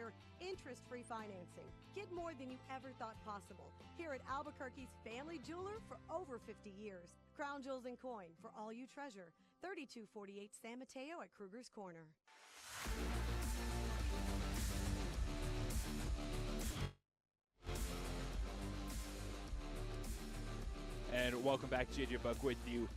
year interest-free financing. Get more than you ever thought possible here at Albuquerque's family jeweler for over 50 years. Crown Jewels and Coin for all you treasure. 3248 San Mateo at Kruger's Corner. And welcome back, JJ Buck with you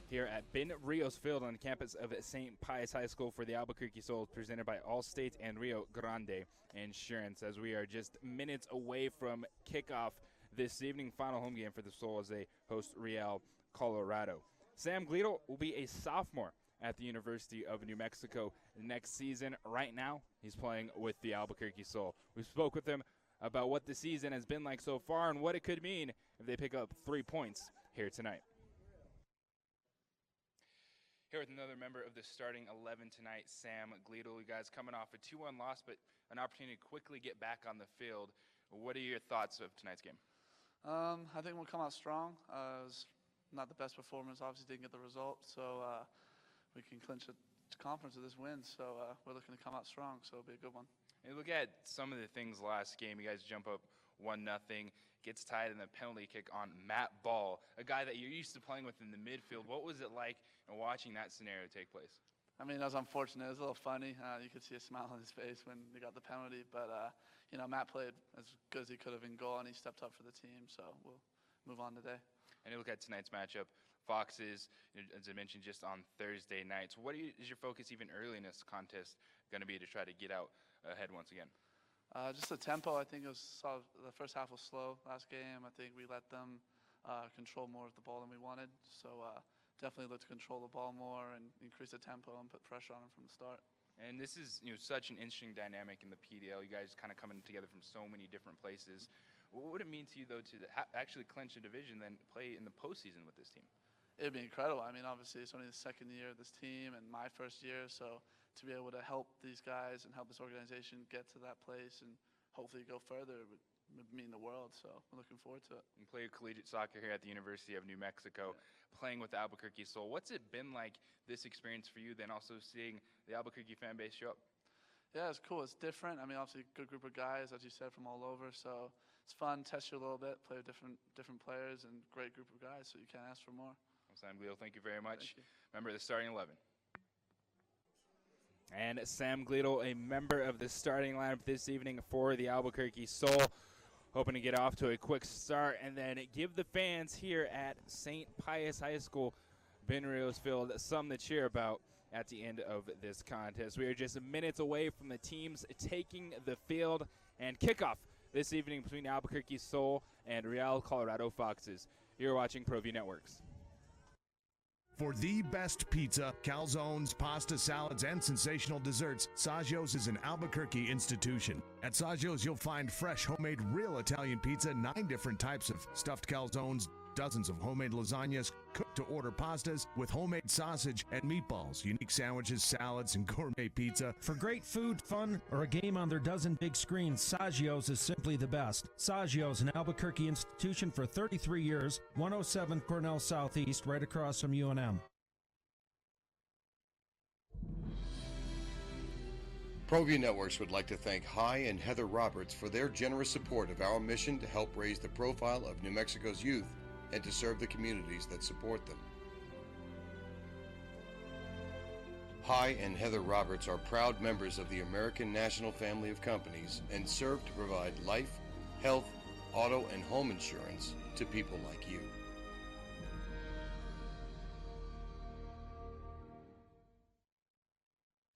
here at Ben Rios Field on the campus of St. Pius High School for the Albuquerque Soul, presented by Allstate and Rio Grande Insurance, as we are just minutes away from kickoff this evening. Final home game for the Soul as they host Real Colorado. Sam Gleadle will be a sophomore at the University of New Mexico next season. Right now, he's playing with the Albuquerque Soul. We spoke with him about what the season has been like so far and what it could mean if they pick up 3 points here tonight. Here with another member of the starting 11 tonight, Sam Gleadle. You guys coming off a 2-1 loss, but an opportunity to quickly get back on the field. What are your thoughts of tonight's game? I think we'll come out strong. It was not the best performance. Obviously didn't get the result, so we can clinch a conference with this win. So we're looking to come out strong, so it'll be a good one. And look at some of the things last game. You guys jump up 1-0, gets tied in the penalty kick on Matt Ball, a guy that you're used to playing with in the midfield. What was it like watching that scenario take place? I mean, it was unfortunate. It was a little funny. You could see a smile on his face when they got the penalty. But, Matt played as good as he could have in goal, and he stepped up for the team. So we'll move on today. And you look at tonight's matchup. Foxes, as I mentioned, just on Thursday nights. What is your focus even early in this contest going to be to try to get out ahead once again? Just the tempo. I think the first half was slow last game. I think we let them control more of the ball than we wanted. So definitely look to control the ball more and increase the tempo and put pressure on them from the start. And this is such an interesting dynamic in the PDL. You guys kind of coming together from so many different places. What would it mean to you, though, to actually clinch a division, then play in the postseason with this team? It'd be incredible. I mean, obviously, it's only the second year of this team and my first year, so to be able to help these guys and help this organization get to that place and hopefully go further would mean the world, so we're looking forward to it. You play collegiate soccer here at the University of New Mexico, playing with the Albuquerque Soul. What's it been like, this experience for you, then also seeing the Albuquerque fan base show up? Yeah, it's cool. It's different. I mean, obviously, a good group of guys, as you said, from all over, so it's fun, test you a little bit, play with different players, and great group of guys, so you can't ask for more. Sam Gleadle, thank you very much. Member of the starting 11. And Sam Gleadle, a member of the starting lineup this evening for the Albuquerque Soul, hoping to get off to a quick start and then give the fans here at St. Pius High School, Ben Rios Field, something to cheer about at the end of this contest. We are just minutes away from the teams taking the field, and kickoff this evening between Albuquerque Soul and Real Colorado Foxes. You're watching ProView Networks. For the best pizza, calzones, pasta salads, and sensational desserts, Saggio's is an Albuquerque institution. At Saggio's, you'll find fresh, homemade, real Italian pizza, 9 different types of stuffed calzones, dozens of homemade lasagnas, cooked-to-order pastas with homemade sausage and meatballs, unique sandwiches, salads, and gourmet pizza. For great food, fun, or a game on their dozen big screens, Saggio's is simply the best. Saggio's, an Albuquerque institution for 33 years, 107 Cornell Southeast, right across from UNM. ProView Networks would like to thank Hi and Heather Roberts for their generous support of our mission to help raise the profile of New Mexico's youth and to serve the communities that support them. Hi and Heather Roberts are proud members of the American National Family of Companies and serve to provide life, health, auto, and home insurance to people like you.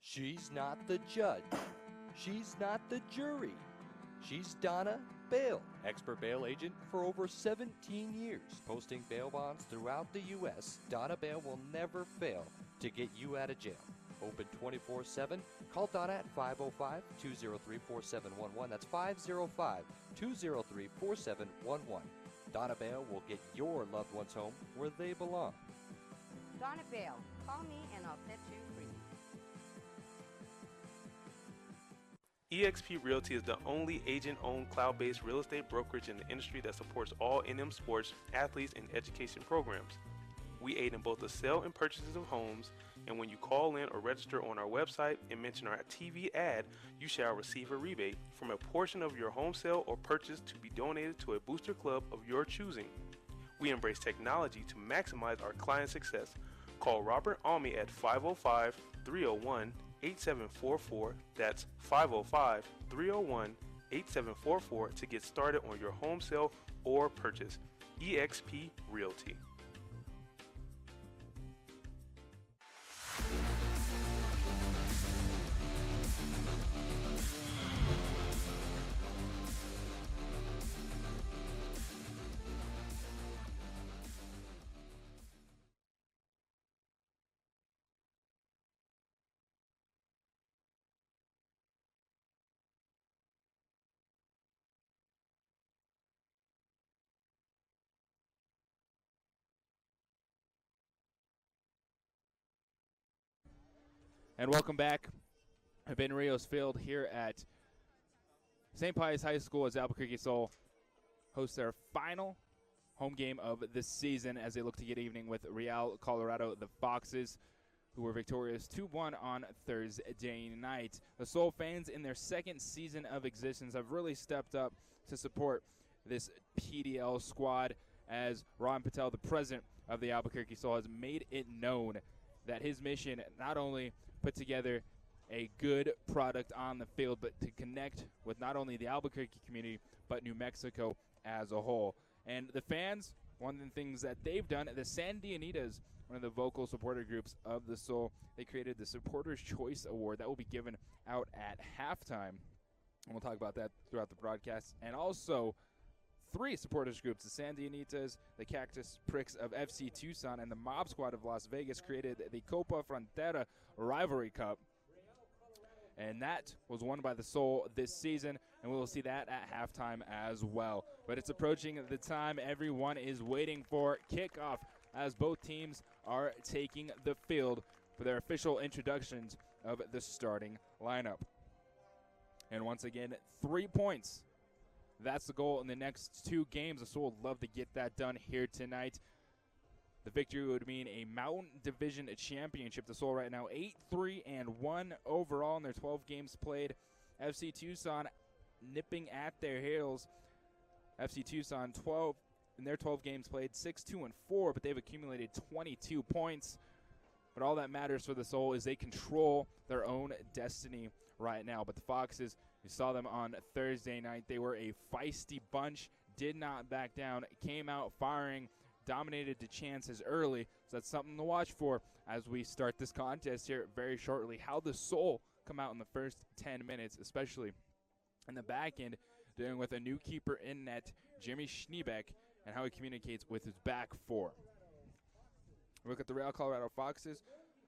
She's not the judge. She's not the jury. She's Donna Bale, expert bail agent for over 17 years. Posting bail bonds throughout the U.S., Donna Bale will never fail to get you out of jail. Open 24/7. Call Donna at 505-203-4711. That's 505-203-4711. Donna Bale will get your loved ones home where they belong. Donna Bale, call me and I'll set you free. eXp Realty is the only agent-owned cloud-based real estate brokerage in the industry that supports all NM sports, athletes, and education programs. We aid in both the sale and purchases of homes, And when you call in or register on our website and mention our TV ad, you shall receive a rebate from a portion of your home sale or purchase to be donated to a booster club of your choosing. We embrace technology to maximize our client success. Call Robert Almy at 505-301-8744. That's 505-301-8744 to get started on your home sale or purchase. eXp Realty. And welcome back. I've been Rios Field here at St. Pius High School as Albuquerque Soul hosts their final home game of the season as they look to get evening with Real Colorado, the Foxes, who were victorious 2-1 on Thursday night. The Soul fans in their second season of existence have really stepped up to support this PDL squad as Ron Patel, the president of the Albuquerque Soul, has made it known that his mission not only put together a good product on the field, but to connect with not only the Albuquerque community, but New Mexico as a whole. And the fans, one of the things that they've done, the San Dianitas, one of the vocal supporter groups of the Soul, they created the Supporters' Choice Award that will be given out at halftime. And we'll talk about that throughout the broadcast. And also, 3 supporters groups, the San Dianitas, the Cactus Pricks of FC Tucson, and the Mob Squad of Las Vegas created the Copa Frontera Rivalry Cup. And that was won by the Soul this season, and we will see that at halftime as well. But it's approaching the time everyone is waiting for, kickoff, as both teams are taking the field for their official introductions of the starting lineup. And once again, 3 points. That's the goal in the next 2 games. The Soul would love to get that done here tonight. The victory would mean a Mountain Division championship. The Soul right now 8-3-1 overall in their 12 games played. FC Tucson nipping at their heels. FC Tucson 12 in their 12 games played, 6-2-4, but they've accumulated 22 points. But all that matters for the Soul is they control their own destiny right now. But the Foxes, you saw them on Thursday night. They were a feisty bunch, did not back down, came out firing, dominated the chances early. So that's something to watch for as we start this contest here very shortly. How the Soul come out in the first 10 minutes, especially in the back end, dealing with a new keeper in net, Jimmy Schneebeck, and how he communicates with his back four. Look at the Real Colorado Foxes.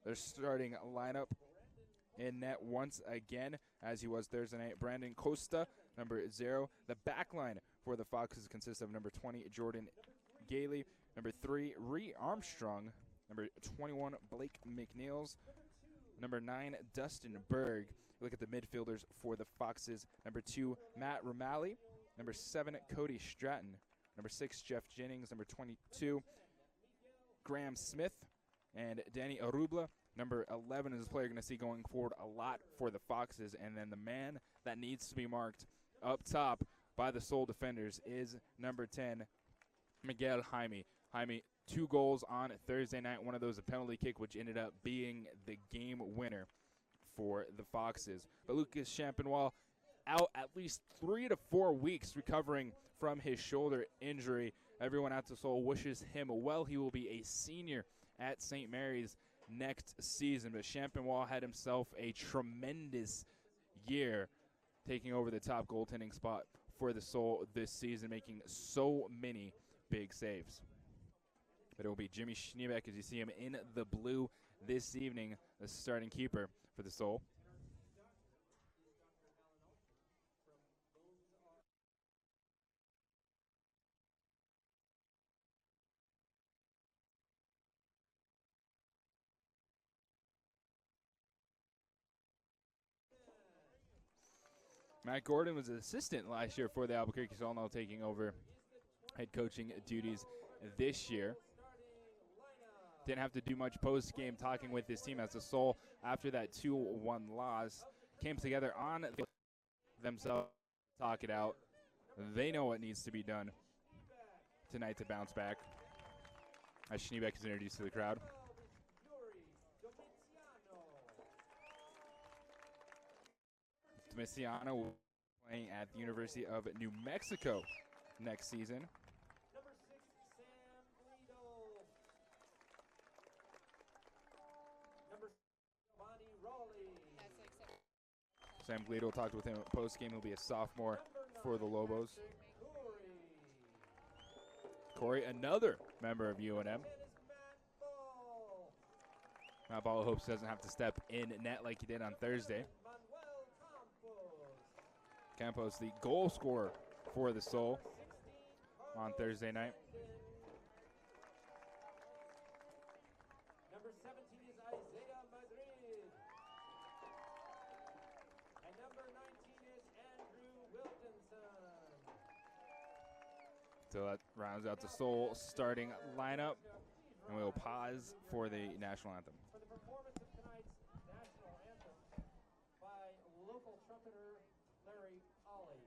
Their starting lineup in net once again, as he was Thursday night. Brandon Costa, number 0. The back line for the Foxes consists of number 20, Jordan Gailey, number 3, Ree Armstrong, number 21, Blake McNeils, number 9, Dustin Berg. Look at the midfielders for the Foxes. Number 2, Matt Romali, number 7, Cody Stratton, number 6, Jeff Jennings, number 22, Graham Smith, and Danny Arubla. Number 11 is a player you're going to see going forward a lot for the Foxes. And then the man that needs to be marked up top by the Soul defenders is number 10, Miguel Jaime. Jaime, 2 goals on Thursday night. One of those a penalty kick, which ended up being the game winner for the Foxes. But Lucas Champenois out at least 3 to 4 weeks recovering from his shoulder injury. Everyone at the Soul wishes him well. He will be a senior at St. Mary's next season. But Champenois had himself a tremendous year, taking over the top goaltending spot for the Soul this season, making so many big saves. But it will be Jimmy Schneebeck, as you see him in the blue this evening, the starting keeper for the Soul. Matt Gordon was an assistant last year for the Albuquerque Soul, now taking over head coaching duties this year. didn't have to do much post-game talking with his team as the Soul, after that 2-1 loss, came together on themselves to talk it out. They know what needs to be done tonight to bounce back. As Schneebeck is introduced to the crowd. Domiciano playing at the University of New Mexico next season. Sam Gledo talked with him post-game. He'll be a sophomore for the Lobos. Corey, another member of UNM. Matt Ball hopes he doesn't have to step in net like he did on Thursday. Campos, the goal scorer for the Soul on Thursday night. Number 17 is Isaiah Madrid. And number 19 is Andrew Wilkinson. So that rounds out the Soul starting lineup. And we'll pause for the national anthem. For the performance of tonight's national anthem by local trumpeter Larry Ollie.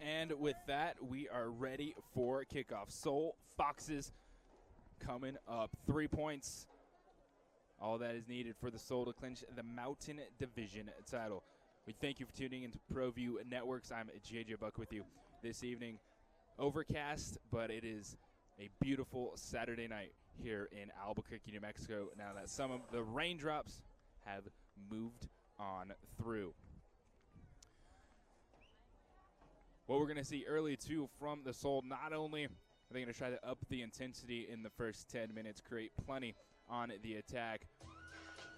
And with that, we are ready for kickoff. Soul Foxes coming up. 3 points. All that is needed for the Soul to clinch the Mountain Division title. We thank you for tuning into ProView Networks. I'm JJ Buck with you this evening. Overcast, but it is a beautiful Saturday night here in Albuquerque, New Mexico, now that some of the raindrops have moved on through. What we're going to see early, too, from the Soul, not only are they going to try to up the intensity in the first 10 minutes, create plenty on the attack.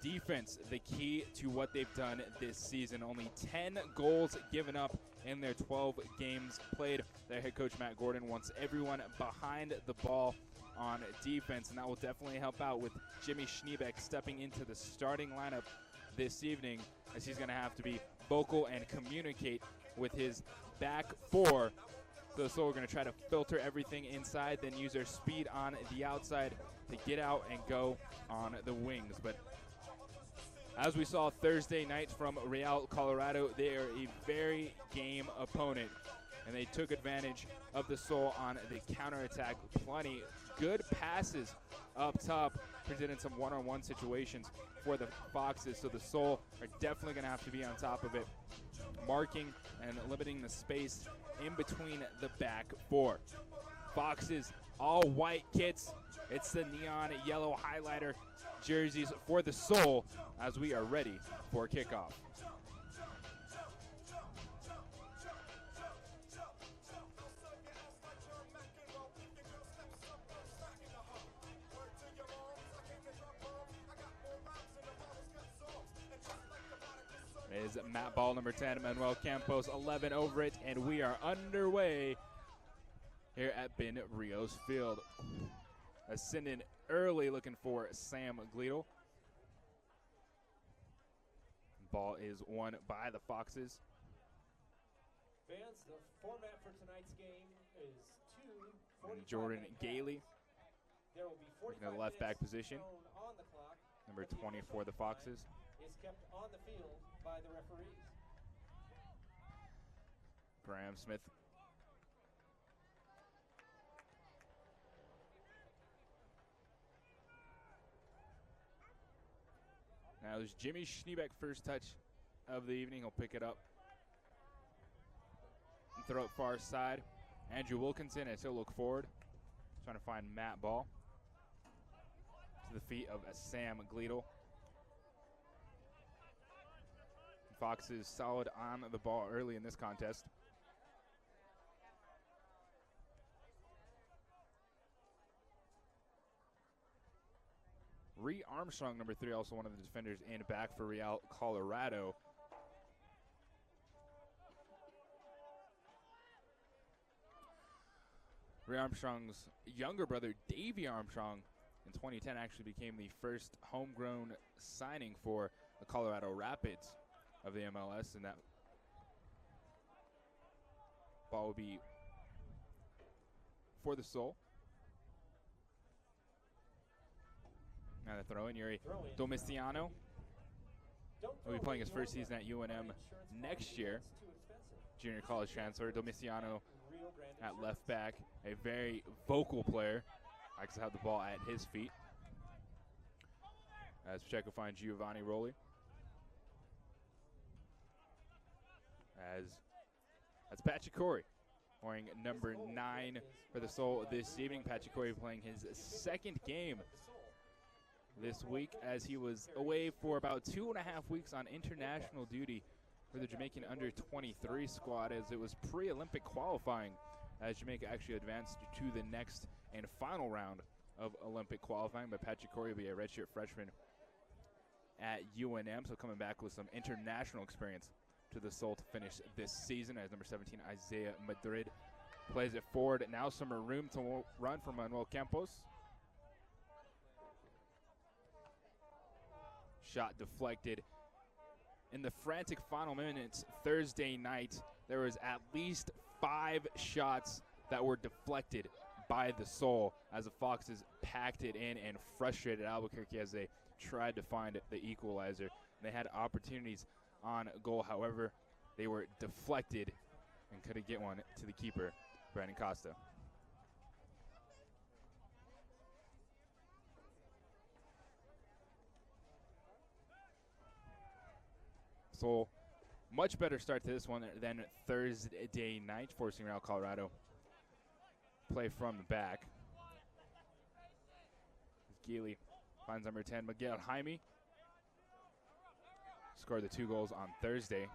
Defense, the key to what they've done this season. Only 10 goals given up in their 12 games played. Their head coach, Matt Gordon, wants everyone behind the ball on defense, and that will definitely help out with Jimmy Schneebeck stepping into the starting lineup this evening, as he's going to have to be vocal and communicate with his back four. So the Soul are going to try to filter everything inside, then use their speed on the outside to get out and go on the wings. But as we saw Thursday night from Real Colorado, they are a very game opponent, and they took advantage of the Soul on the counterattack. Plenty good passes up top, presented some one-on-one situations for the Foxes, so the Soul are definitely going to have to be on top of it, marking and limiting the space in between the back four. Foxes, all white kits. It's the neon yellow highlighter jerseys for the Soul as we are ready for kickoff. is Matt Ball, number 10, Manuel Campos, 11 over it, and we are underway here at Ben Rios Field. Ascending early, looking for Sam Gleedle. Ball is won by the Foxes. Fans, the format for tonight's game is And Jordan Gailey There will be 45 in the left back position. on the clock. Number 20 for the Foxes. Is kept on the field by the referees. Graham Smith. Now it's Jimmy Schneebeck, first touch of the evening. He'll pick it up and throw it far side. Andrew Wilkinson as he'll look forward, trying to find Matt Ball to the feet of Sam Gleedle. Foxes solid on the ball early in this contest. Ree Armstrong, number 3, also one of the defenders in back for Real Colorado. Ree Armstrong's younger brother, Davey Armstrong, in 2010 actually became the first homegrown signing for the Colorado Rapids of the MLS, and that ball will be for the Soul. Now the throw in, Yuri Domiciano will be playing his first season at UNM next year. Junior college transfer. Domiciano at left back, a very vocal player. Likes to have the ball at his feet. As Pacheco finds Giovanni Rowley. That's Pachikori, wearing number 9 for the Soul this evening. Pachikori playing his second game this week, as he was away for about 2.5 weeks on international duty for the Jamaican under-23 squad, as it was pre-Olympic qualifying, as Jamaica actually advanced to the next and final round of Olympic qualifying. But Pachikori will be a redshirt freshman at UNM, so coming back with some international experience to the Soul to finish this season, as number 17 Isaiah Madrid plays it forward. Now some room to run for Manuel Campos. Shot deflected. In the frantic final minutes Thursday night, there was at least 5 shots that were deflected by the Soul, as the Foxes packed it in and frustrated Albuquerque as they tried to find the equalizer. They had opportunities on goal, however, they were deflected and couldn't get one to the keeper, Brandon Costa. So much better start to this one than Thursday night, forcing Real Colorado play from the back. Geely finds number 10, Miguel Jaime. Scored the 2 goals on Thursday.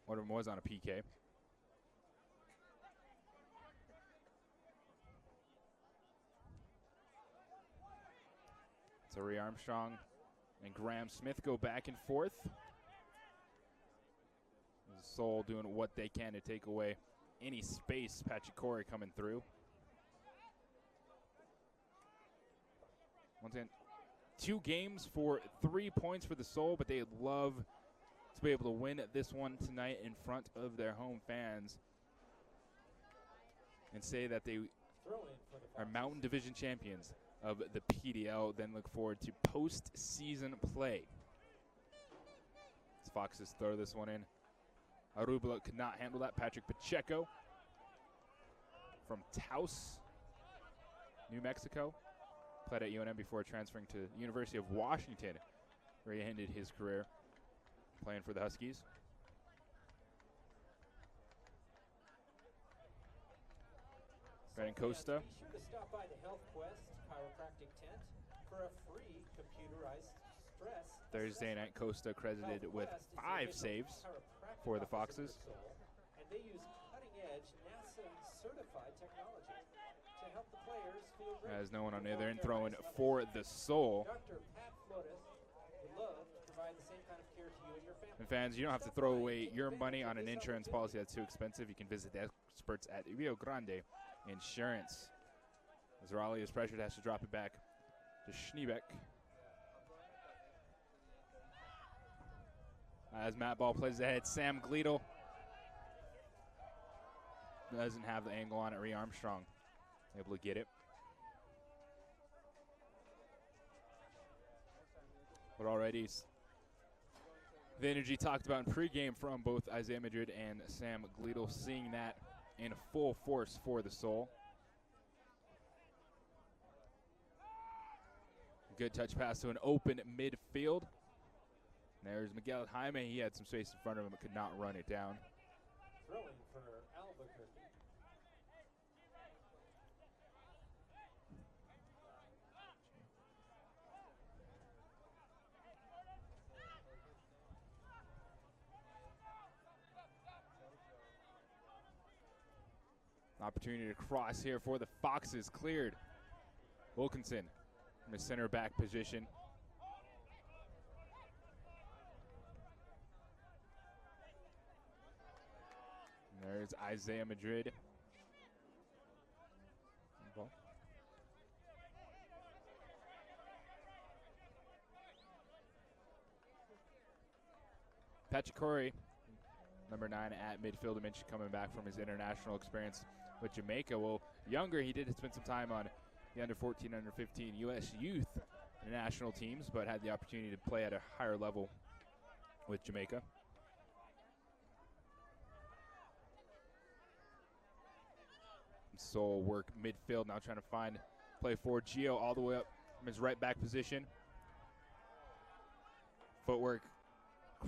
One of them was on a PK. So Ree Armstrong and Graham Smith go back and forth. Soul doing what they can to take away any space. Pachikori coming through. Once again, 2 games for 3 points for the Soul, but they'd love to be able to win this one tonight in front of their home fans and say that they are Mountain Division champions of the PDL, then look forward to postseason play. As Foxes throw this one in. Arubula could not handle that. Patrick Pacheco from Taos, New Mexico. Played at UNM before transferring to the University of Washington, where he ended his career playing for the Huskies. Brandon Costa. Be sure to stop by the Health Quest chiropractic tent for a free computerized stress. Thursday night, Costa credited with 5 saves for the Foxes. And they use cutting-edge NASA-certified technology to help the players feel As no one on the other end throwing for the Soul. Dr. Pat Flores would love to provide And fans, you don't have to throw away your money on an insurance policy that's too expensive. You can visit the experts at Rio Grande Insurance. As Raleigh is pressured, has to drop it back to Schneebeck. As Matt Ball plays ahead, Sam Gleedle doesn't have the angle on it. Rhea Armstrong able to get it. But already the energy talked about in pregame from both Isaiah Madrid and Sam Gleedle, seeing that in full force for the Soul. Good touch pass to an open midfield. There's Miguel Jaime. He had some space in front of him but could not run it down. Throwing for Albuquerque. Opportunity to cross here for the Foxes. Cleared. Wilkinson from his center back position. And there's Isaiah Madrid. Ball. Pachikori, number 9 at midfield. I mentioned coming back from his international experience with Jamaica. Well, younger, he did spend some time on the under 14, under 15 U.S. youth national teams, but had the opportunity to play at a higher level with Jamaica. Soul work midfield, now trying to find play for Gio all the way up from his right back position. Footwork,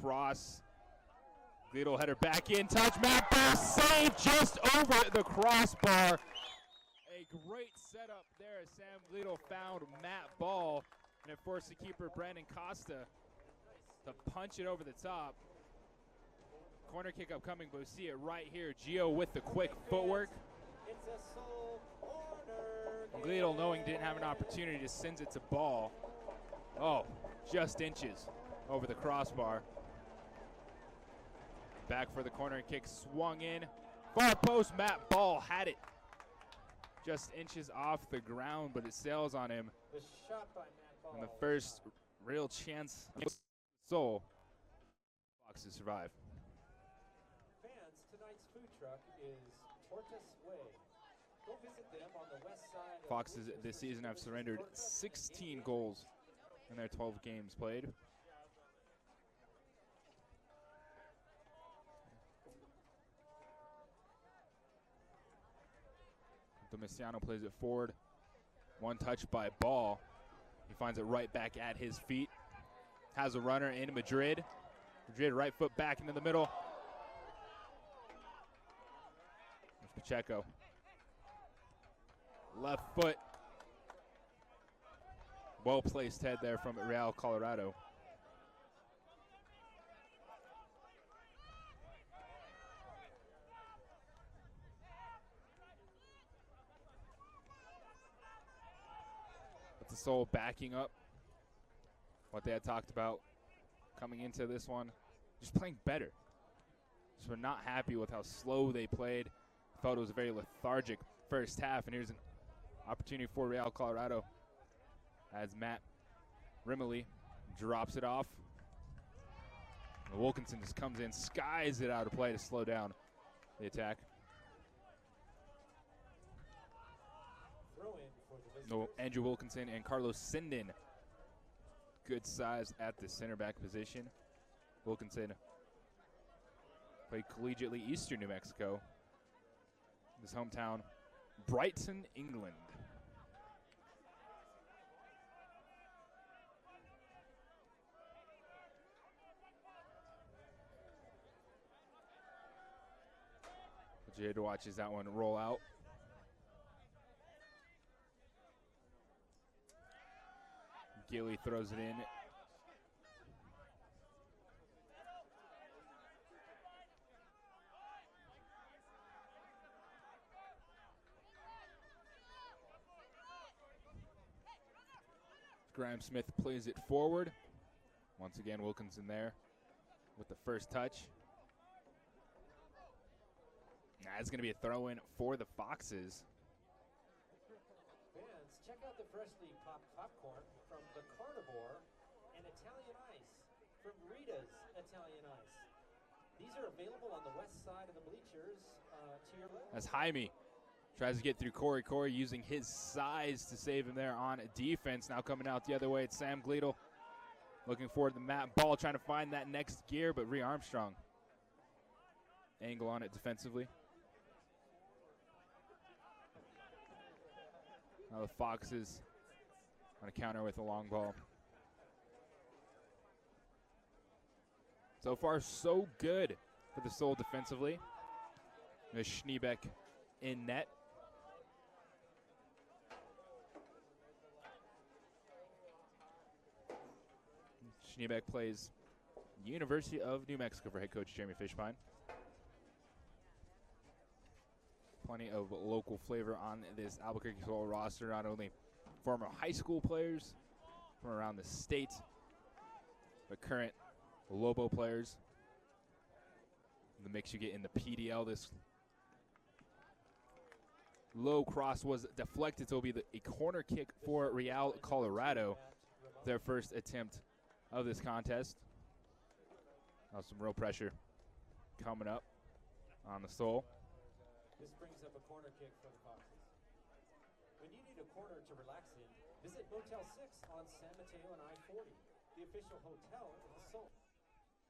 cross. Gleedle header back in, touch, Matt Ball save just over the crossbar. A great setup there as Sam Gleedle found Matt Ball, and it forced the keeper Brandon Costa to punch it over the top. Corner kick upcoming, but we see it right here. Gio with the quick footwork. Gleedle, knowing didn't have an opportunity, just sends it to Ball. Oh, just inches over the crossbar. Back for the corner kick, swung in. Far post, Matt Ball had it. Just inches off the ground, but it sails on him. The shot by Matt Ball. And the first real chance of Soul. Foxes survive. Fans, tonight's food truck is Tortoise Way. Go visit them on the west side. Foxes this season have surrendered 16 goals in their 12 games played. Domiciano plays it forward. One touch by Ball. He finds it right back at his feet. Has a runner in Madrid. Madrid right foot back into the middle. There's Pacheco. Left foot. Well placed head there from Real Colorado. The Soul backing up what they had talked about coming into this one, just playing better. Just were not happy with how slow they played. Felt it was a very lethargic first half, and here's an opportunity for Real Colorado as Matt Rimley drops it off. And Wilkinson just comes in, skies it out of play to slow down the attack. No, Andrew Wilkinson and Carlos Sinden. Good size at the center back position. Wilkinson played collegiately Eastern New Mexico. His hometown, Brighton, England. Jade watches that one roll out. Gilly throws it in. Graham Smith plays it forward. Once again, Wilkinson there with the first touch. That's going to be a throw-in for the Foxes. Fans, check out the freshly popped popcorn from the Carnivore and Italian Ice from Rita's Italian Ice. These are available on the west side of the bleachers to your left. As Jaime tries to get through Corey. Corey using his size to save him there on defense. Now coming out the other way, it's Sam Gleedle looking for the mat ball, trying to find that next gear, but Rhea Armstrong angle on it defensively. Now the Foxes on a counter with a long ball. So far, so good for the Soul defensively. There's Schneebeck in net. Schneebeck plays University of New Mexico for head coach Jeremy Fishpine. Plenty of local flavor on this Albuquerque Soul roster, not only former high school players from around the state, but current Lobo players. The mix you get in the PDL. This low cross was deflected, so it'll be a corner kick for Real Colorado. Their first attempt of this contest. Now some real pressure coming up on the Soul. This brings up a corner kick for the Foxes. When you need a corner to relax in, visit Motel 6 on San Mateo and I-40, the official hotel of the Soul.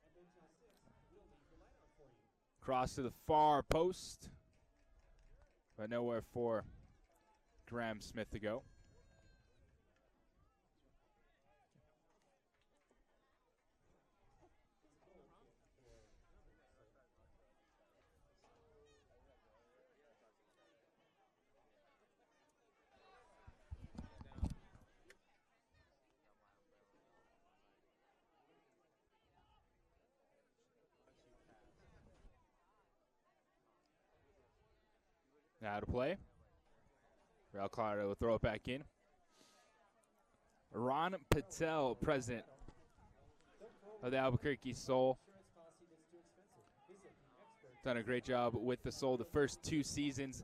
And Motel 6 will leave the light on for you. Cross to the far post, but nowhere for Graham Smith to go. Now to play. Real Colorado will throw it back in. Ron Patel, president of the Albuquerque Soul. Done a great job with the Soul the first 2 seasons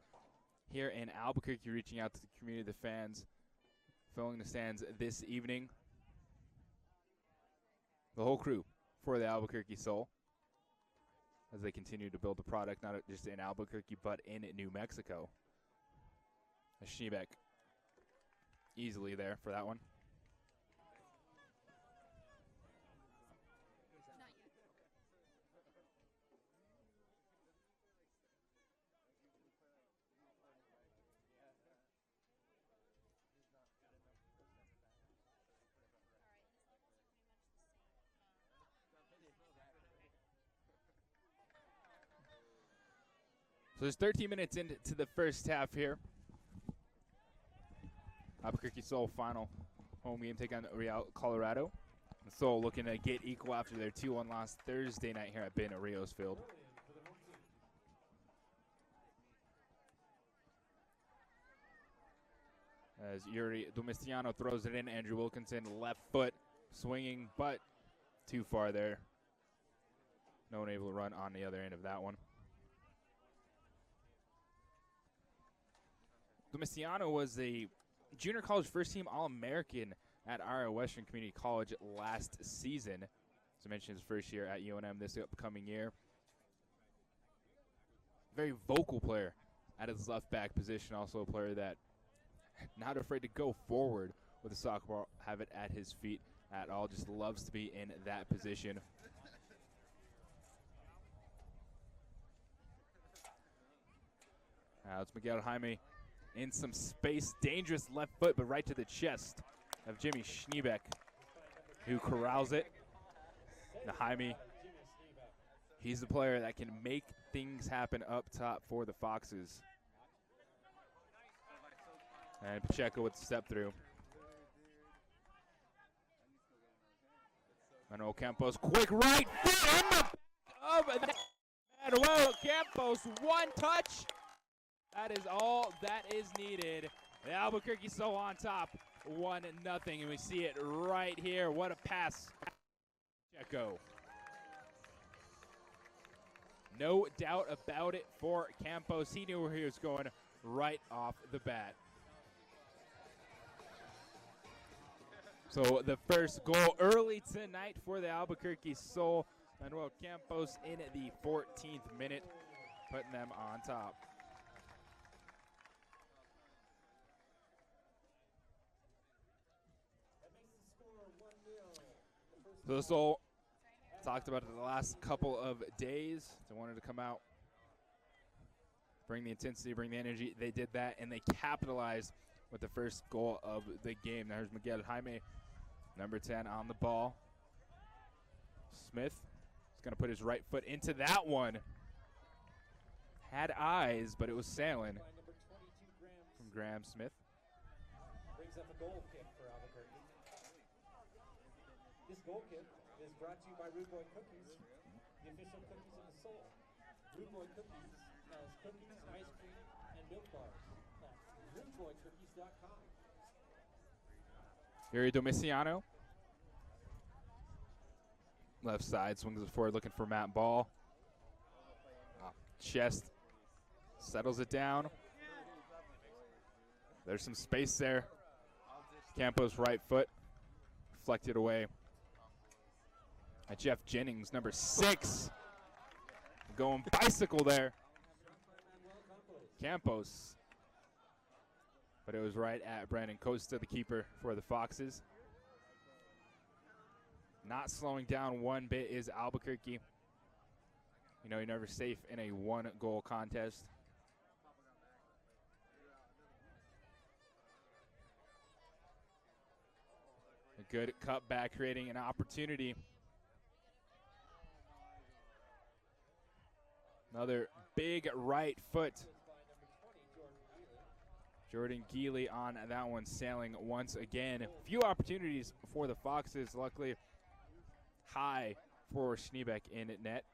here in Albuquerque, reaching out to the community, the fans, filling the stands this evening. The whole crew for the Albuquerque Soul, as they continue to build the product, not just in Albuquerque, but in New Mexico. Schneebeck easily there for that one. So there's 13 minutes into the first half here. Albuquerque Soul final home game take on Real Colorado. The Soul looking to get equal after their 2-1 loss Thursday night here at Ben Rios Field. As Yuri Domestiano throws it in, Andrew Wilkinson left foot swinging, but too far there. No one able to run on the other end of that one. Domestiano was a junior college first-team All-American at Iowa Western Community College last season. As I mentioned, his first year at UNM this upcoming year. Very vocal player at his left back position. Also a player that not afraid to go forward with the soccer ball, have it at his feet at all. Just loves to be in that position. Now it's Miguel Jaime in some space. Dangerous left foot, but right to the chest of Jimmy Schneebeck, who corrals it. Now Jaime, he's the player that can make things happen up top for the Foxes. And Pacheco with the step through. Manuel Campos, quick right foot in the Manuel Campos, one touch. That is all that is needed. The Albuquerque Soul on top, 1-0, and we see it right here. What a pass Checo. No doubt about it for Campos. He knew where he was going right off the bat. So the first goal early tonight for the Albuquerque Soul. Manuel Campos in the 14th minute, putting them on top. So the Soul talked about it the last couple of days. They wanted to come out, bring the intensity, bring the energy. They did that, and they capitalized with the first goal of the game. There's Miguel Jaime, number 10, on the ball. Smith is going to put his right foot into that one. Had eyes, but it was sailing from Graham Smith. Brings up a goal kick for Albuquerque. This goal kick is brought to you by Rude Boy Cookies, the official cookies of the Soul. Rude Boy Cookies has cookies, ice cream, and milk bars at rudeboycookies.com. Yuri Domiciano. Left side, swings it forward, looking for Matt Ball. Chest, settles it down. There's some space there. Campos' right foot, deflected away. Jeff Jennings, number 6. Going bicycle there. Campos. But it was right at Brandon Costa, the keeper for the Foxes. Not slowing down one bit is Albuquerque. You know, you're never safe in a one-goal contest. A good cutback, creating an opportunity. Another big right foot. Jordan Geely on that one, sailing once again. Few opportunities for the Foxes. Luckily, high for Schneebeck in net.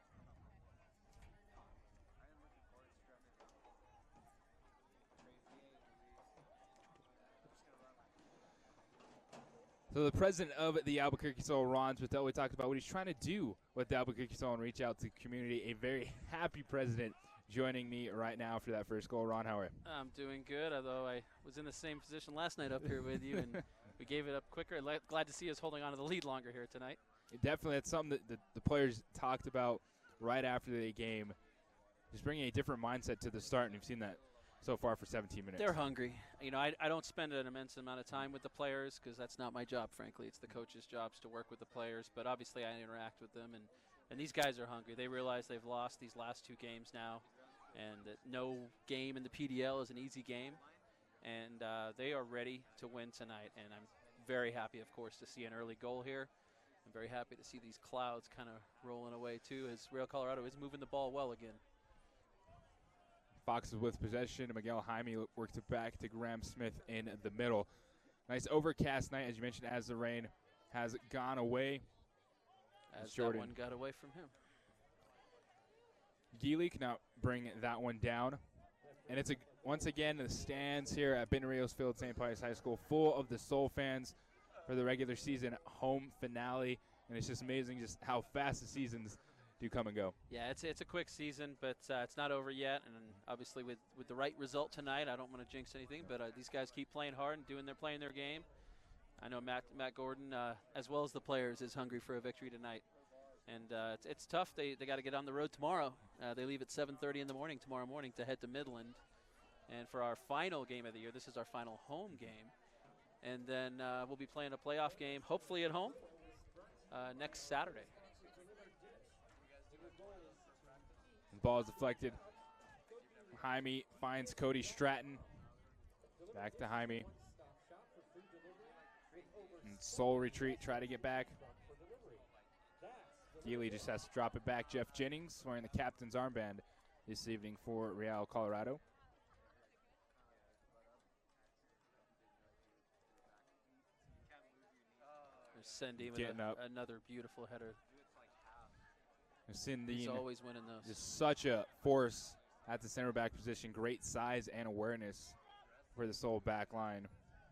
So the president of the Albuquerque Soul, Ron Spittel, we talked about what he's trying to do with the Albuquerque Soul and reach out to the community. A very happy president joining me right now for that first goal. Ron, how are you? I'm doing good, although I was in the same position last night up here with you, and we gave it up quicker. Glad to see us holding on to the lead longer here tonight. Definitely, that's something that the players talked about right after the game. Just bringing a different mindset to the start, and you've seen that so far for 17 minutes. They're hungry. You know, I don't spend an immense amount of time with the players because that's not my job, frankly. It's the coach's jobs to work with the players, but obviously I interact with them, and these guys are hungry. They realize they've lost these last 2 games now, and that no game in the PDL is an easy game, and they are ready to win tonight, and I'm very happy, of course, to see an early goal here. I'm very happy to see these clouds kind of rolling away, too, as Real Colorado is moving the ball well again. Foxes with possession. Miguel Jaime worked it back to Graham Smith in the middle. Nice overcast night, as you mentioned, as the rain has gone away. As that one got away from him. Geely can now bring that one down. And it's once again the stands here at Ben Rios Field, St. Pius High School, full of the Soul fans for the regular season home finale. And it's just amazing just how fast the seasons do come and go. Yeah, it's a quick season, but it's not over yet. And obviously with the right result tonight, I don't want to jinx anything, but these guys keep playing hard and playing their game. I know Matt Gordon, as well as the players, is hungry for a victory tonight. And it's tough. They got to get on the road tomorrow. They leave at 7:30 in the morning tomorrow morning to head to Midland. And for our final game of the year, this is our final home game. And then we'll be playing a playoff game, hopefully at home, next Saturday. The ball is deflected. Jaime finds Cody Stratton. Back to Jaime. And Soul retreat, try to get back. Geely just has to drop it back. Jeff Jennings wearing the captain's armband this evening for Real Colorado. Cindy with another beautiful header. He's always winning those. Just such a force at the center back position. Great size and awareness for the Soul back line.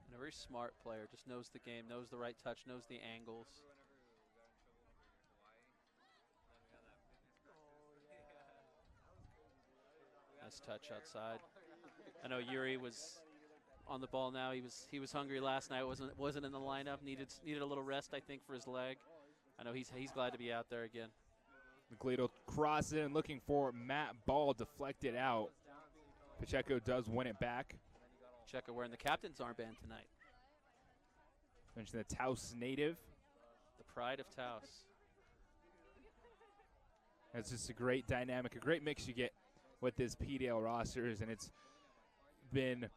And a very smart player. Just knows the game, knows the right touch, knows the angles. Nice touch outside. I know Yuri was on the ball now. He was hungry last night. wasn't in the lineup. Needed a little rest, I think, for his leg. I know he's glad to be out there again. Glito crosses it and looking for Matt Ball, deflected out. Pacheco does win it back. Pacheco wearing the captain's armband tonight. Mention the Taos native. The pride of Taos. It's just a great dynamic, a great mix you get with this PDL rosters, and it's been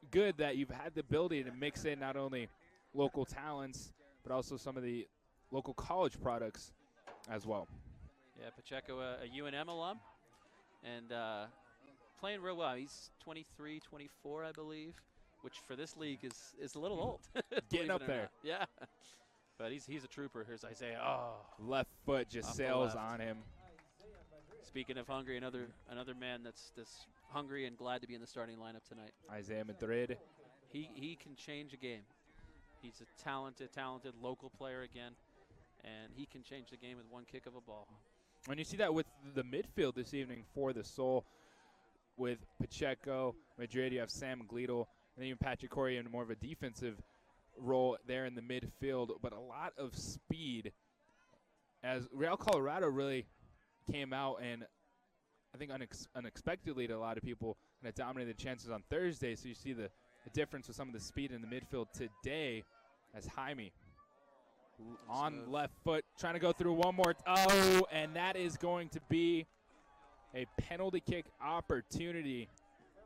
good that you've had the ability to mix in not only local talents, but also some of the local college products as well. Yeah, Pacheco, a UNM alum, and playing real well. He's 23, 24, I believe, which for this league is a little old. Getting up there. Yeah, but he's a trooper. Here's Isaiah. Oh, left foot just sails on him. Speaking of hungry, another man that's hungry and glad to be in the starting lineup tonight. Isaiah Madrid. He can change a game. He's a talented local player again, and he can change the game with one kick of a ball. And you see that with the midfield this evening for the Soul, with Pacheco, Madrid, you have Sam Glidel, and even Patrick Corey in more of a defensive role there in the midfield, but a lot of speed, as Real Colorado really came out and I think unexpectedly to a lot of people, and it dominated the chances on Thursday. So you see the difference with some of the speed in the midfield today as Jaime on left foot, trying to go through one more. Oh, and that is going to be a penalty kick opportunity,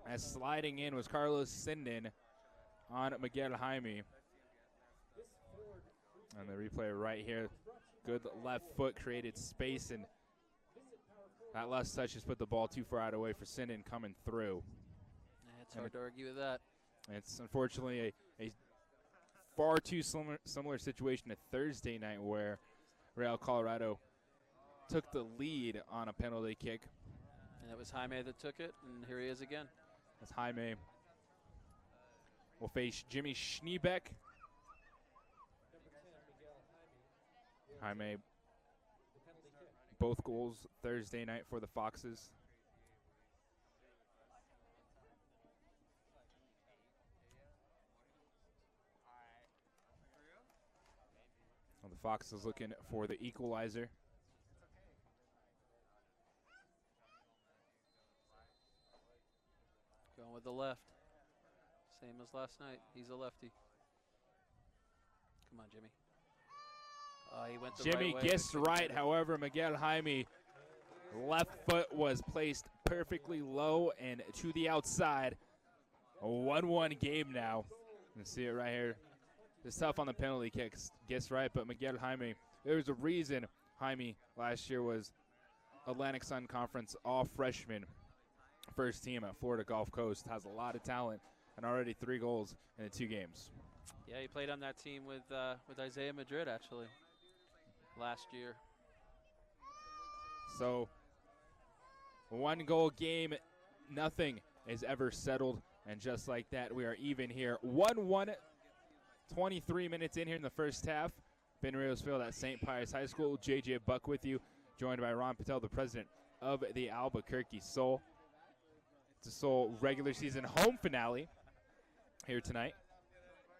as sliding in was Carlos Sinden on Miguel Jaime. And the replay right here, good left foot created space, and that last touch just put the ball too far out away for Sinden coming through. Yeah, it's hard to argue with that. It's unfortunately a far too similar situation to Thursday night, where Real Colorado took the lead on a penalty kick. And it was Jaime that took it, and here he is again. As Jaime will face Jimmy Schneebeck. Jaime, both goals Thursday night for the Foxes. Well, the Foxes looking for the equalizer. Going with the left. Same as last night. He's a lefty. Come on, Jimmy. He went the Jimmy right way. gets right. However, Miguel Jaime left foot was placed perfectly low and to the outside. A 1-1 game now. You can see it right here. It's tough on the penalty kicks. Gets right, but Miguel Jaime, there's a reason Jaime last year was Atlantic Sun Conference all-freshman first team at Florida Gulf Coast. Has a lot of talent and already 3 goals in the 2 games. Yeah, he played on that team with Isaiah Madrid, actually, last year. So, 1-goal game, nothing is ever settled. And just like that, we are even here. 1-1, 23 minutes in here in the first half. Ben Rios Field at St. Pius High School. JJ Buck with you, joined by Ron Patel, the president of the Albuquerque Soul. It's a Soul regular season home finale here tonight.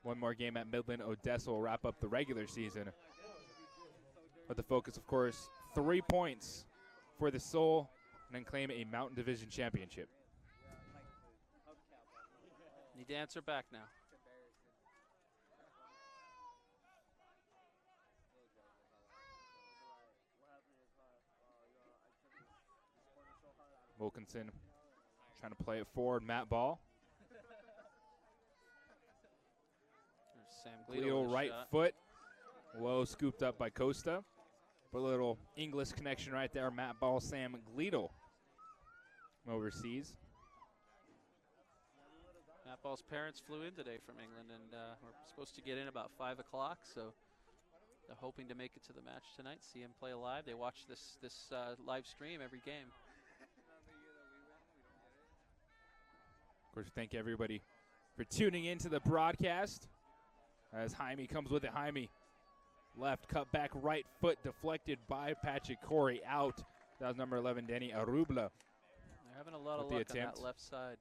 One more game at Midland. Odessa will wrap up the regular season. But the focus, of course, 3 points for the Soul and then claim a Mountain Division championship. Need to answer back now. Wilkinson trying to play it forward. Matt Ball. Sam Glio right foot. Low scooped up by Costa. But a little English connection right there. Matt Ball, Sam Glidel overseas. Matt Ball's parents flew in today from England, and we're supposed to get in about 5 o'clock, so they're hoping to make it to the match tonight, see him play live. They watch this live stream every game. Of course, thank everybody for tuning into the broadcast. As Jaime comes with it. Jaime left, cut back, right foot deflected by Patrick Corey out. That was number 11, Danny Arubla. Yeah, Having a lot of with the luck on attempt. that left side.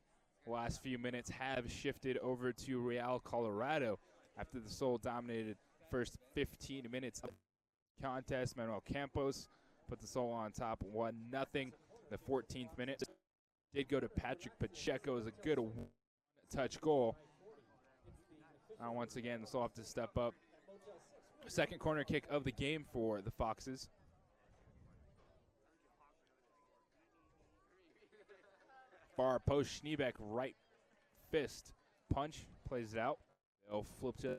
Last few minutes have shifted over to Real Colorado after the Soul dominated first 15 minutes of the contest. Manuel Campos put the Soul on top 1-0. The 14th minute did go to Patrick Pacheco as a good touch goal. Once again, the Soul have to step up. Second corner kick of the game for the Foxes. Far post, Schneebeck, right fist punch, plays it out. They'll flip to the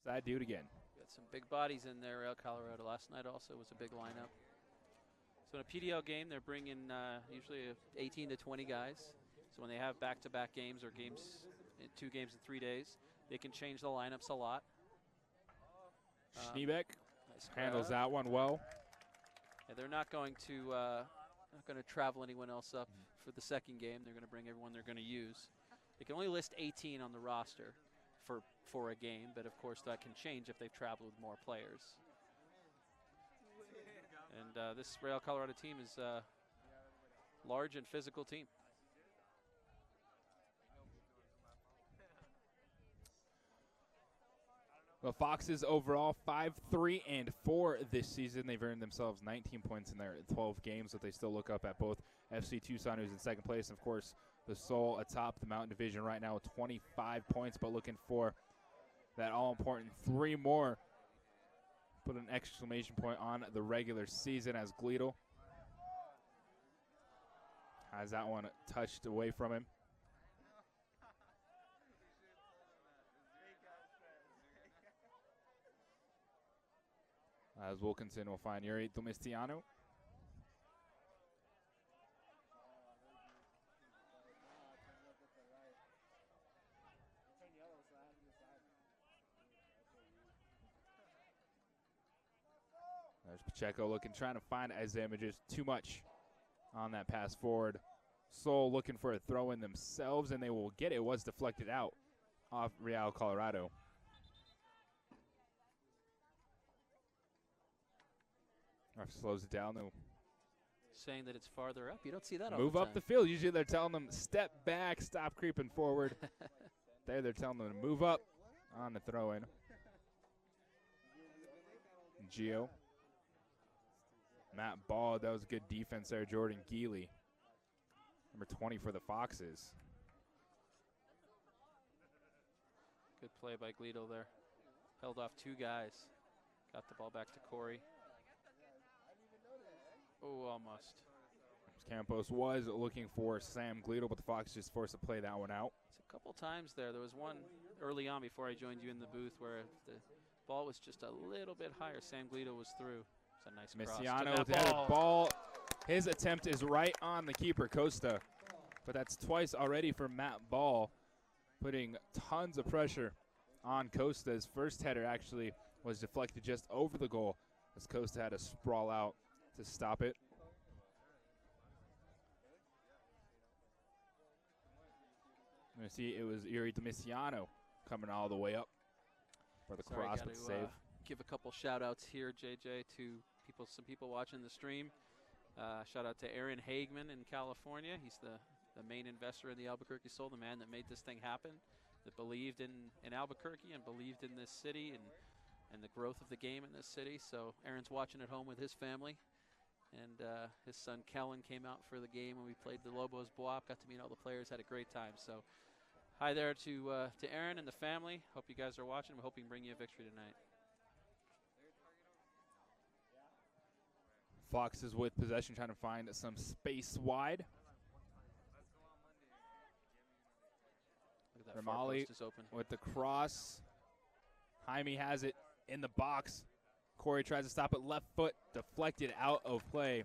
side, do it again. Got some big bodies in there, Real Colorado. Last night also was a big lineup. So in a PDL game, they're bringing usually 18 to 20 guys. So when they have back-to-back games or games, 2 games in 3 days, they can change the lineups a lot. Schneebeck nice handles grab. that one well. Yeah, they're not going to travel anyone else up for the second game. They're going to bring everyone they're going to use. They can only list 18 on the roster for a game, but of course that can change if they've traveled with more players. And this Real Colorado team is a large and physical team. The Foxes overall 5-3-4 this season. They've earned themselves 19 points in their 12 games, but they still look up at both FC Tucson, who's in second place, and of course the Soul atop the Mountain Division right now with 25 points, but looking for that all-important 3 more. Put an exclamation point on the regular season as Gleedle has that one touched away from him. As Wilkinson will find Yuri Domestiano. There's Pacheco trying to find Isaiah Madrid. Too much on that pass forward. Soul looking for a throw in themselves, and they will get it. It was deflected out off Real Colorado. Ref slows it down, though. Saying that it's farther up. You don't see that all Move the up time. the field. Usually they're telling them step back, stop creeping forward. There they're telling them to move up on the throw-in. Gio. Matt Ball, that was good defense there. Jordan Geely, number 20 for the Foxes. Good play by Gleedle there. Held off 2 guys. Got the ball back to Corey. Oh, almost. Campos was looking for Sam Gleedle, but the Fox just forced to play that one out. It's a couple times there. There was one early on before I joined you in the booth where the ball was just a little bit higher. Sam Gleedle was through. It's a nice cross. Messiano with the headed ball. His attempt is right on the keeper, Costa. But that's twice already for Matt Ball, putting tons of pressure on Costa. His first header actually was deflected just over the goal as Costa had to sprawl out to stop it. I'm going to see it was Yuri Domiciano coming all the way up for the cross with the save. Give a couple shout-outs here, JJ, to some people watching the stream. Shout-out to Aaron Hagman in California. He's the main investor in the Albuquerque Soul, the man that made this thing happen, that believed in Albuquerque and believed in this city and the growth of the game in this city. So Aaron's watching at home with his family. And his son Kellen came out for the game when we played the Lobos BWAP. Got to meet all the players, had a great time. So hi there to Aaron and the family. Hope you guys are watching. We're hoping to bring you a victory tonight. Foxes with possession, trying to find some space wide. Look at that. Ramali Is open. with the cross. Jaime has it in the box. Corey tries to stop it, left foot deflected out of play.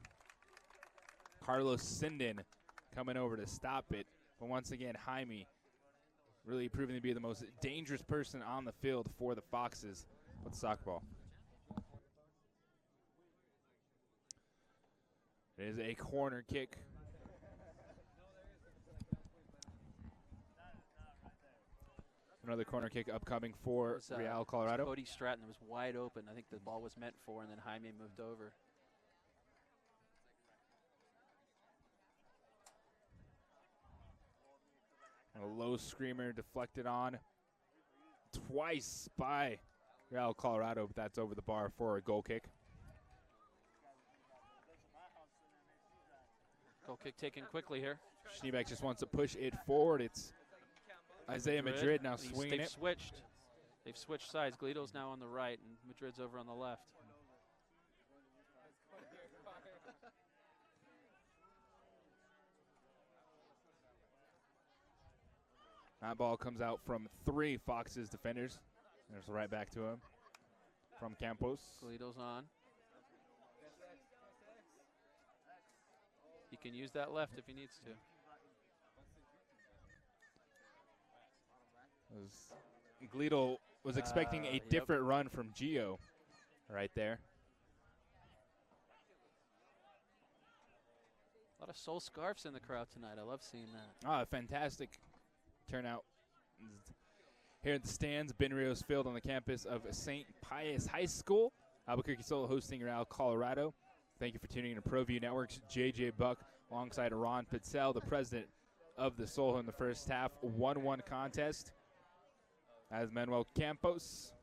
Carlos Sinden coming over to stop it. But once again, Jaime really proving to be the most dangerous person on the field for the Foxes with the soccer ball. It is a corner kick. Another corner kick upcoming for Real Colorado. Cody Stratton was wide open. I think the ball was meant for, and then Jaime moved over. A low screamer deflected on twice by Real Colorado, but that's over the bar for a goal kick. Goal kick taken quickly here. Schneebeck just wants to push it forward. It's Isaiah Madrid now swinging they've it. Switched. They've switched sides. Galido's now on the right, and Madrid's over on the left. That ball comes out from 3 Fox's defenders. There's right back to him from Campos. Galido's on. He can use that left if he needs to. Galido was expecting a different run from Gio right there. A lot of soul scarves in the crowd tonight. I love seeing that. Ah, fantastic turnout here in the stands. Ben Rios Field on the campus of St. Pius High School. Albuquerque Soul hosting Real Colorado. Thank you for tuning in to ProView Networks. JJ Buck alongside Ron Patel, the president of the Soul in the first half. 1-1 contest as Manuel Campos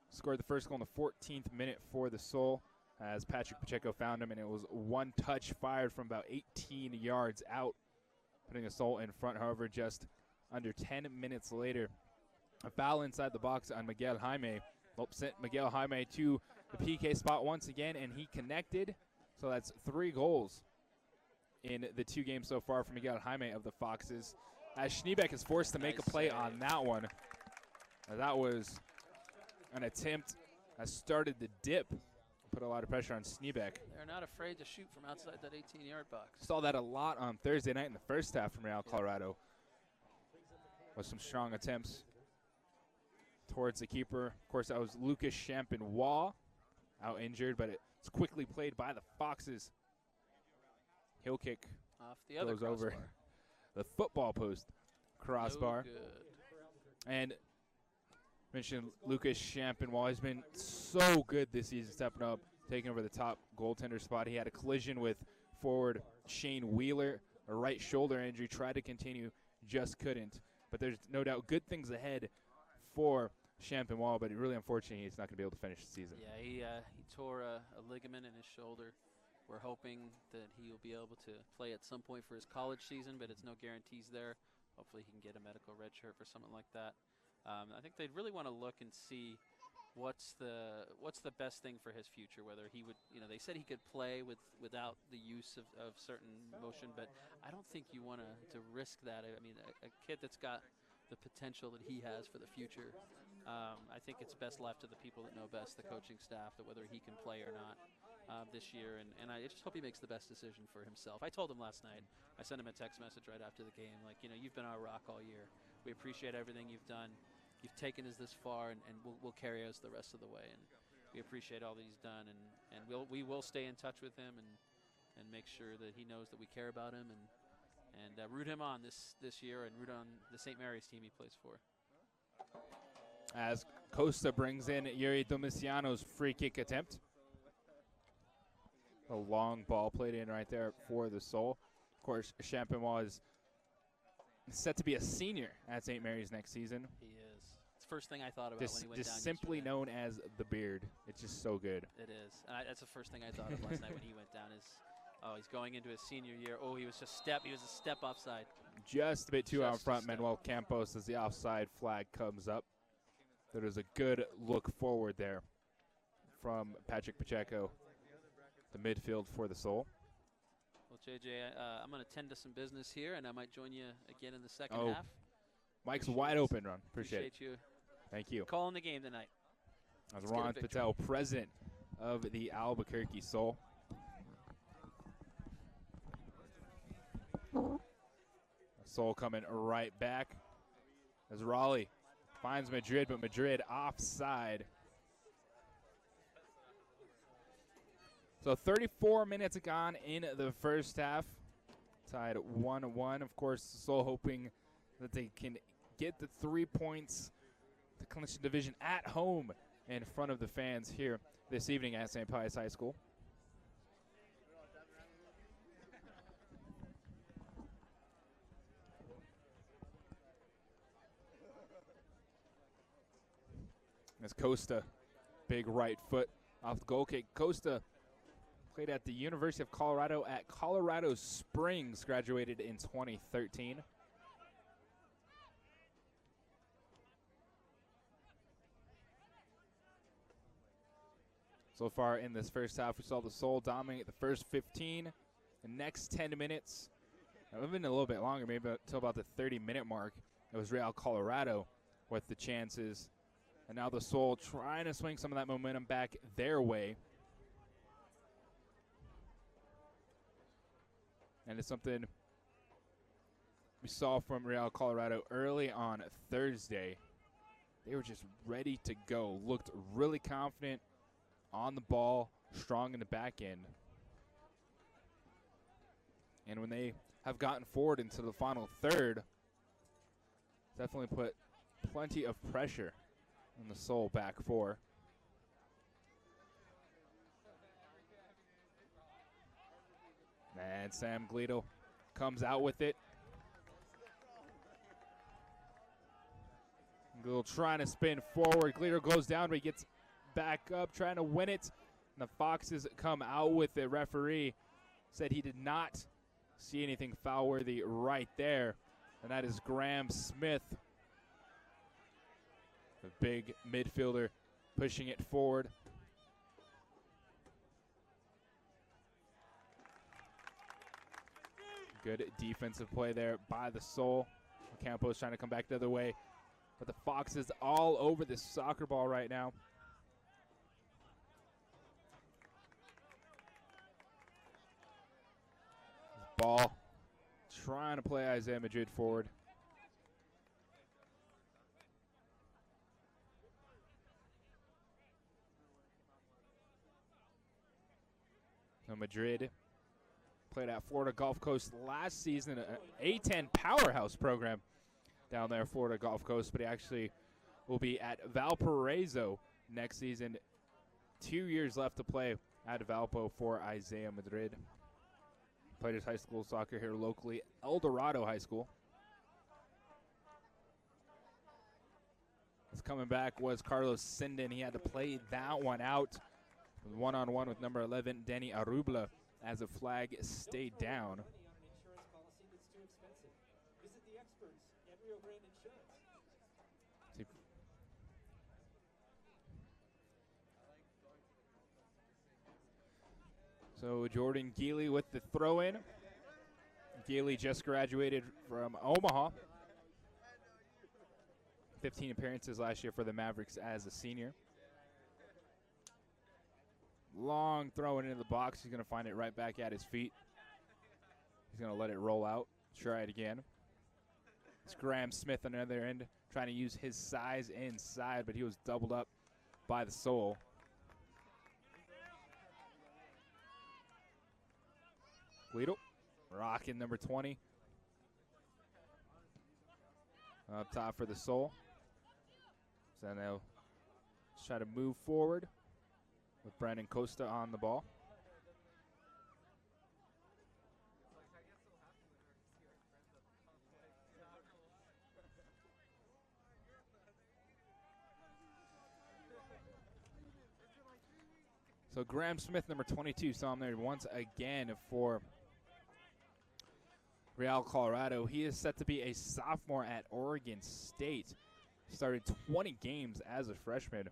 scored the first goal in the 14th minute for the Soul as Patrick Pacheco found him, and it was one touch fired from about 18 yards out, putting the Soul in front. However, just under 10 minutes later, a foul inside the box on Miguel Jaime sent Miguel Jaime to the PK spot once again, and he connected. So that's 3 goals in the 2 games so far for Miguel Jaime of the Foxes, as Schneebeck is forced to make a play on that one. That was an attempt that started the dip, put a lot of pressure on Schneebeck. They're not afraid to shoot from outside that 18-yard box. Saw that a lot on Thursday night in the first half from Real Colorado, with some strong attempts towards the keeper. Of course, that was Lucas Champenois, out injured, but it's quickly played by the Foxes. Heel kick off the other goes over the football post crossbar. No good. And mentioned Lucas Champenois has been so good this season, stepping up, taking over the top goaltender spot. He had a collision with forward Shane Wheeler, a right shoulder injury, tried to continue, just couldn't. But there's no doubt good things ahead for Champenois, but really unfortunately he's not going to be able to finish the season. Yeah, he tore a ligament in his shoulder. We're hoping that he will be able to play at some point for his college season, but it's no guarantees there. Hopefully he can get a medical red shirt for something like that. I think they'd really want to look and see what's the best thing for his future. Whether he would, they said he could play without the use of certain motion, but I don't think you want to risk that. I mean, a kid that's got the potential that he has for the future, I think it's best left to the people that know best, the coaching staff, that whether he can play or not this year. And I just hope he makes the best decision for himself. I told him last night, I sent him a text message right after the game, like, you've been our rock all year. We appreciate everything you've done. You've taken us this far, and will carry us the rest of the way. And we appreciate all that he's done, and we will stay in touch with him and make sure that he knows that we care about him and root him on this year and root on the St. Mary's team he plays for. As Costa brings in Yuri Domiciano's free kick attempt. A long ball played in right there for the Soul. Of course, Champenois is set to be a senior at St. Mary's next season. He is. It's the first thing I thought about when he went down. Just simply known as the beard. It's just so good. It is. That's the first thing I thought of last night when he went down. He's going into his senior year. Oh, he was a step offside. Just a bit too out front, Manuel Campos, as the offside flag comes up. There is a good look forward there from Patrick Pacheco, the midfield for the Soul. Well, JJ, I'm going to tend to some business here, and I might join you again in the second half. Mike's wide open, Ron. Appreciate you. Thank you. Calling the game tonight. As Ron Patel, president of the Albuquerque Soul. Soul coming right back as Raleigh finds Madrid, but Madrid offside. So 34 minutes gone in the first half. Tied 1-1. Of course, Soul hoping that they can get the 3 points to clinch the division at home in front of the fans here this evening at St. Pius High School. As Costa, big right foot off the goal kick. Costa played at the University of Colorado at Colorado Springs, graduated in 2013. So far in this first half, we saw the Soul dominate the first 15. The next 10 minutes, even a little bit longer, maybe until about the 30-minute mark, it was Real Colorado with the chances. And now the Soul trying to swing some of that momentum back their way. And it's something we saw from Real Colorado early on Thursday. They were just ready to go, looked really confident on the ball, strong in the back end. And when they have gotten forward into the final third, definitely put plenty of pressure on the Soul back four. And Sam Glito comes out with it. Glito trying to spin forward. Glito goes down, but he gets back up, trying to win it. And the Foxes come out with it. Referee said he did not see anything foul-worthy right there. And that is Graham Smith, the big midfielder, pushing it forward. Good defensive play there by the Soul. Campos trying to come back the other way. But the Foxes all over this soccer ball right now. Ball trying to play Isaiah Madrid forward. So Madrid played at Florida Gulf Coast last season, an A10 powerhouse program down there, Florida Gulf Coast, but he actually will be at Valparaiso next season. 2 years left to play at Valpo for Isaiah Madrid. Played his high school soccer here locally, El Dorado High School. His coming back was Carlos Sinden. He had to play that one out one-on-one with number 11, Denny Arubla, as a flag stayed down. So Jordan Geely with the throw-in. Geely just graduated from Omaha. 15 appearances last year for the Mavericks as a senior. Long throw-in into the box. He's going to find it right back at his feet. He's going to let it roll out. Try it again. It's Graham Smith on the other end, trying to use his size inside, but he was doubled up by the Soul. Guido, rocking number 20. Up top for the Soul. So they'll try to move forward with Brandon Costa on the ball. So Graham Smith, number 22, saw him there once again for Real Colorado. He is set to be a sophomore at Oregon State. Started 20 games as a freshman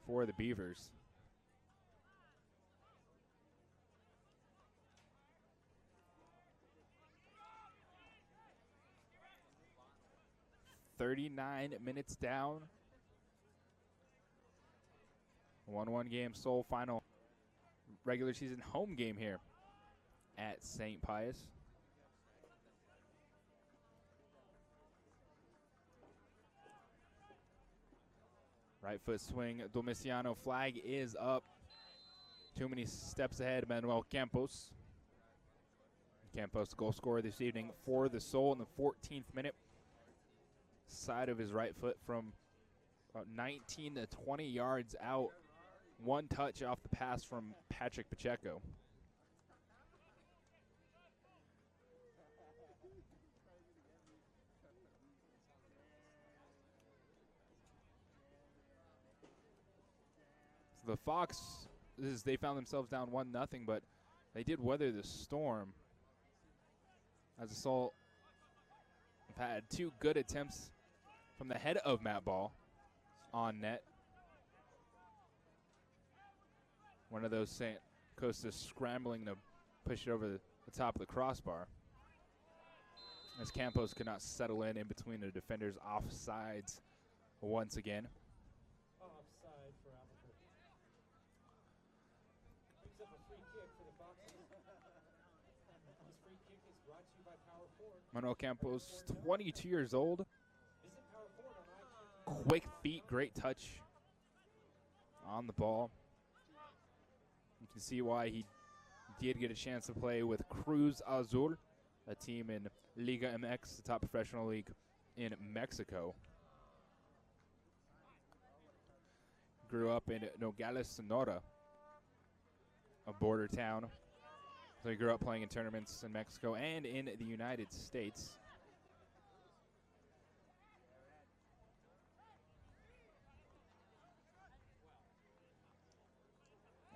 for the Beavers. "39 minutes down. 1-1 game, Soul final regular season home game here at St. Pius. Right foot swing, Domiciano, flag is up. Too many steps ahead, Manuel Campos. Campos, goal scorer this evening for the Soul in the 14th minute. Side of his right foot from about 19 to 20 yards out. One touch off the pass from Patrick Pacheco. the Foxes, they found themselves down 1-0, but they did weather the storm. As Assault had 2 good attempts from the head of Matt Ball on net. One of those St. Costa scrambling to push it over the top of the crossbar. As Campos could not settle in between the defenders, offsides once again. Offside for Albuquerque. Picks up a free kick for the Foxes. This free kick is brought to you by Power Ford. Manuel Campos, 22 years old. Visit Power Ford on I-10. Quick feet, great touch on the ball. You can see why he did get a chance to play with Cruz Azul, a team in Liga MX, the top professional league in Mexico. Grew up in Nogales, Sonora, a border town. So he grew up playing in tournaments in Mexico and in the United States.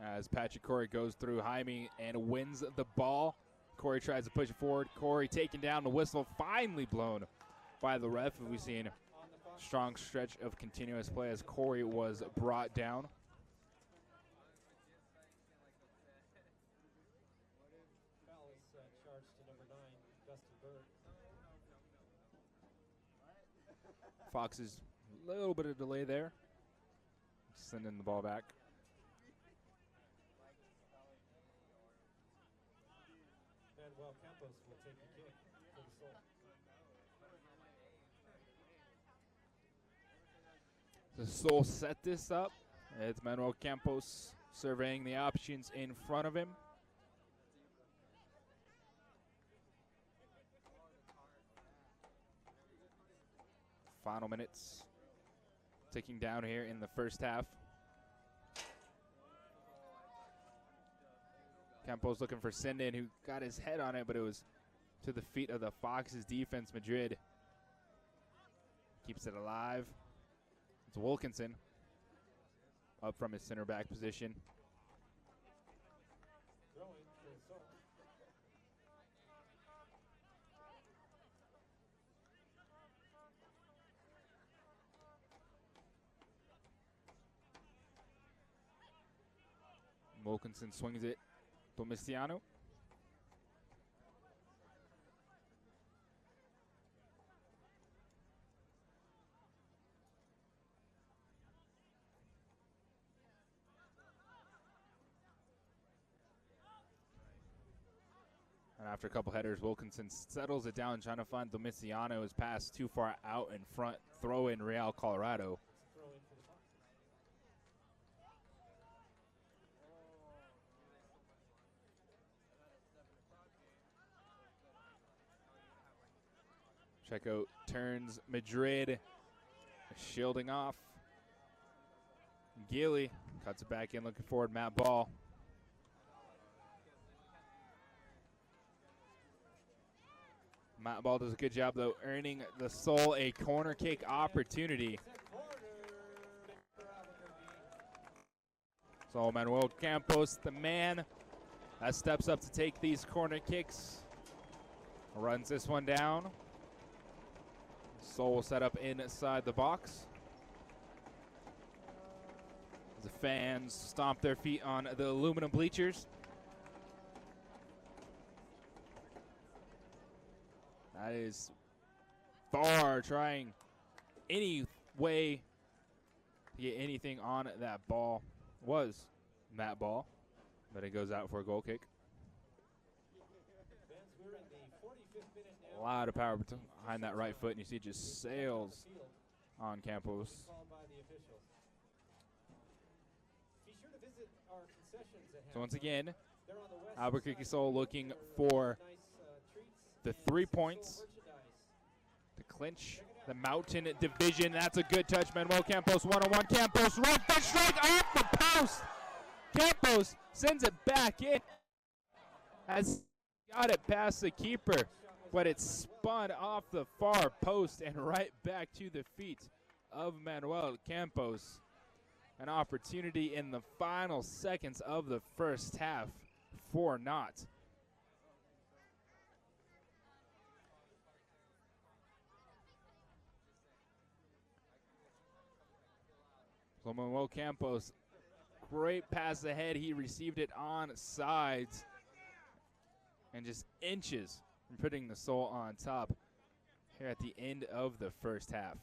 As Patrick Corey goes through Jaime and wins the ball. Corey tries to push it forward. Corey taken down, the whistle finally blown by the ref. We've seen a strong stretch of continuous play as Corey was brought down. Foul is charged to number 9, Dustin Bird. Foxes, a little bit of delay there. Sending the ball back. Manuel Campos will take the kick for the Soul. The Soul set this up. It's Manuel Campos surveying the options in front of him. Final minutes ticking down here in the first half. Campos looking for send-in, who got his head on it, but it was to the feet of the Foxes defense. Madrid keeps it alive. It's Wilkinson up from his center back position. Throwing for the Soul. Wilkinson swings it. Domiciano. And after a couple headers, Wilkinson settles it down, trying to find Domiciano. His pass too far out in front. Throw in Real Colorado. Throwing for the Foxes. Checo turns Madrid, shielding off. Gili cuts it back in, looking forward, Matt Ball. Matt Ball does a good job, though, earning the Soul a corner kick opportunity. So Manuel Campos, the man that steps up to take these corner kicks, runs this one down. Soul set up inside the box. The fans stomp their feet on the aluminum bleachers. That is far trying any way to get anything on that ball. Was Matt Ball, but it goes out for a goal kick. A lot of power behind that right foot, and you see it just sails on Campos. So once again, Albuquerque Soul looking for the 3 points to clinch the Mountain Division. That's a good touch. Manuel Campos one-on-one. Campos right foot strike off the post. Campos sends it back in. Has got it past the keeper, but it spun off the far post and right back to the feet of Manuel Campos. an opportunity in the final seconds of the first half for naught. So Manuel Campos, great pass ahead. He received it on sides and just inches from putting the Soul on top here at the end of the first half.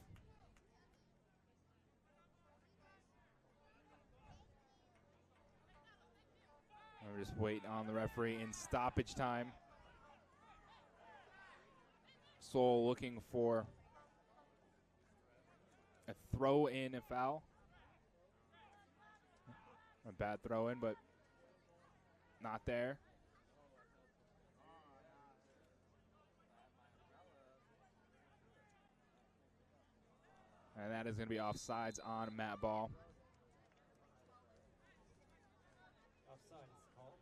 We're just waiting on the referee in stoppage time. Soul looking for a throw-in and foul. A bad throw-in, but not there. And that is going to be offsides on Matt Ball. Offsides call.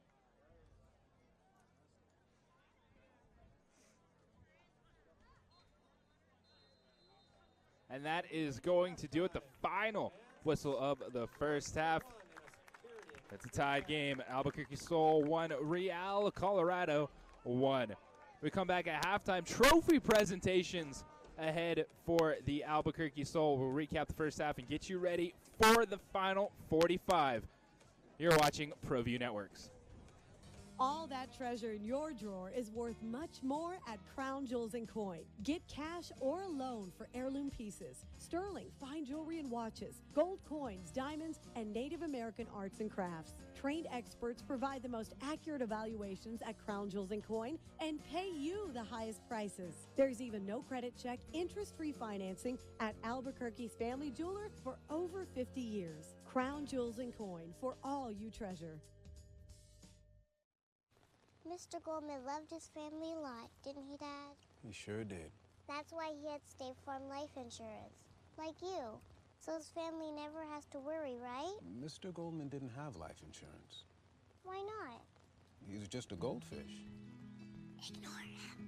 And that is going to do it. The final whistle of the first half. It's a tied game. Albuquerque Soul 1, Real Colorado 1. We come back at halftime. Trophy presentations ahead for the Albuquerque Soul. We'll recap the first half and get you ready for the final 45. You're watching ProView Networks. All that treasure in your drawer is worth much more at Crown Jewels and Coin. Get cash or a loan for heirloom pieces, sterling, fine jewelry and watches, gold coins, diamonds, and Native American arts and crafts. Trained experts provide the most accurate evaluations at Crown Jewels and Coin and pay you the highest prices. There's even no credit check, interest-free financing at Albuquerque's family jeweler for over 50 years. Crown Jewels and Coin, for all you treasure. Mr. Goldman loved his family a lot, didn't he, Dad? He sure did. That's why he had State Farm life insurance, like you. So his family never has to worry, right? Mr. Goldman didn't have life insurance. Why not? He was just a goldfish. Ignore him.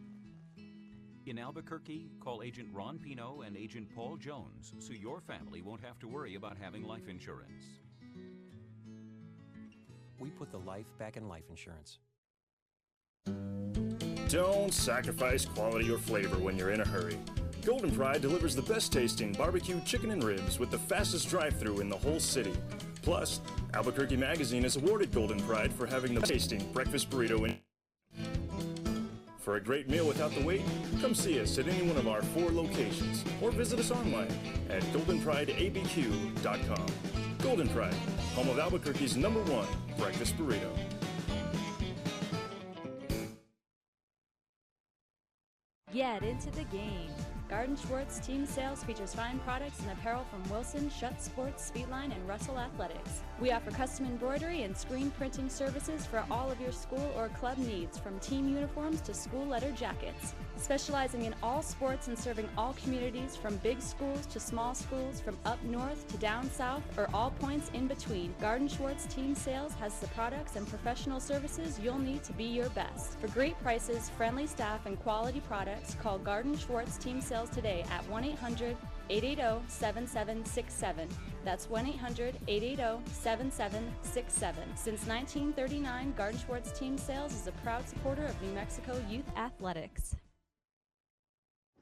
In Albuquerque, call Agent Ron Pino and Agent Paul Jones so your family won't have to worry about having life insurance. We put the life back in life insurance. Don't sacrifice quality or flavor when you're in a hurry. Golden Pride delivers the best tasting barbecue chicken and ribs with the fastest drive-thru in the whole city. Plus, Albuquerque Magazine has awarded Golden Pride for having the tasting breakfast burrito in. For a great meal without the wait, come see us at any one of our 4 locations or visit us online at goldenprideabq.com. Golden Pride, home of Albuquerque's #1 breakfast burrito. Get into the game. Garden Schwartz Team Sales features fine products and apparel from Wilson, Schutt Sports, Speedline, and Russell Athletics. We offer custom embroidery and screen printing services for all of your school or club needs, from team uniforms to school letter jackets. Specializing in all sports and serving all communities, from big schools to small schools, from up north to down south, or all points in between, Garden Schwartz Team Sales has the products and professional services you'll need to be your best. For great prices, friendly staff, and quality products, call Garden Schwartz Team Sales today at 1-800-880-7767. That's 1-800-880-7767. Since 1939, Garden Schwartz Team Sales is a proud supporter of New Mexico youth athletics.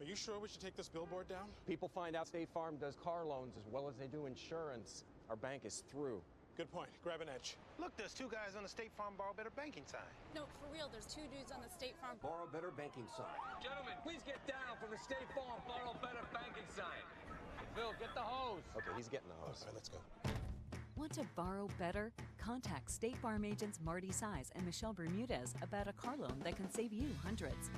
Are you sure we should take this billboard down? People find out State Farm does car loans as well as they do insurance. Our bank is through. Good point. Grab an edge. Look, there's 2 guys on the State Farm Borrow Better banking sign. No, for real, there's 2 dudes on the State Farm Borrow Better banking sign. Gentlemen, please get down from the State Farm Borrow Better banking sign. Phil, get the hose. Okay, he's getting the hose. All right, let's go. Want to borrow better? Contact State Farm agents Marty Size and Michelle Bermudez about a car loan that can save you hundreds.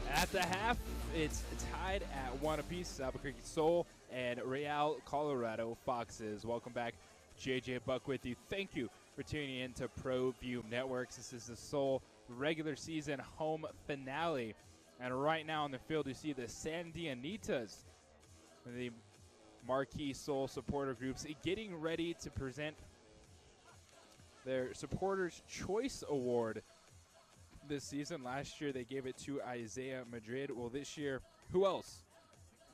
At the half, it's tied at 1 apiece. Albuquerque Soul and Real Colorado Foxes. Welcome back. JJ Buck with you. Thank you for tuning in to ProView Networks. This is the Soul regular season home finale. And right now on the field, you see the San Dianitas, the marquee Soul supporter groups, getting ready to present their Supporters' Choice Award this season. Last year they gave it to Isaiah Madrid. Well, this year, who else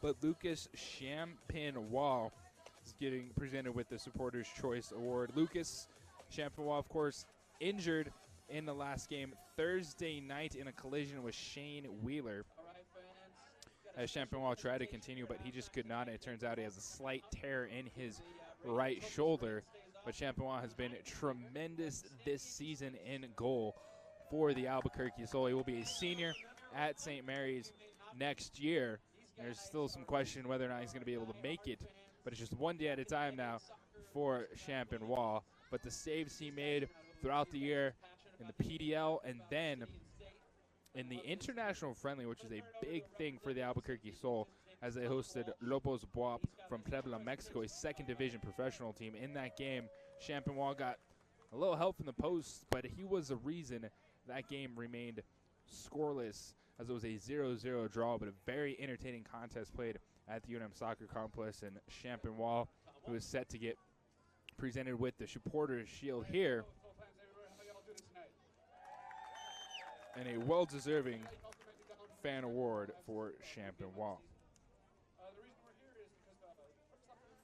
but Lucas Champenois is getting presented with the Supporters' Choice Award. Lucas Champenois, of course, injured in the last game Thursday night in a collision with Shane Wheeler. As Champenois tried to continue, but he just could not. And it turns out he has a slight tear in his right shoulder. But Champenois has been tremendous this season in goal for the Albuquerque Soul. He will be a senior at St. Mary's next year. There's still some question whether or not he's going to be able to make it, but it's just one day at a time now for Champenois. But the saves he made throughout the year in the PDL and then in the international friendly, which is a big thing for the Albuquerque Soul, as they hosted Lobos Buap from Puebla, Mexico, a second division professional team. In that game, Champenois got a little help from the post, but he was the reason that game remained scoreless, as it was a 0-0 draw, but a very entertaining contest played at the UNM Soccer Complex. And Champenois, who is set to get presented with the Supporters' Shield here, and a well-deserving fan award for Champenois.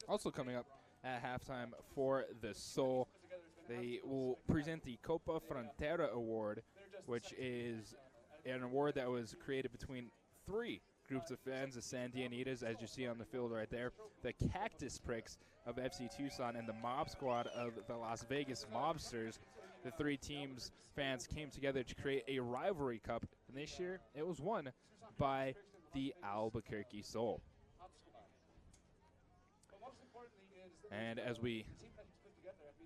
Also coming up at halftime for the Soul, they will present the Copa Frontera Award, which is an award that was created between three groups of fans: the Sandianitas, as you see on the field right there, the Cactus Pricks of FC Tucson, and the Mob Squad of the Las Vegas Mobsters. The three teams' fans came together to create a rivalry cup, and this year it was won by the Albuquerque Soul. And as we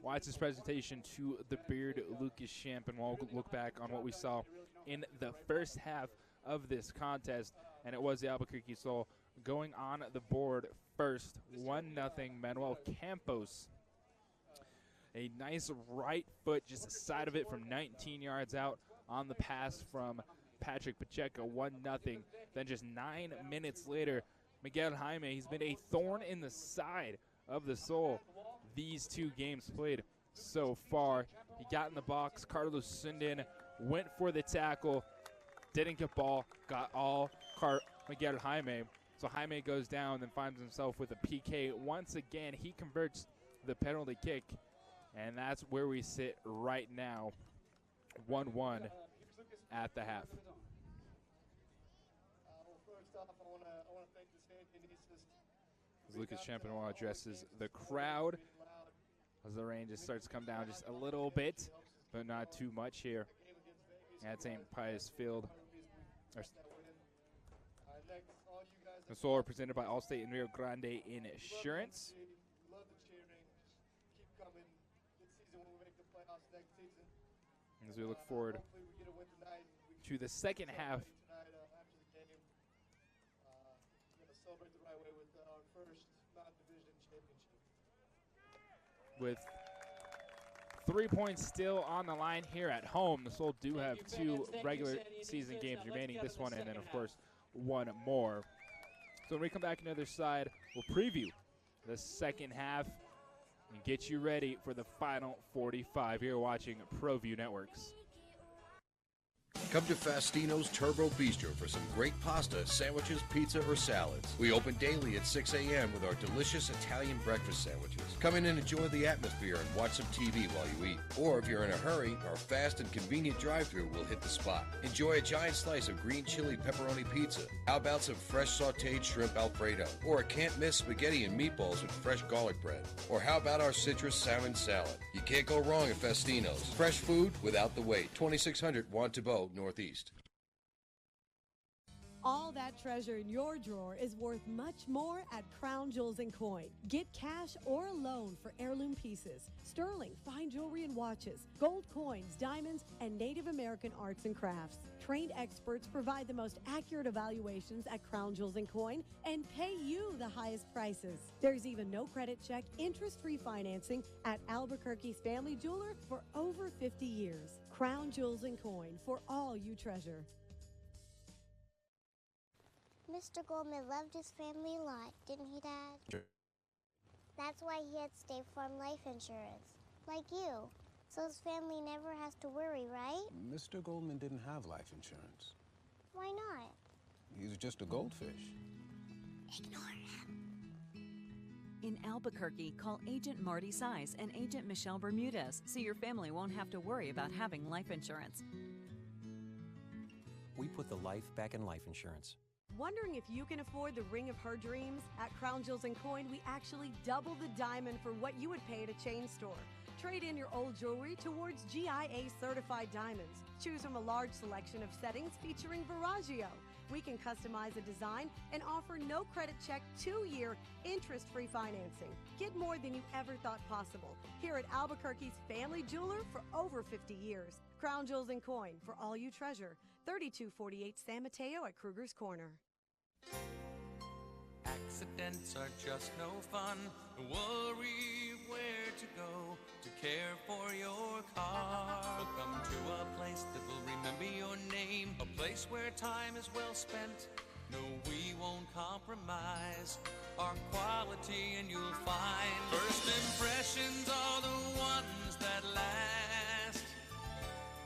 watch this presentation to the Beard Lucas Champenois, we'll look back on what we saw in the first half of this contest, and it was the Albuquerque Soul going on the board first, 1-0. Manuel Campos, a nice right foot, just the side of it from 19 yards out on the pass from Patrick Pacheco, 1-0. Then just 9 minutes later, Miguel Jaime, he's been a thorn in the side of the Soul these two games played so far. He got in the box. Carlos Sundin went for the tackle, didn't get ball, got all Miguel Jaime. So Jaime goes down and finds himself with a PK. Once again, he converts the penalty kick, and that's where we sit right now, 1-1 at the half. As Lucas Champenois addresses the crowd, as the rain just starts to come down just a little bit, but not too much here at St. Pius Field. The Soul are presented by Allstate and Rio Grande Insurance. As we look forward to the second half, with 3 points still on the line here at home. The Soul do have two regular season games remaining, this one and then, of course, one more. So when we come back on the other side, we'll preview the second half and get you ready for the final 45. You're watching ProView Networks. Come to Fastino's Turbo Bistro for some great pasta, sandwiches, pizza, or salads. We open daily at 6 a.m. with our delicious Italian breakfast sandwiches. Come in and enjoy the atmosphere and watch some TV while you eat. Or if you're in a hurry, our fast and convenient drive-thru will hit the spot. Enjoy a giant slice of green chili pepperoni pizza. How about some fresh sauteed shrimp Alfredo? Or a can't-miss spaghetti and meatballs with fresh garlic bread? Or how about our citrus salmon salad? You can't go wrong at Fastino's. Fresh food without the wait. 2600 Wantabo, Northeast. All that treasure in your drawer is worth much more at Crown Jewels & Coin. Get cash or a loan for heirloom pieces, sterling, fine jewelry and watches, gold coins, diamonds, and Native American arts and crafts. Trained experts provide the most accurate evaluations at Crown Jewels & Coin and pay you the highest prices. There's even no credit check, interest-free financing at Albuquerque's family jeweler for over 50 years. Crown Jewels & Coin, for all you treasure. Mr. Goldman loved his family a lot, didn't he, Dad? Sure. That's why he had State Farm Life Insurance. Like you. so his family never has to worry, right? Mr. Goldman didn't have life insurance. Why not? He's just a goldfish. Ignore him. In Albuquerque, call Agent Marty Size and Agent Michelle Bermudez so your family won't have to worry about having life insurance. We put the life back in life insurance. Wondering if you can afford the ring of her dreams? At Crown Jewels and Coin, we actually double the diamond for what you would pay at a chain store. Trade in your old jewelry towards GIA certified diamonds. Choose from a large selection of settings featuring Viraggio. We can customize a design and offer no credit check 2-year interest-free financing. Get more than you ever thought possible here at Albuquerque's family jeweler for over 50 years. Crown Jewels and Coin, for all you treasure. 3248 San Mateo at Kruger's Corner. Accidents are just no fun. Worry where to go to care for your car. Welcome to a place that will remember your name, a place where time is well spent. No, we won't compromise our quality, and you'll find first impressions are the ones that last.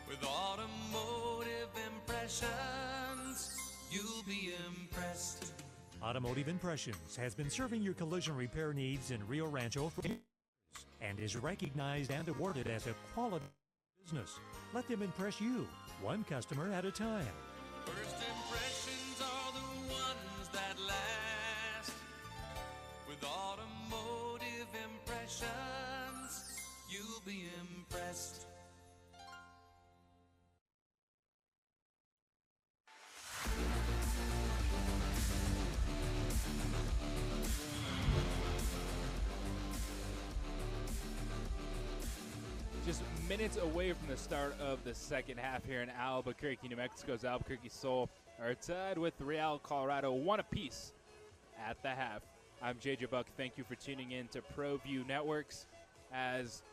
With automotive impressions, you'll be impressed. Automotive Impressions has been serving your collision repair needs in Rio Rancho for years and is recognized and awarded as a quality business. Let them impress you, one customer at a time. First impressions are the ones that last. With automotive impressions, you'll be impressed. Just minutes away from the start of the second half here in Albuquerque, New Mexico's Albuquerque Soul are tied with Real Colorado, one apiece at the half. I'm JJ Buck. Thank you for tuning in to ProView Networks as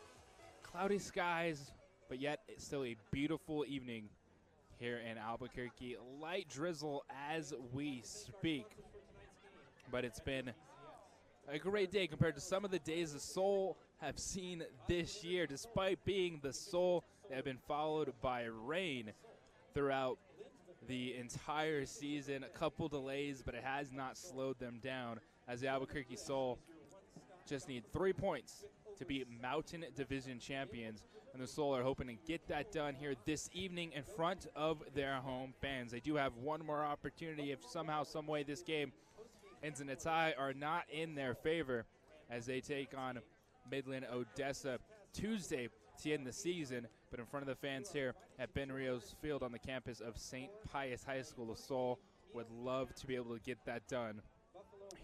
cloudy skies, but yet it's still a beautiful evening here in Albuquerque. Light drizzle as we speak, but it's been a great day compared to some of the days the Soul have seen this year. Despite being the Soul, they have been followed by rain throughout the entire season. A couple delays, but it has not slowed them down as the Albuquerque Soul just need 3 points to be Mountain Division champions. And the Soul are hoping to get that done here this evening in front of their home fans. They do have one more opportunity if somehow, some way this game ends in a tie are not in their favor as they take on Midland Odessa Tuesday to end the season, but in front of the fans here at Ben Rios Field on the campus of St. Pius High School. The Soul would love to be able to get that done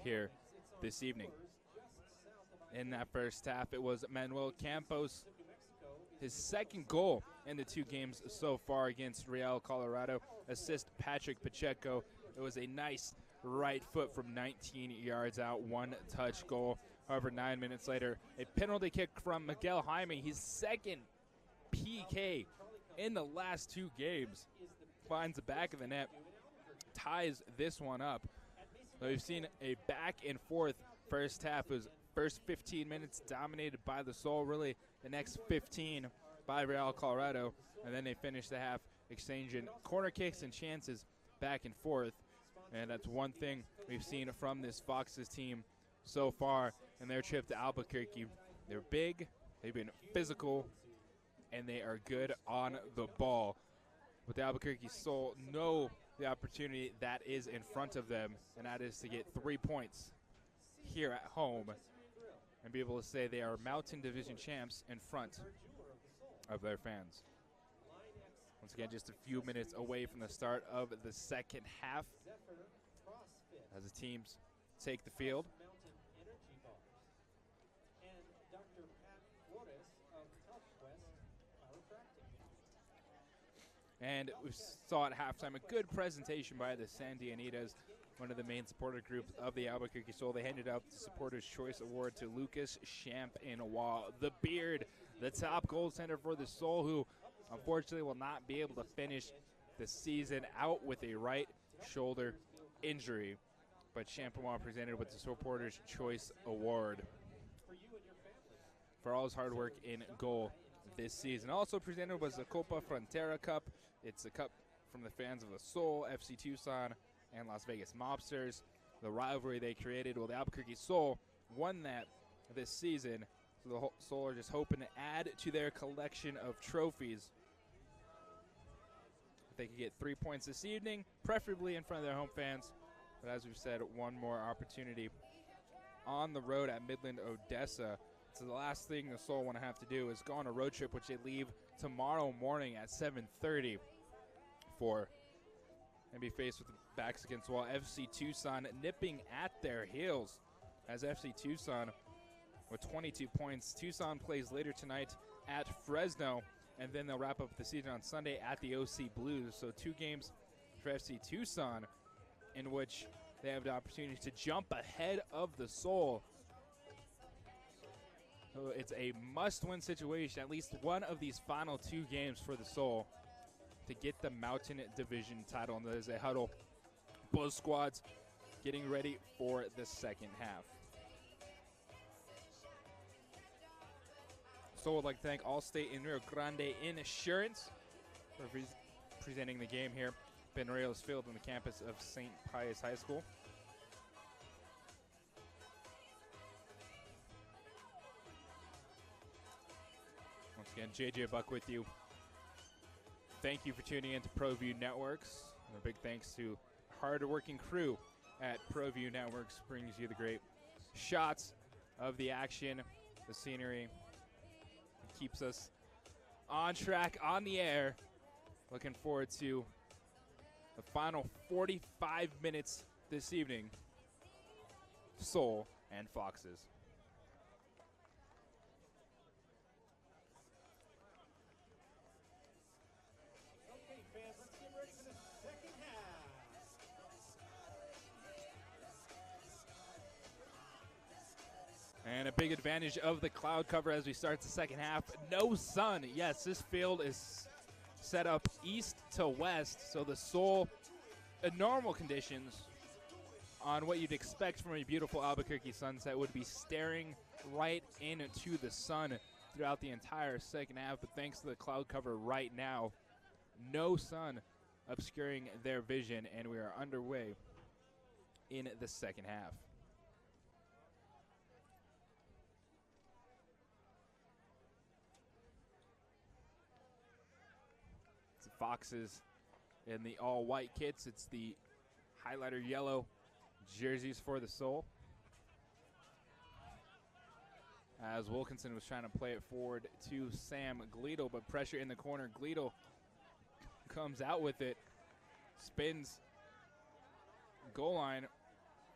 here this evening. In that first half, it was Manuel Campos, his second goal in the 2 games so far against Real Colorado. Assist Patrick Pacheco. It was a nice right foot from 19 yards out, one-touch goal. However, 9 minutes later, a penalty kick from Miguel Jaime, his second PK in the last 2 games, finds the back of the net, ties this one up. So we've seen a back and forth first half. It was first 15 minutes dominated by the Soul, really the next 15 by Real Colorado, and then they finished the half exchanging corner kicks and chances back and forth. And that's one thing we've seen from this Foxes team so far in their trip to Albuquerque. They're big, they've been physical, and they are good on the ball. But the Albuquerque Soul know the opportunity that is in front of them, and that is to get 3 points here at home and be able to say they are Mountain Division champs in front of their fans. Once again, just a few minutes away from the start of the second half as the teams take the field. And we saw at halftime a good presentation by the San Dianitas, one of the main supporter groups of the Albuquerque Soul. They handed out the Supporters' Choice Award to Lucas Champenois, the Beard, the top goaltender for the Soul, who unfortunately will not be able to finish the season out with a right shoulder injury. But Champenois presented with the Supporters' Choice Award for all his hard work in goal this season. Also presented was the Copa Frontera Cup. It's a cup from the fans of the Soul, FC Tucson, and Las Vegas Mobsters. The rivalry they created, well, the Albuquerque Soul won that this season. So the Soul are just hoping to add to their collection of trophies. If they could get 3 points this evening, preferably in front of their home fans. But as we've said, one more opportunity on the road at Midland, Odessa. So the last thing the Soul want to have to do is go on a road trip, which they leave tomorrow morning at 7:30 for and be faced with the backs against the wall. FC Tucson nipping at their heels as FC Tucson with 22 points. Tucson plays later tonight at Fresno, and then they'll wrap up the season on Sunday at the OC Blues. So 2 games for FC Tucson in which they have the opportunity to jump ahead of the Soul. So it's a must-win situation, at least one of these final 2 games for the Soul to get the Mountain Division title. And there's a huddle. Both squads getting ready for the second half. So I'd like to thank Allstate and Rio Grande Insurance for presenting the game here. Ben Rios Field on the campus of St. Pius High School. Once again, JJ Buck with you. Thank you for tuning in to ProView Networks. And a big thanks to hard-working crew at ProView Networks brings you the great shots of the action, the scenery. It keeps us on track, on the air. Looking forward to the final 45 minutes this evening. Soul and Foxes. Okay, fans, let's get ready for the second half. And a big advantage of the cloud cover as we start the second half. No sun. Yes, this field is set up east to west, so the Soul, in normal conditions, on what you'd expect from a beautiful Albuquerque sunset, would be staring right into the sun throughout the entire second half. But thanks to the cloud cover right now, no sun obscuring their vision, and we are underway in the second half. Foxes in the all-white kits. It's the highlighter yellow jerseys for the Soul. As Wilkinson was trying to play it forward to Sam Gleedle, but pressure in the corner. Gleedle comes out with it, spins goal line,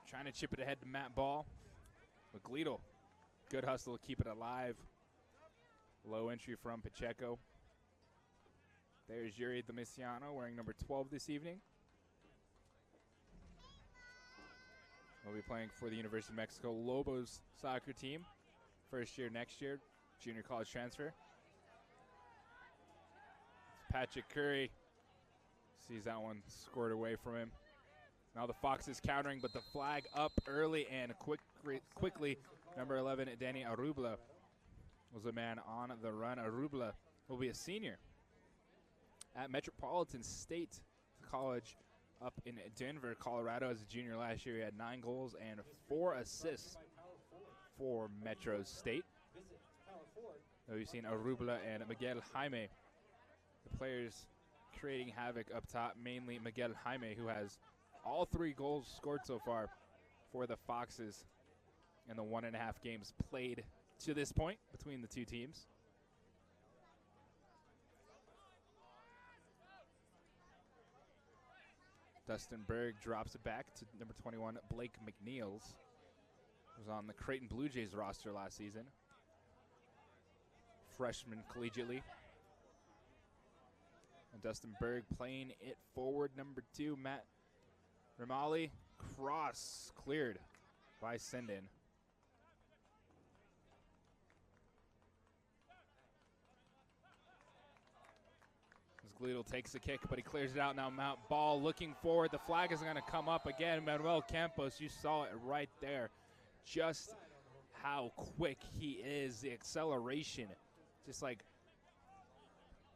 trying to chip it ahead to Matt Ball. But Gleedle, good hustle to keep it alive. Low entry from Pacheco. There's Yuri Domiciano wearing number 12 this evening. We'll be playing for the University of Mexico Lobos soccer team. First year next year, junior college transfer. It's Patrick Curry. Sees that one scored away from him. Now the Foxes countering, but the flag up early and quickly. Number 11, Danny Arubla was a man on the run. Arubla will be a senior at Metropolitan State College up in Denver, Colorado. As a junior last year, he had 9 goals and 4 assists for Metro State. So we've seen Arubla and Miguel Jaime, the players creating havoc up top, mainly Miguel Jaime, who has all 3 goals scored so far for the Foxes in the 1.5 games played to this point between the 2 teams. Dustin Berg drops it back to number 21, Blake McNeils, who was on the Creighton Blue Jays roster last season. Freshman collegiately. And Dustin Berg playing it forward, number 2, Matt Ramali. Cross cleared by Sendin. Gleedle takes the kick, but he clears it out now. Mount Ball looking forward. The flag is going to come up again. Manuel Campos, you saw it right there. Just how quick he is. The acceleration, just like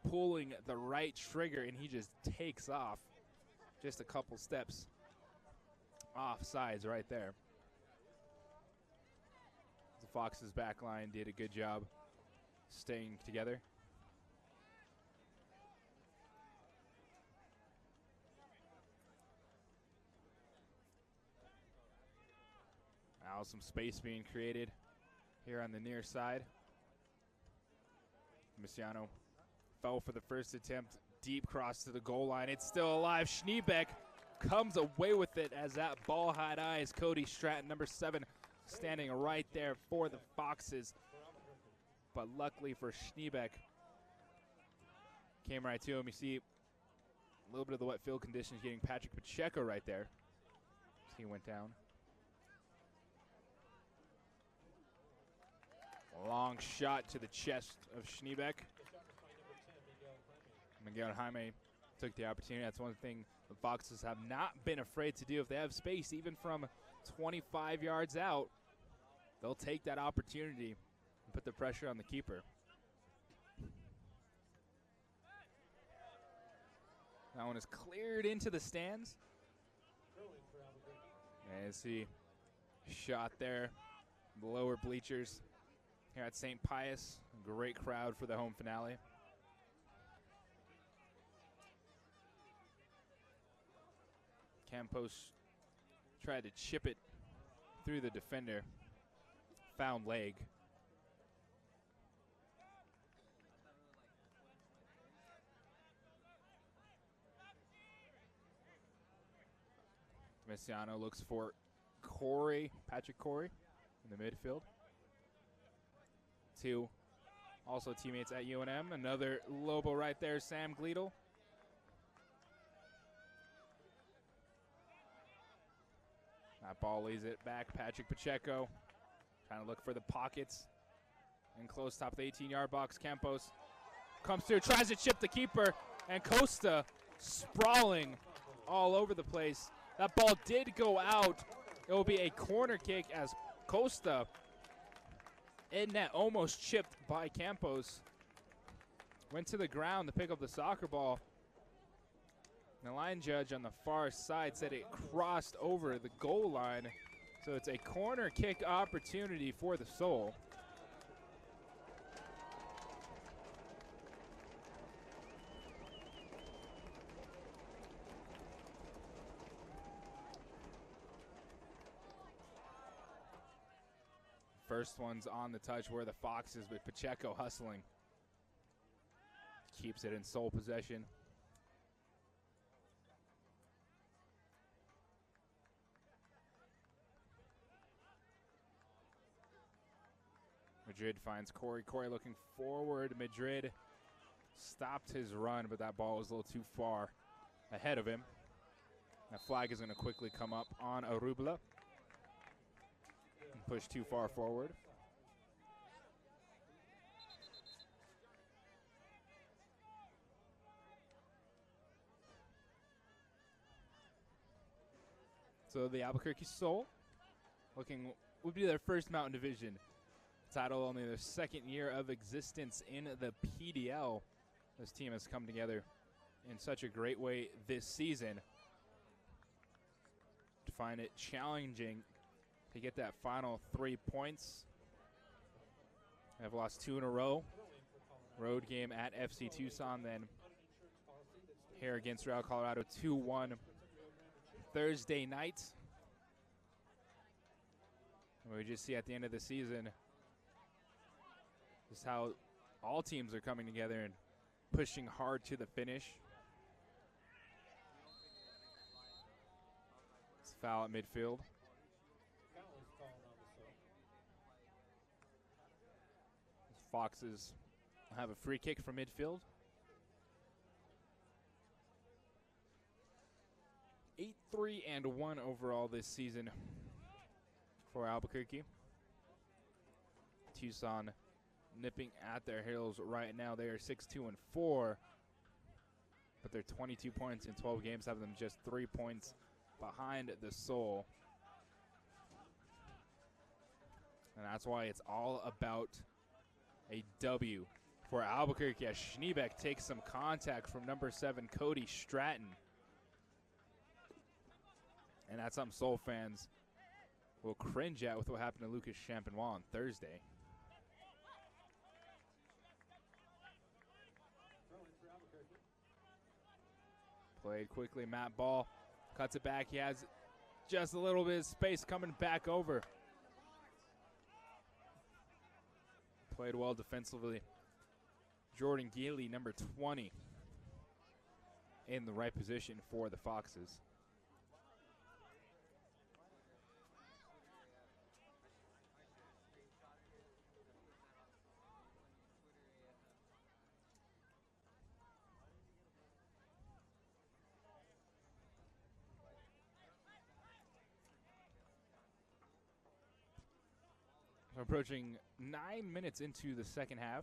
pulling the right trigger, and he just takes off just a couple steps off sides right there. The Foxes back line did a good job staying together. Now some space being created here on the near side. Messiano fell for the first attempt. Deep cross to the goal line. It's still alive. Schneebeck comes away with it as that ball had eyes. Cody Stratton, number 7, standing right there for the Foxes. But luckily for Schneebeck, came right to him. You see a little bit of the wet field conditions getting Patrick Pacheco right there as he went down. Long shot to the chest of Schneebeck. Miguel Jaime took the opportunity. That's one thing the Foxes have not been afraid to do. If they have space, even from 25 yards out, they'll take that opportunity and put the pressure on the keeper. That one is cleared into the stands. And see, shot there, the lower bleachers here at St. Pius. A great crowd for the home finale. Campos tried to chip it through the defender. Found leg. Messiano looks for Corey, Patrick Corey in the midfield. 2 also teammates at UNM. Another Lobo right there, Sam Gleedle. That ball leads it back. Patrick Pacheco trying to look for the pockets. In close top of the 18-yard box. Campos comes through, tries to chip the keeper, and Costa sprawling all over the place. That ball did go out. It will be a corner kick as Costa in net, almost chipped by Campos. Went to the ground to pick up the soccer ball. The line judge on the far side said it crossed over the goal line. So it's a corner kick opportunity for the Soul. First one's on the touch where the Foxes, but Pacheco hustling. Keeps it in Soul possession. Madrid finds Corey. Corey looking forward. Madrid stopped his run, but that ball was a little too far ahead of him. That flag is going to quickly come up on Arubla. Push too far forward. So the Albuquerque Soul would be their first Mountain Division title, only their second year of existence in the PDL. This team has come together in such a great way this season to find it challenging to get that final 3 points. Have lost 2 in a row. Road game at FC Tucson, then here against Real Colorado 2-1 Thursday night. And we just see at the end of the season just how all teams are coming together and pushing hard to the finish. It's a foul at midfield. Foxes have a free kick from midfield. 8-3-1 overall this season for Albuquerque. Tucson nipping at their heels right now. They are 6-2-4, but they're 22 points in 12 games, have them just 3 points behind the Soul. And that's why it's all about a W for Albuquerque as Schneebeck takes some contact from number 7, Cody Stratton. And that's something Soul fans will cringe at with what happened to Lucas Champenois on Thursday. Played quickly, Matt Ball cuts it back. He has just a little bit of space coming back over. Played well defensively. Jordan Geely, number 20, in the right position for the Foxes. We're approaching 9 minutes into the second half.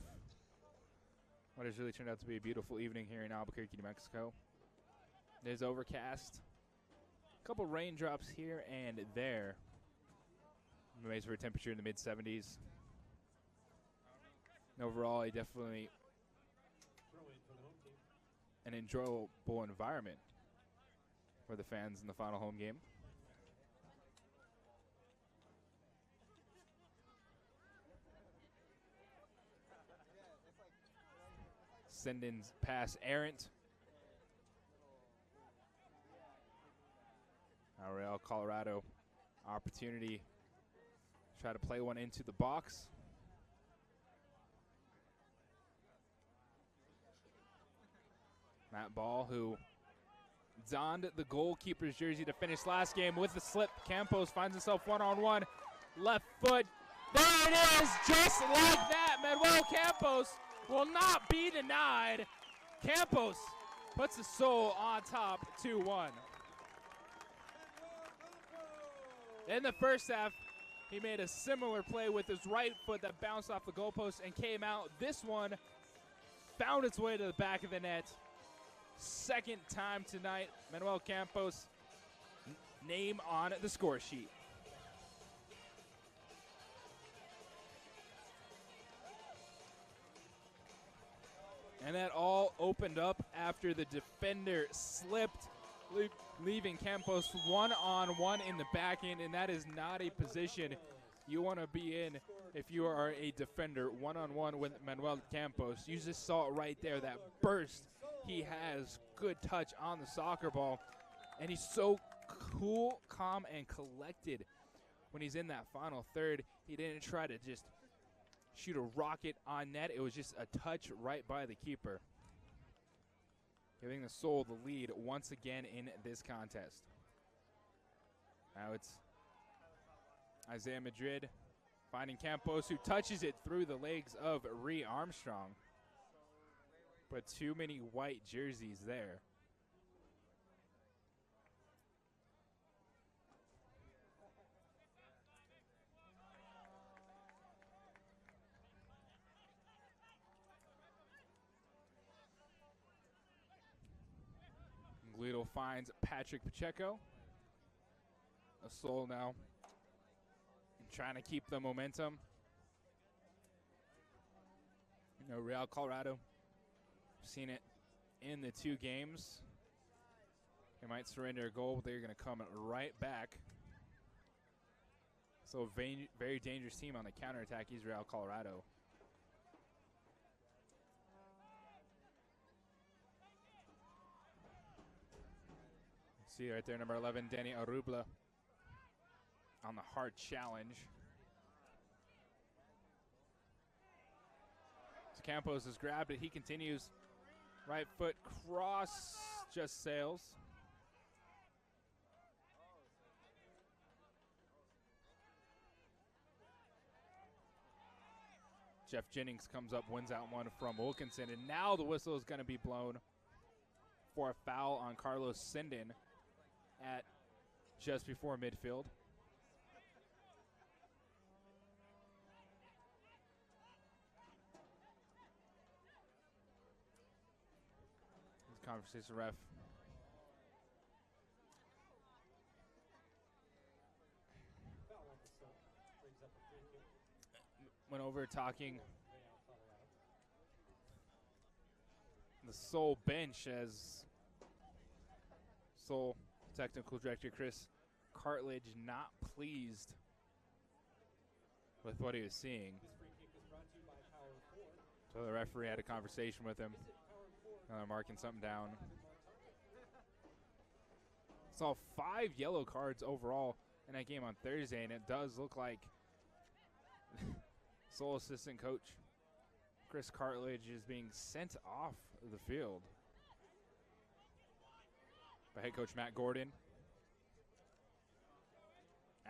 What has really turned out to be a beautiful evening here in Albuquerque, New Mexico. It is overcast. A couple raindrops here and there. Amazing for a temperature in the mid-70s. And overall, definitely an enjoyable environment for the fans in the final home game. Sendin's pass errant. Now Real Colorado opportunity to try to play one into the box. Matt Ball, who donned the goalkeeper's jersey to finish last game with the slip. Campos finds himself one-on-one. Left foot. There it is, just like that. Manuel Campos will not be denied. Campos puts the Soul on top, 2-1. In the first half, he made a similar play with his right foot that bounced off the goalpost and came out. This one found its way to the back of the net. Second time tonight, Manuel Campos, name on the score sheet. And that all opened up after the defender slipped, leaving Campos one-on-one in the back end, and that is not a position you want to be in if you are a defender one-on-one with Manuel Campos. You just saw it right there, that burst. He has good touch on the soccer ball, and he's so cool, calm, and collected when he's in that final third. He didn't try to just shoot a rocket on net. It was just a touch right by the keeper, giving the Soul the lead once again in this contest. Now it's Isaiah Madrid finding Campos, who touches it through the legs of Ree Armstrong. But too many white jerseys there. Guido finds Patrick Pacheco. A Soul now trying to keep the momentum. You know, Real Colorado, seen it in the 2 games. They might surrender a goal, but they're going to come right back. So a very dangerous team on the counterattack is Real Colorado. See right there, number 11, Danny Arubla on the hard challenge. So Campos has grabbed it. He continues. Right foot cross, just sails. Jeff Jennings comes up, wins out one from Wilkinson, and now the whistle is going to be blown for a foul on Carlos Sindin at just before midfield. Conversation ref. Went over talking the Soul bench as Soul technical director Chris Cartledge not pleased with what he was seeing. So the referee had a conversation with him, marking something down. Saw 5 yellow cards overall in that game on Thursday, and it does look like Soul assistant coach Chris Cartledge is being sent off the field by head coach Matt Gordon.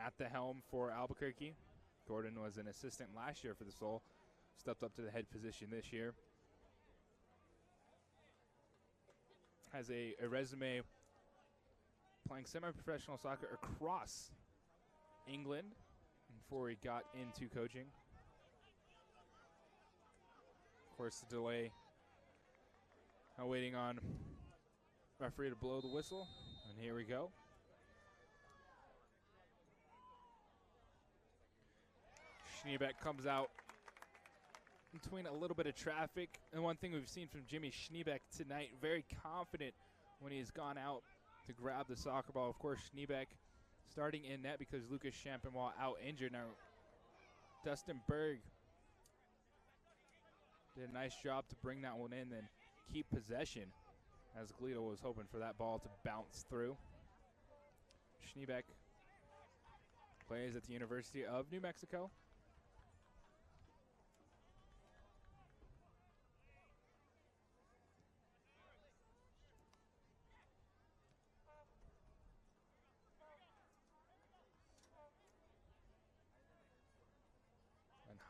At the helm for Albuquerque. Gordon was an assistant last year for the Soul. Stepped up to the head position this year. Has a resume playing semi-professional soccer across England before he got into coaching. Of course, the delay. Now waiting on referee to blow the whistle. And here we go. Schneebeck comes out between a little bit of traffic. And one thing we've seen from Jimmy Schneebeck tonight, very confident when he's gone out to grab the soccer ball. Of course, Schneebeck starting in net because Lucas Champenois out injured. Now, Dustin Berg did a nice job to bring that one in and keep possession as Gledo was hoping for that ball to bounce through. Schneebeck plays at the University of New Mexico.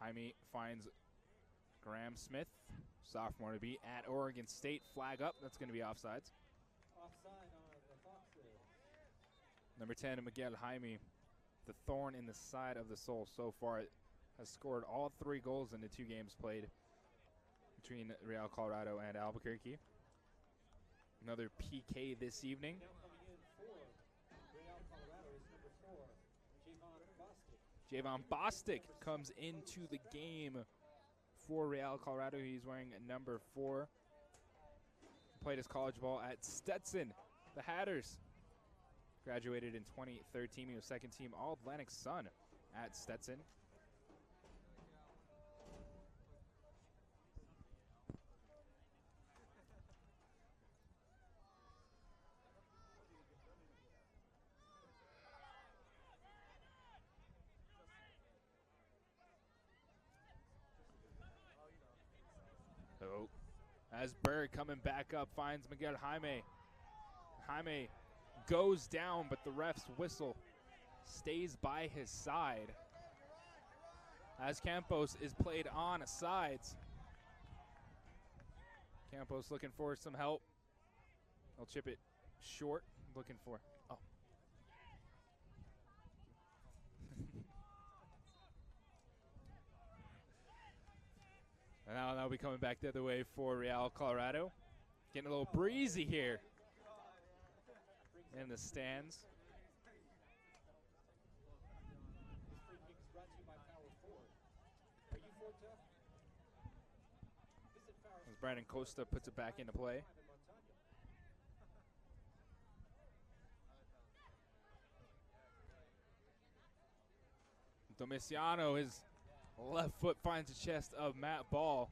Jaime finds Graham Smith, sophomore to be at Oregon State. Flag up. That's going to be offsides. Offside on the Foxes. Number 10, Miguel Jaime, the thorn in the side of the Soul so far, has scored all 3 goals in the 2 games played between Real Colorado and Albuquerque. Another PK this evening. Now coming in for Real Colorado is number 4, Javon Bostic. Javon Bostic comes into the game for Real Colorado. He's wearing number 4. Played his college ball at Stetson, the Hatters. Graduated in 2013. He was second team All-Atlantic Sun at Stetson. Oh, as Berg coming back up finds Miguel Jaime. Jaime goes down, but the ref's whistle stays by his side as Campos is played on sides. Campos looking for some help. He'll chip it short, looking for, oh. And now they'll be coming back the other way for Real Colorado. Getting a little breezy here in the stands. This free kick is brought to you by Power Ford. Are you Ford tough? Visit Power As Brandon Costa puts it back into play. Domiciano, his left foot finds the chest of Matt Ball.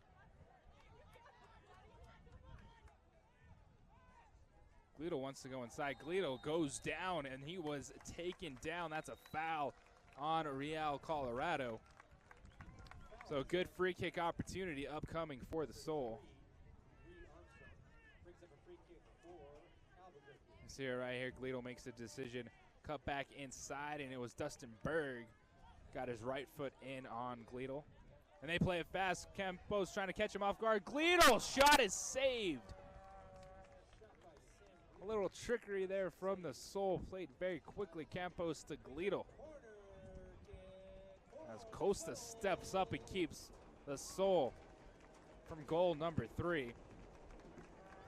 Gledo wants to go inside. Gledo goes down, and he was taken down. That's a foul on Real Colorado. So a good free kick opportunity upcoming for the Soul. You see it right here. Gledo makes the decision. Cut back inside, and it was Dustin Berg. Got his right foot in on Gleedle. And they play it fast. Campos trying to catch him off guard. Gleedle shot is saved. A little trickery there from the Soul. Played very quickly. Campos to Gleedle. As Costa steps up and keeps the Soul from goal number 3.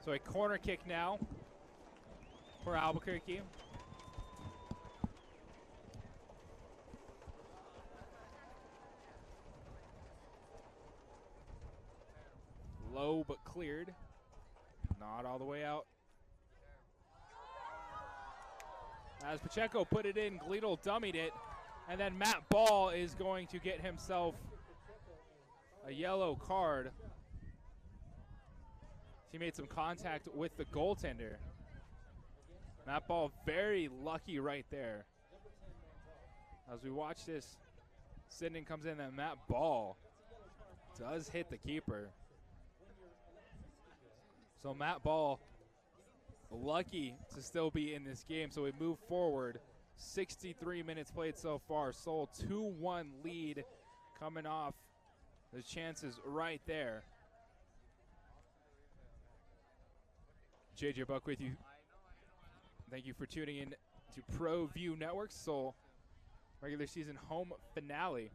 So a corner kick now for Albuquerque. Low but cleared. Not all the way out. As Pacheco put it in, Gleedle dummied it. And then Matt Ball is going to get himself a yellow card. He made some contact with the goaltender. Matt Ball very lucky right there. As we watch this, Sidney comes in and Matt Ball does hit the keeper. So Matt Ball lucky to still be in this game. So we move forward. 63 minutes played so far. Soul 2-1 lead coming off. The chances right there. JJ Buck with you. Thank you for tuning in to Pro View Network Soul regular season home finale.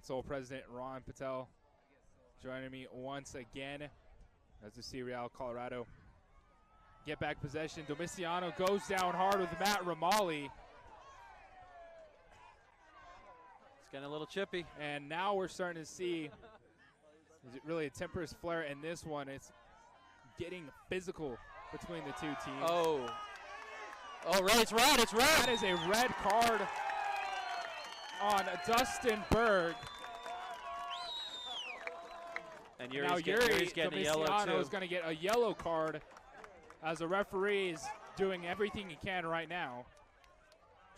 Soul President Ron Patel joining me once again as we see Real Colorado get back possession. Domiciano goes down hard with Matt Romali. It's getting a little chippy. And now we're starting to see, is it really a temperance flare in this one? It's getting physical between the two teams. Oh, right, it's red, it's red. That is a red card on Dustin Berg. And now Yuri's getting a yellow too. Is going to get a yellow card as the referee is doing everything he can right now.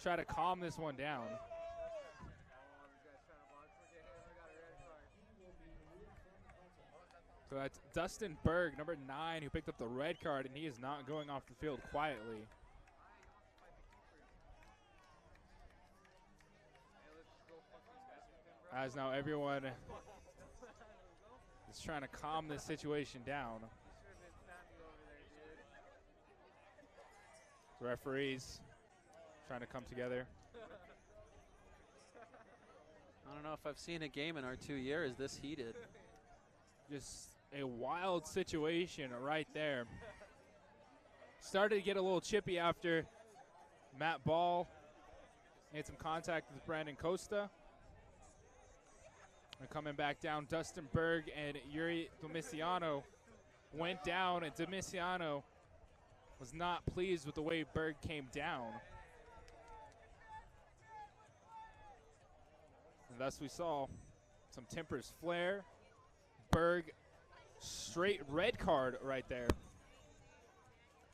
Try to calm this one down. So that's Dustin Berg, number 9, who picked up the red card, and he is not going off the field quietly. As now everyone is trying to calm this situation down. The referees trying to come together. I don't know if I've seen a game in our 2 years this heated. Just a wild situation right there. Started to get a little chippy after Matt Ball made some contact with Brandon Costa. And coming back down, Dustin Berg and Yuri Domiciano went down, and Domiciano was not pleased with the way Berg came down. And thus we saw some tempers flare. Berg, straight red card right there.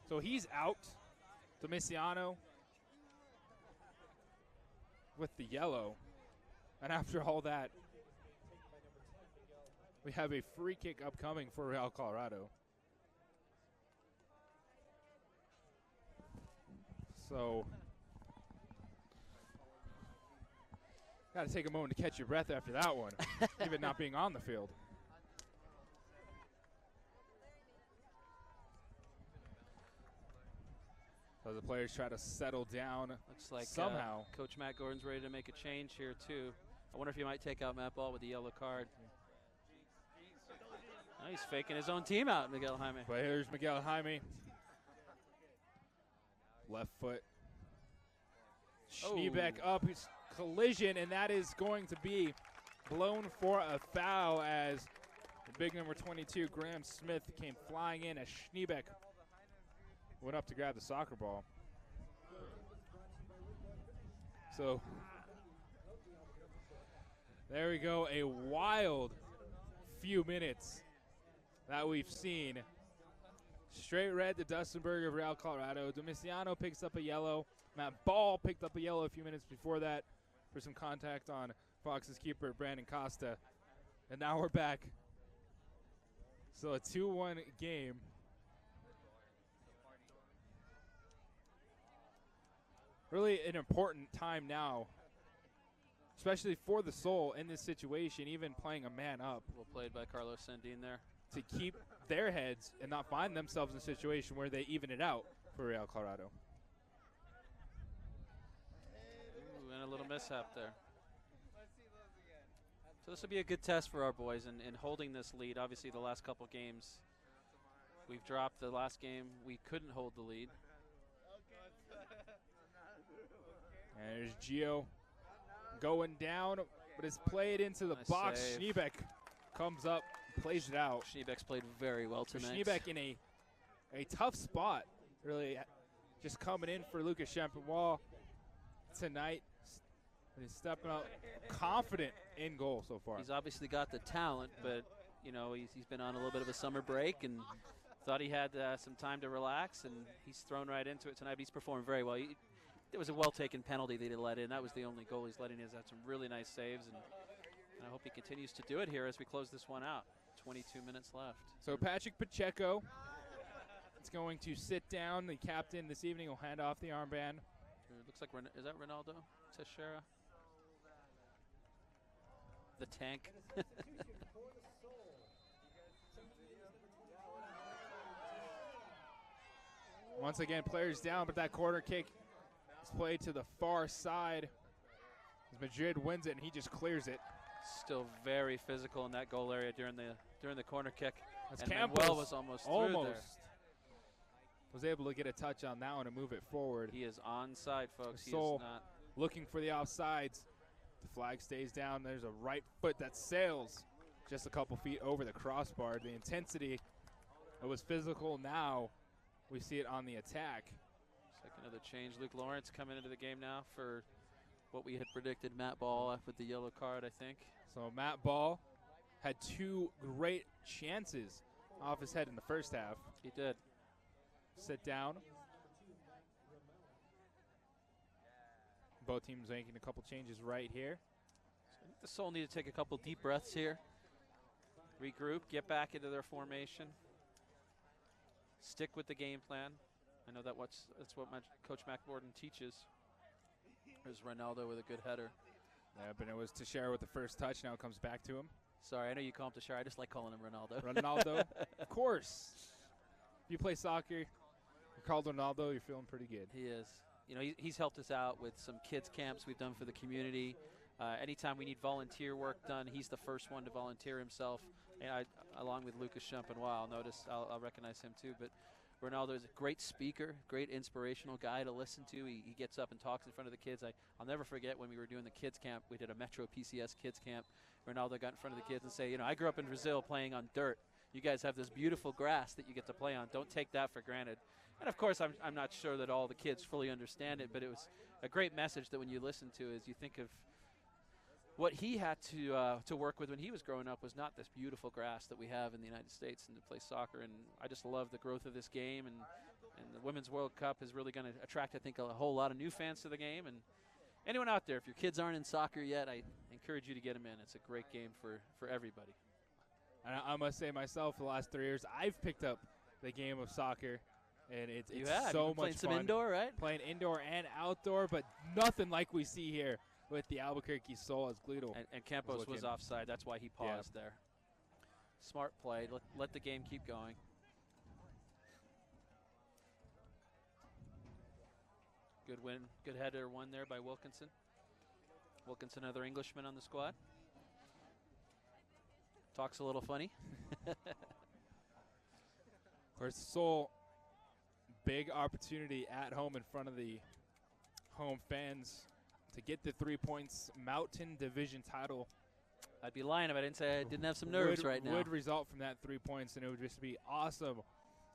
So he's out. Domiciano with the yellow. And after all that, we have a free kick upcoming for Real Colorado. So, got to take a moment to catch your breath after that one, even not being on the field. So the players try to settle down. Looks like somehow. Coach Matt Gordon's ready to make a change here too. I wonder if he might take out Matt Ball with the yellow card. Oh, he's faking his own team out, Miguel Jaime. But here's Miguel Jaime. Left foot. Schneebeck up, his collision, and that is going to be blown for a foul as the big number 22, Graham Smith, came flying in as Schneebeck went up to grab the soccer ball. So there we go, a wild few minutes that we've seen. Straight red to Dustin Berg of Real Colorado. Domiciano picks up a yellow. Matt Ball picked up a yellow a few minutes before that for some contact on Fox's keeper, Brandon Costa. And now we're back. So a 2-1 game. Really an important time now, especially for the Soul in this situation, even playing a man up. Well played by Carlos Sandin there. To keep their heads and not find themselves in a situation where they even it out for Real Colorado. Ooh, and a little mishap there. So this will be a good test for our boys in holding this lead. Obviously the last couple games we've dropped. The last game we couldn't hold the lead. And there's Gio going down. but it's played into the Nice box. save. Schneebeck comes up, plays it out. Schneebeck's played very well So tonight. Schneebeck in a tough spot, really, just coming in for Lucas Champenois tonight. He's stepping up, confident in goal so far. He's obviously got the talent, but you know he's been on a little bit of a summer break and thought he had some time to relax, and he's thrown right into it tonight. He's performed very well. It was a well-taken penalty that he let in. That was the only goal he's let in. He's had some really nice saves, and I hope he continues to do it here as we close this one out. 22 minutes left. So Patrick Pacheco is going to sit down. The captain this evening will hand off the armband. It looks like, is that Ronaldo Teixeira? The tank. Once again, players down, but that corner kick is played to the far side. As Madrid wins it, and he just clears it. Still very physical in that goal area during the corner kick. That's and Campos. Manuel was almost through there. Was able to get a touch on that one and move it forward. He is onside, folks. He is Sol not. looking for the offsides. The flag stays down. There's a right foot that sails just a couple feet over the crossbar. The intensity, it was physical. Now we see it on the attack. It's like another change. Luke Lawrence coming into the game now for what we had predicted. Matt Ball with the yellow card, I think. So Matt Ball had two great chances off his head in the first half. He did. Sit down. Both teams making a couple changes right here. So I think the Soul need to take a couple deep breaths here. Regroup, get back into their formation. Stick with the game plan. I know that's what my Coach Mac Borden teaches. There's Ronaldo with a good header. Yeah, but it was Teixeira with the first touch. Now it comes back to him. Sorry, I know you call him Teixeira. I just like calling him Ronaldo. Ronaldo, of course. If you play soccer, you're called Ronaldo, you're feeling pretty good. He is. You know, he's helped us out with some kids camps we've done for the community. Anytime we need volunteer work done, he's the first one to volunteer himself. And along with Lucas Champenois, I'll recognize him too. But Ronaldo is a great speaker, great inspirational guy to listen to. He gets up and talks in front of the kids. I'll never forget when we were doing the kids camp. We did a Metro PCS kids camp. Ronaldo got in front of the kids and say, you know, I grew up in Brazil playing on dirt. You guys have this beautiful grass that you get to play on. Don't take that for granted. And of course, I'm not sure that all the kids fully understand it, but it was a great message that when you listen to is you think of what he had to work with when he was growing up was not this beautiful grass that we have in the United States and to play soccer. And I just love the growth of this game, and the Women's World Cup is really going to attract, I think, a whole lot of new fans to the game. And anyone out there, if your kids aren't in soccer yet, I encourage you to get them in. It's a great game for everybody. And I must say myself, the last 3 years, I've picked up the game of soccer. And it's so much playing some fun. indoor, right? Playing indoor and outdoor, but nothing like we see here with the Albuquerque Soul as Gleedle. And Campos was offside. That's why he paused there. Smart play. Let the game keep going. Good win. Good header won there by Wilkinson. Wilkinson, another Englishman on the squad. Talks a little funny. Of course, Soul, big opportunity at home in front of the home fans to get the 3 points. Mountain Division title. I'd be lying if I didn't say I didn't have some nerves right now. Would result from that 3 points, and it would just be awesome to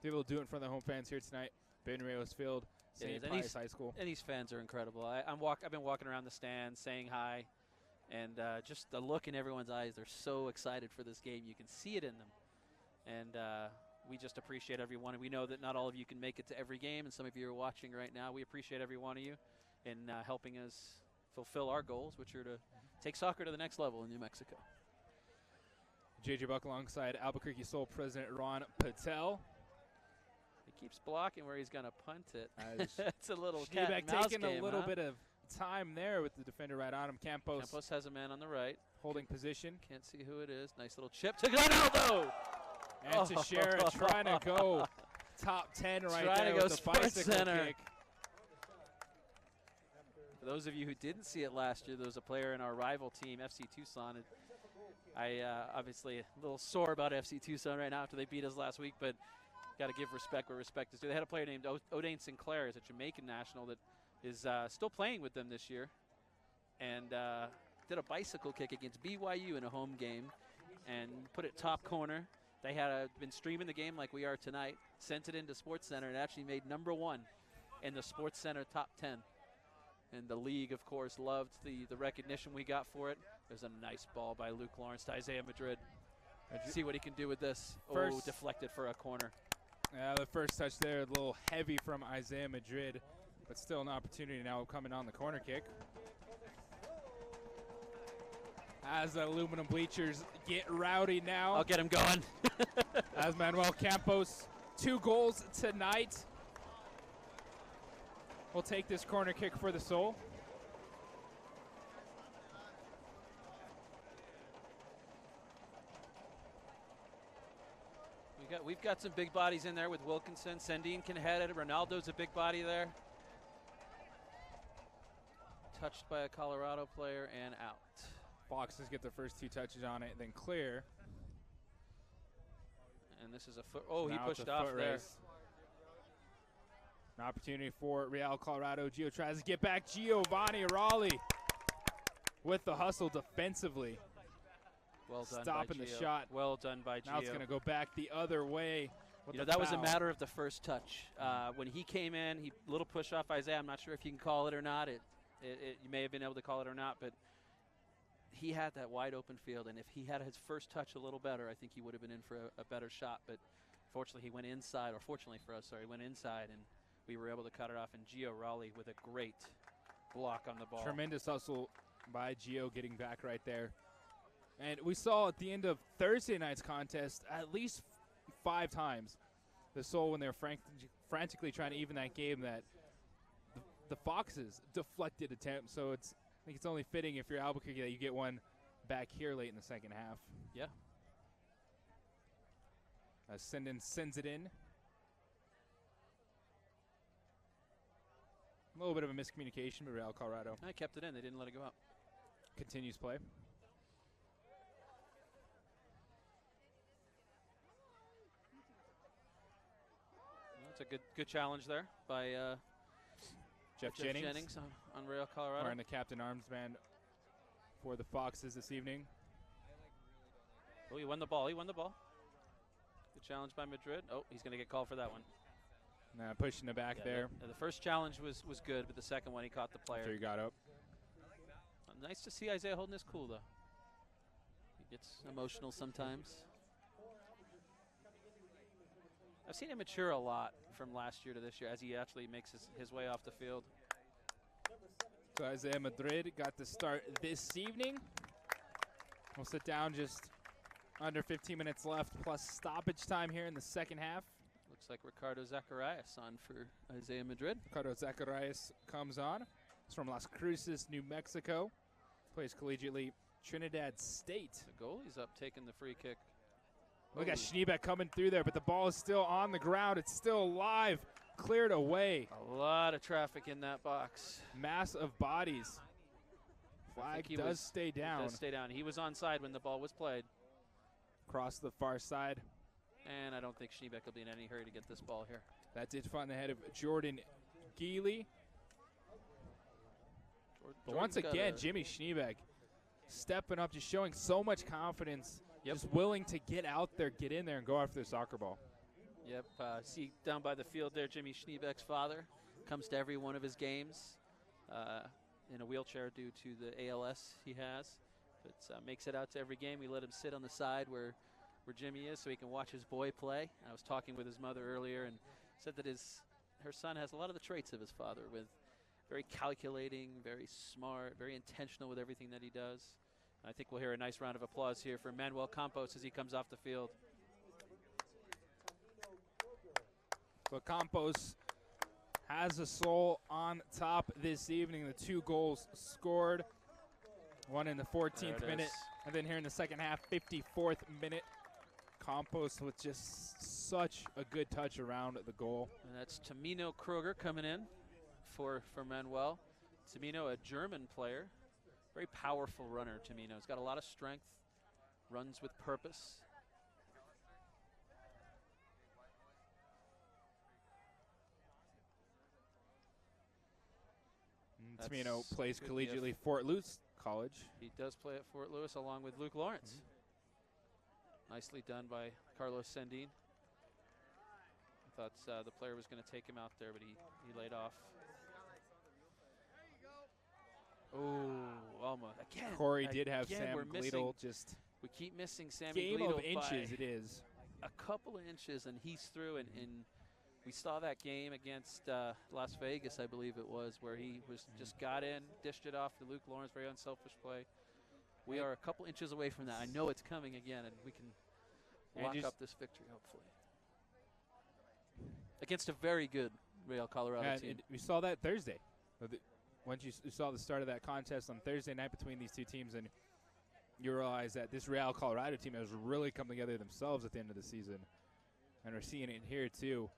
be able to do it in front of the home fans here tonight. Ben Rayos Field, St. Pius High School. And these fans are incredible. I've been walking around the stands saying hi, and just the look in everyone's eyes. They're so excited for this game. You can see it in them. And we just appreciate everyone. And we know that not all of you can make it to every game, and some of you are watching right now. We appreciate every one of you in helping us fulfill our goals, which are to take soccer to the next level in New Mexico. JJ Buck alongside Albuquerque Soul President Ron Patel. He keeps blocking where he's going to punt it. It's a little cat and Schneebeck mouse taking game, a little bit of time there with the defender right on him. Campos has a man on the right. Holding position. Can't see who it is. Nice little chip to Ronaldo. And Teixeira trying to go top 10 right there with the bicycle kick. For those of you who didn't see it last year, there was a player in our rival team, FC Tucson. And I obviously a little sore about FC Tucson right now after they beat us last week, but got to give respect where respect is due. They had a player named O'Dane Sinclair, is a Jamaican national that is still playing with them this year. And did a bicycle kick against BYU in a home game and put it top corner. They had been streaming the game like we are tonight, sent it into SportsCenter, and actually made #1 in the SportsCenter top 10. And the league, of course, loved the recognition we got for it. There's a nice ball by Luke Lawrence to Isaiah Madrid. See what he can do with this. First, deflected for a corner. The first touch there, a little heavy from Isaiah Madrid, but still an opportunity now coming on the corner kick. As the aluminum bleachers get rowdy now. I'll get him going. As Manuel Campos, 2 goals tonight. We'll take this corner kick for the Soul. We've got some big bodies in there with Wilkinson. Sandine can head it. Ronaldo's a big body there. Touched by a Colorado player and out. Foxes get the first 2 touches on it, then clear. And this is a foot. Oh, he pushed off there. An opportunity for Real Colorado. Gio tries to get back. Giovanni Raleigh with the hustle defensively. Well done stopping by the Gio. shot. Well done by Gio. Now it's going to go back the other way. You know, that was a matter of the first touch. When he came in, he little push off Isaiah. I'm not sure if you can call it or not. You may have been able to call it or not, but he had that wide open field, and if he had his first touch a little better, I think he would have been in for a better shot. But fortunately, he went inside, or fortunately for us, sorry, he went inside, and we were able to cut it off. And Gio Raleigh with a great block on the ball. Tremendous hustle by Gio getting back right there. And we saw at the end of Thursday night's contest at least 5 times the Soul, when they were frantically trying to even that game, that the Foxes deflected attempt. So I think it's only fitting if you're Albuquerque that you get one back here late in the second half. Yeah. Sendin sends it in. A little bit of a miscommunication with Real Colorado. I kept it in. They didn't let it go out. Continues play. It's a good challenge there by Jeff Jennings on Real Colorado. Wearing the captain armband for the Foxes this evening. Oh, he won the ball. Good challenge by Madrid. Oh, he's going to get called for that one. Nah, pushing it back there. The first challenge was good, but the second one he caught the player. After he got up. Nice to see Isaiah holding his cool, though. He gets emotional sometimes. I've seen him mature a lot from last year to this year as he actually makes his way off the field. So Isaiah Madrid got the start this evening. We'll sit down just under 15 minutes left, plus stoppage time here in the second half. Looks like Ricardo Zacharias on for Isaiah Madrid. Ricardo Zacharias comes on. He's from Las Cruces, New Mexico. Plays collegiately Trinidad State. The goalie's up taking the free kick. Look at Schneebeck coming through there, but the ball is still on the ground. It's still alive. Cleared away. A lot of traffic in that box. Mass of bodies. Flag does stay down. Does stay down. He was onside when the ball was played. Across the far side. And I don't think Schneebeck will be in any hurry to get this ball here. That did find the head of Jordan Geely. But once again, Jimmy Schneebeck stepping up, just showing so much confidence. Just willing to get out there, get in there, and go after the soccer ball. Yep. See down by the field there, Jimmy Schneebeck's father comes to every one of his games in a wheelchair due to the ALS he has. But makes it out to every game. We let him sit on the side where Jimmy is so he can watch his boy play. I was talking with his mother earlier and said that her son has a lot of the traits of his father, with very calculating, very smart, very intentional with everything that he does. I think we'll hear a nice round of applause here for Manuel Campos as he comes off the field. So Campos has the Soul on top this evening. The 2 goals scored. One in the 14th minute, and then here in the second half, 54th minute. Campos with just such a good touch around the goal. And that's Tamino Kroger coming in for Manuel. Tamino, a German player. Very powerful runner, Tamino. He's got a lot of strength, runs with purpose. Tamino plays collegiately Fort Lewis College. He does play at Fort Lewis along with Luke Lawrence. Nicely done by Carlos Sendin. I thought the player was going to take him out there, but he laid off. Oh, almost. Again. Corey did have Sam Gleadle just. We keep missing Sammy game Gleadle of inches it is. A couple of inches, and he's through. And we saw that game against Las Vegas, I believe it was, where he was just got in, dished it off to Luke Lawrence, very unselfish play. We are a couple inches away from that. I know it's coming again, and we can lock up this victory, hopefully. Against a very good Real Colorado team. We saw that Thursday. Once you saw the start of that contest on Thursday night between these two teams, and you realize that this Real Colorado team has really come together themselves at the end of the season. And we're seeing it here, too,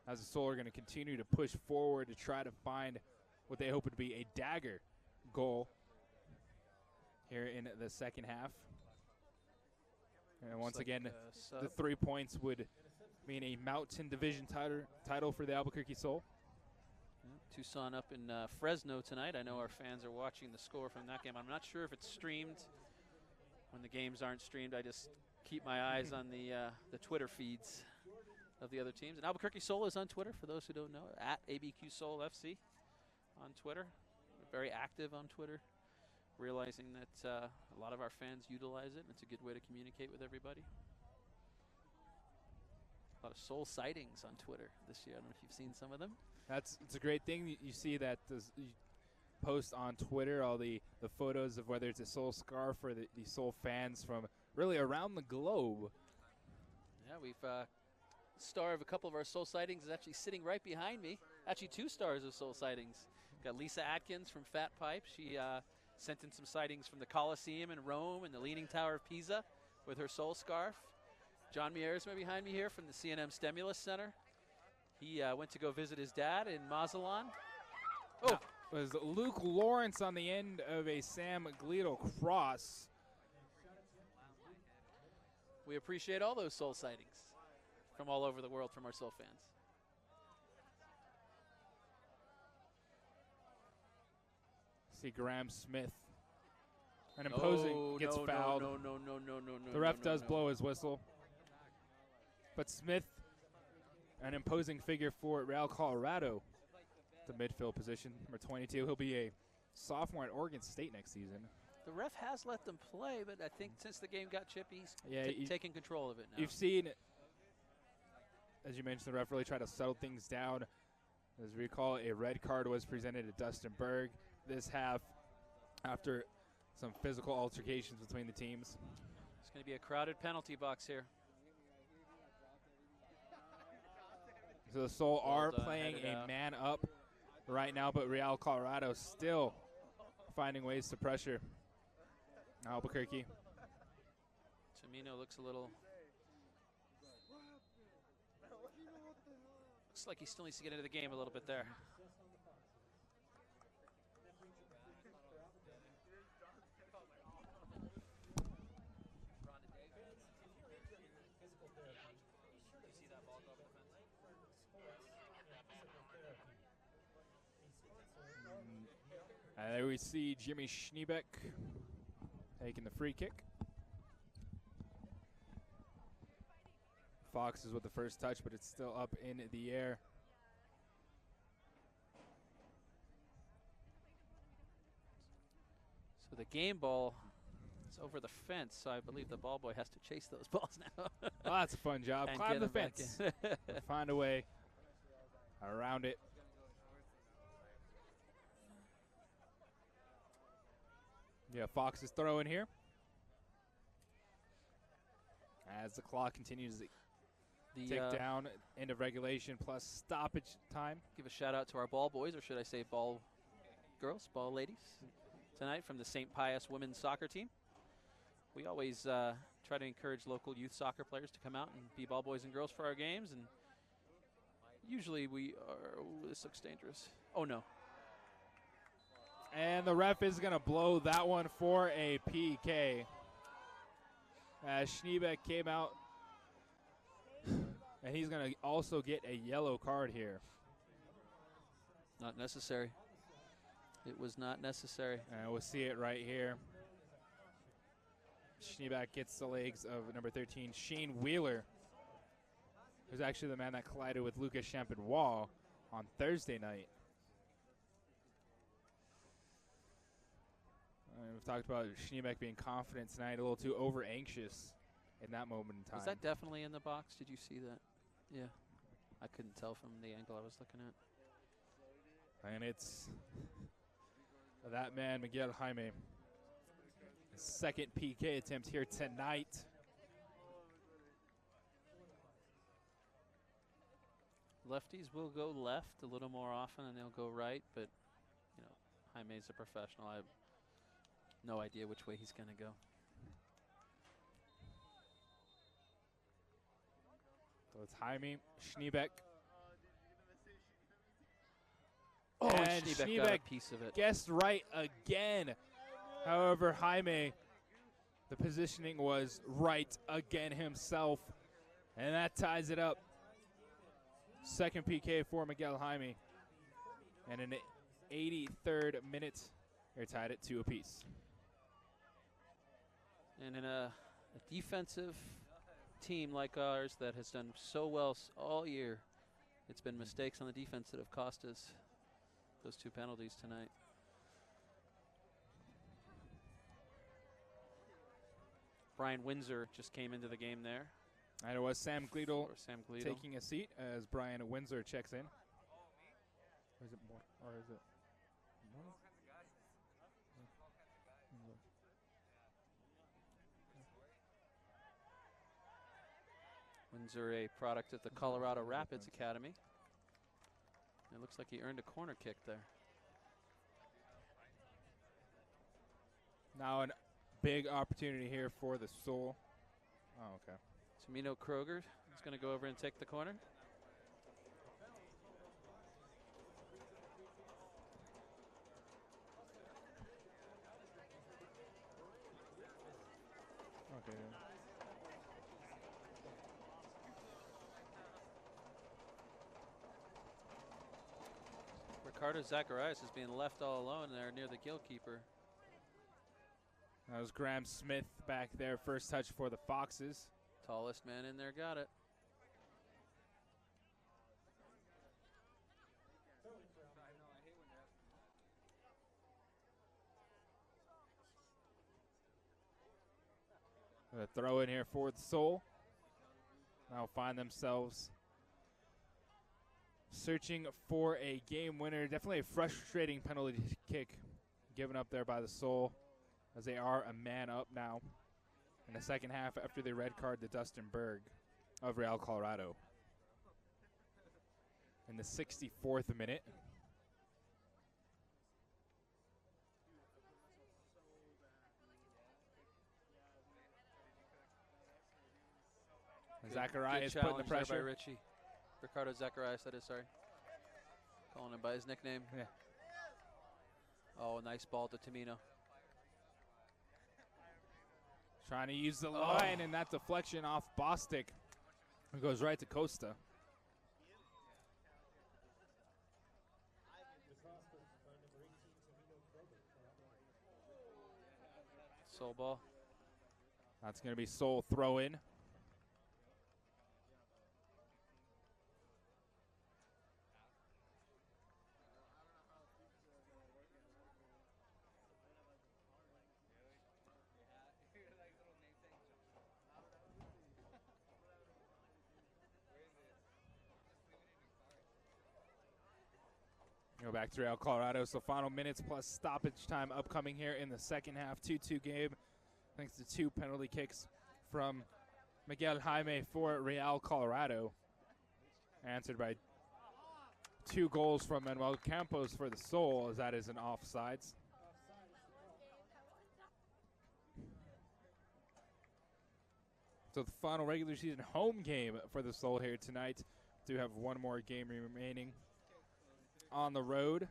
as the Soul are going to continue to push forward to try to find what they hope would be a dagger goal here in the second half. And once again, the 3 points would mean a Mountain Division title for the Albuquerque Soul. Tucson up in Fresno tonight. I know our fans are watching the score from that game. I'm not sure if it's streamed. When the games aren't streamed, I just keep my eyes on the Twitter feeds of the other teams. And Albuquerque Soul is on Twitter, for those who don't know, at ABQ Soul FC on Twitter. We're very active on Twitter, realizing that a lot of our fans utilize it, and it's a good way to communicate with everybody. A lot of Soul sightings on Twitter this year. I don't know if you've seen some of them. It's a great thing. You see that you post on Twitter all the photos of whether it's a Soul scarf or the Soul fans from really around the globe. Yeah, we've star of a couple of our Soul sightings is actually sitting right behind me. Actually, 2 stars of Soul sightings. Got Lisa Atkins from Fat Pipe. She sent in some sightings from the Colosseum in Rome and the Leaning Tower of Pisa with her Soul scarf. John Miersma behind me here from the C&M Stimulus Center. He went to go visit his dad in Mazatlan. Oh, was Luke Lawrence on the end of a Sam Gleadle cross. We appreciate all those Soul sightings from all over the world from our Soul fans. See Graham Smith. An imposing gets fouled. No. The ref does blow his whistle. But Smith, an imposing figure for Real Colorado, the midfield position, number 22. He'll be a sophomore at Oregon State next season. The ref has let them play, but I think since the game got chippy, he's taking control of it now. You've seen, as you mentioned, the ref really try to settle things down. As we recall, a red card was presented to Dustin Berg this half after some physical altercations between the teams. It's going to be a crowded penalty box here. So the Soul are playing a man up right now, but Real Colorado still finding ways to pressure Albuquerque. Tamino looks a little... Looks like he still needs to get into the game a little bit there. And there we see Jimmy Schneebeck taking the free kick. Fox is with the first touch, but it's still up in the air. So the game ball is over the fence, so I believe the ball boy has to chase those balls now. Well, that's a fun job. Climb the fence. Find a way around it. Yeah, Fox is throwing here. As the clock continues to tick down, end of regulation plus stoppage time. Give a shout out to our ball boys, or should I say ball girls, ball ladies, tonight from the St. Pius women's soccer team. We always try to encourage local youth soccer players to come out and be ball boys and girls for our games, and usually we are, oh, this looks dangerous. Oh no. And the ref is going to blow that one for a PK. As Schneebeck came out, and he's going to also get a yellow card here. Not necessary. It was not necessary. And we'll see it right here. Schneebeck gets the legs of number 13, Shane Wheeler, who's actually the man that collided with Lucas Champenois on Thursday night. We've talked about Schneebeck being confident tonight, a little too over-anxious in that moment in time. Was that definitely in the box? Did you see that? Yeah. I couldn't tell from the angle I was looking at. And it's that man, Miguel Jaime. His second PK attempt here tonight. Lefties will go left a little more often and they'll go right, but you know, Jaime's a professional. I have no idea which way he's going to go. So it's Jaime, Schneebeck. Oh, and Schneebeck got a piece of it. Guessed right again. However, Jaime, the positioning was right again himself, and that ties it up. Second PK for Miguel Jaime, and in the 83rd minute, they're tied at 2 apiece. And in a defensive team like ours that has done so well all year, it's been mistakes on the defense that have cost us those 2 penalties tonight. Brian Windsor just came into the game there. And it was Sam Gleedle, Gleedle taking a seat as Brian Windsor checks in. Or is it more? Or is it more? Windsor, a product of the Colorado Rapids Academy. It looks like he earned a corner kick there. Now a big opportunity here for the Soul. Oh, okay. Tamino Kroger is going to go over and take the corner. Okay. Ricardo Zacharias is being left all alone there near the goalkeeper. That was Graham Smith back there. First touch for the Foxes. Tallest man in there got it. The throw in here for the Soul. Now find themselves searching for a game winner. Definitely a frustrating penalty kick given up there by the Soul, as they are a man up now in the second half after the red card to Dustin Berg of Real Colorado. In the 64th minute. Zacharias good putting the challenge there pressure. by Richie. Ricardo Zacharias, that is, sorry. Calling him by his nickname. Yeah. Oh, nice ball to Tamino. Trying to use the line, and that deflection off Bostic. It goes right to Costa. Soul ball. That's going to be Soul throw in. Go back to Real Colorado. So final minutes plus stoppage time upcoming here in the second half. 2-2 game thanks to 2 penalty kicks from Miguel Jaime for Real Colorado. Answered by 2 goals from Manuel Campos for the Soul, as that is an offsides. So the final regular season home game for the Soul here tonight. Do have one more game remaining on the road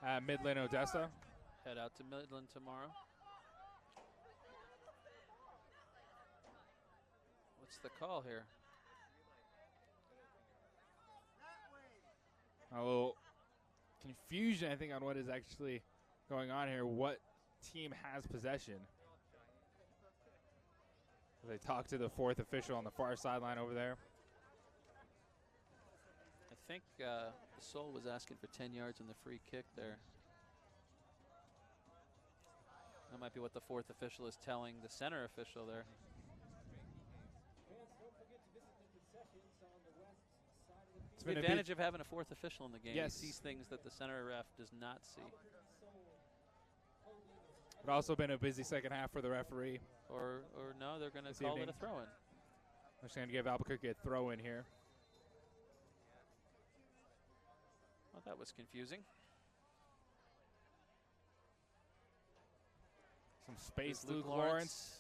at Midland, Odessa. Head out to Midland tomorrow. What's the call here? A little confusion, I think, on what is actually going on here. What team has possession? They talk to the fourth official on the far sideline over there. I think Sol was asking for 10 yards on the free kick there. That might be what the fourth official is telling the center official there. It's the advantage of having a fourth official in the game. Yes. He sees things that the center ref does not see. It's also been a busy second half for the referee. Or no, they're going to call it a throw-in. They're just going to give Albuquerque a throw-in here. Well, that was confusing. Some space, Luke Luke Lawrence.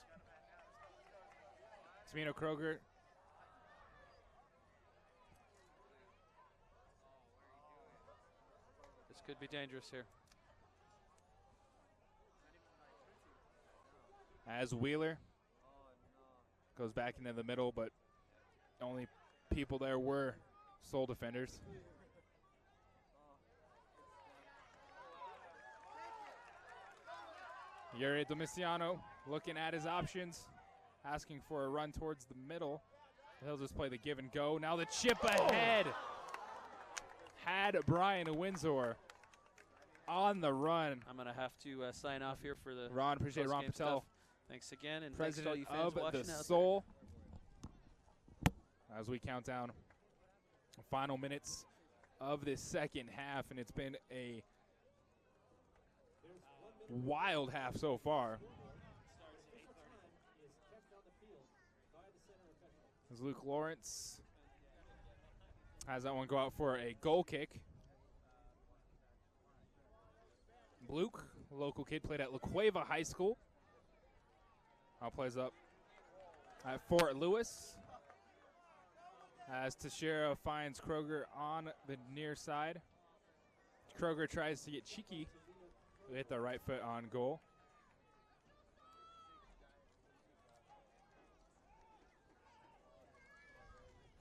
Tamino Kroger. This could be dangerous here. As Wheeler goes back into the middle, but the only people there were Sol defenders. Yuri Domiciano looking at his options, asking for a run towards the middle. He'll just play the give and go. Now the chip ahead. Had Brian Windsor on the run. I'm going to have to sign off here for the Ron, appreciate Ron Patel. Stuff. Thanks again, and President thanks to all you fans of watching the out Sol. As we count down the final minutes of this second half, and it's been a wild half so far. As Luke Lawrence has that one go out for a goal kick. Luke, local kid, played at La Cueva High School. Now plays up at Fort Lewis. As Teixeira finds Kroger on the near side. Kroger tries to get cheeky. Hit the right foot on goal.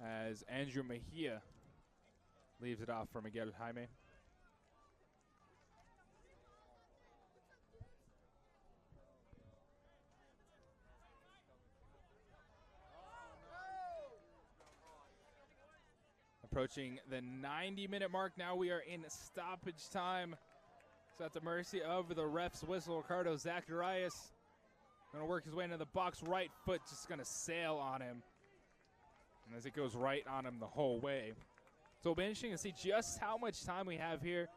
As Andrew Mejia leaves it off for Miguel Jaime. Approaching the 90-minute mark. Now we are in stoppage time. So at the mercy of the ref's whistle, Ricardo Zacharias going to work his way into the box. Right foot just going to sail on him. And as it goes right on him the whole way. So it'll be interesting to see just how much time we have here.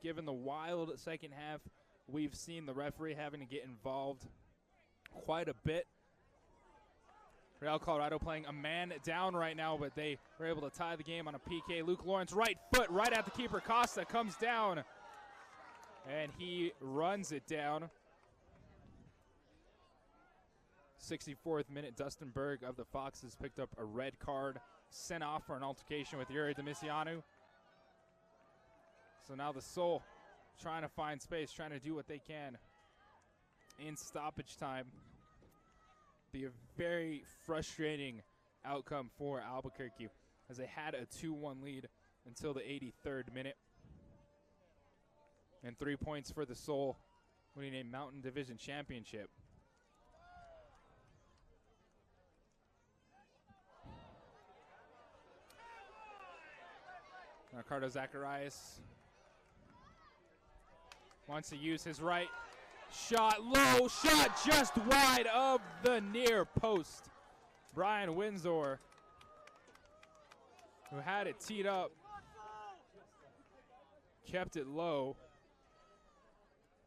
Given the wild second half, we've seen the referee having to get involved quite a bit. Real Colorado playing a man down right now, but they were able to tie the game on a PK. Luke Lawrence, right foot, right at the keeper. Costa comes down, and he runs it down. 64th minute, Dustin Berg of the Foxes picked up a red card, sent off for an altercation with Yuri Domiciano. So now the Sol trying to find space, trying to do what they can in stoppage time. Be a very frustrating outcome for Albuquerque as they had a 2-1 lead until the 83rd minute. And 3 points for the Sol, winning a Mountain Division championship. Ricardo Zacharias wants to use his right. Shot low, shot just wide of the near post. Brian Windsor, who had it teed up, kept it low,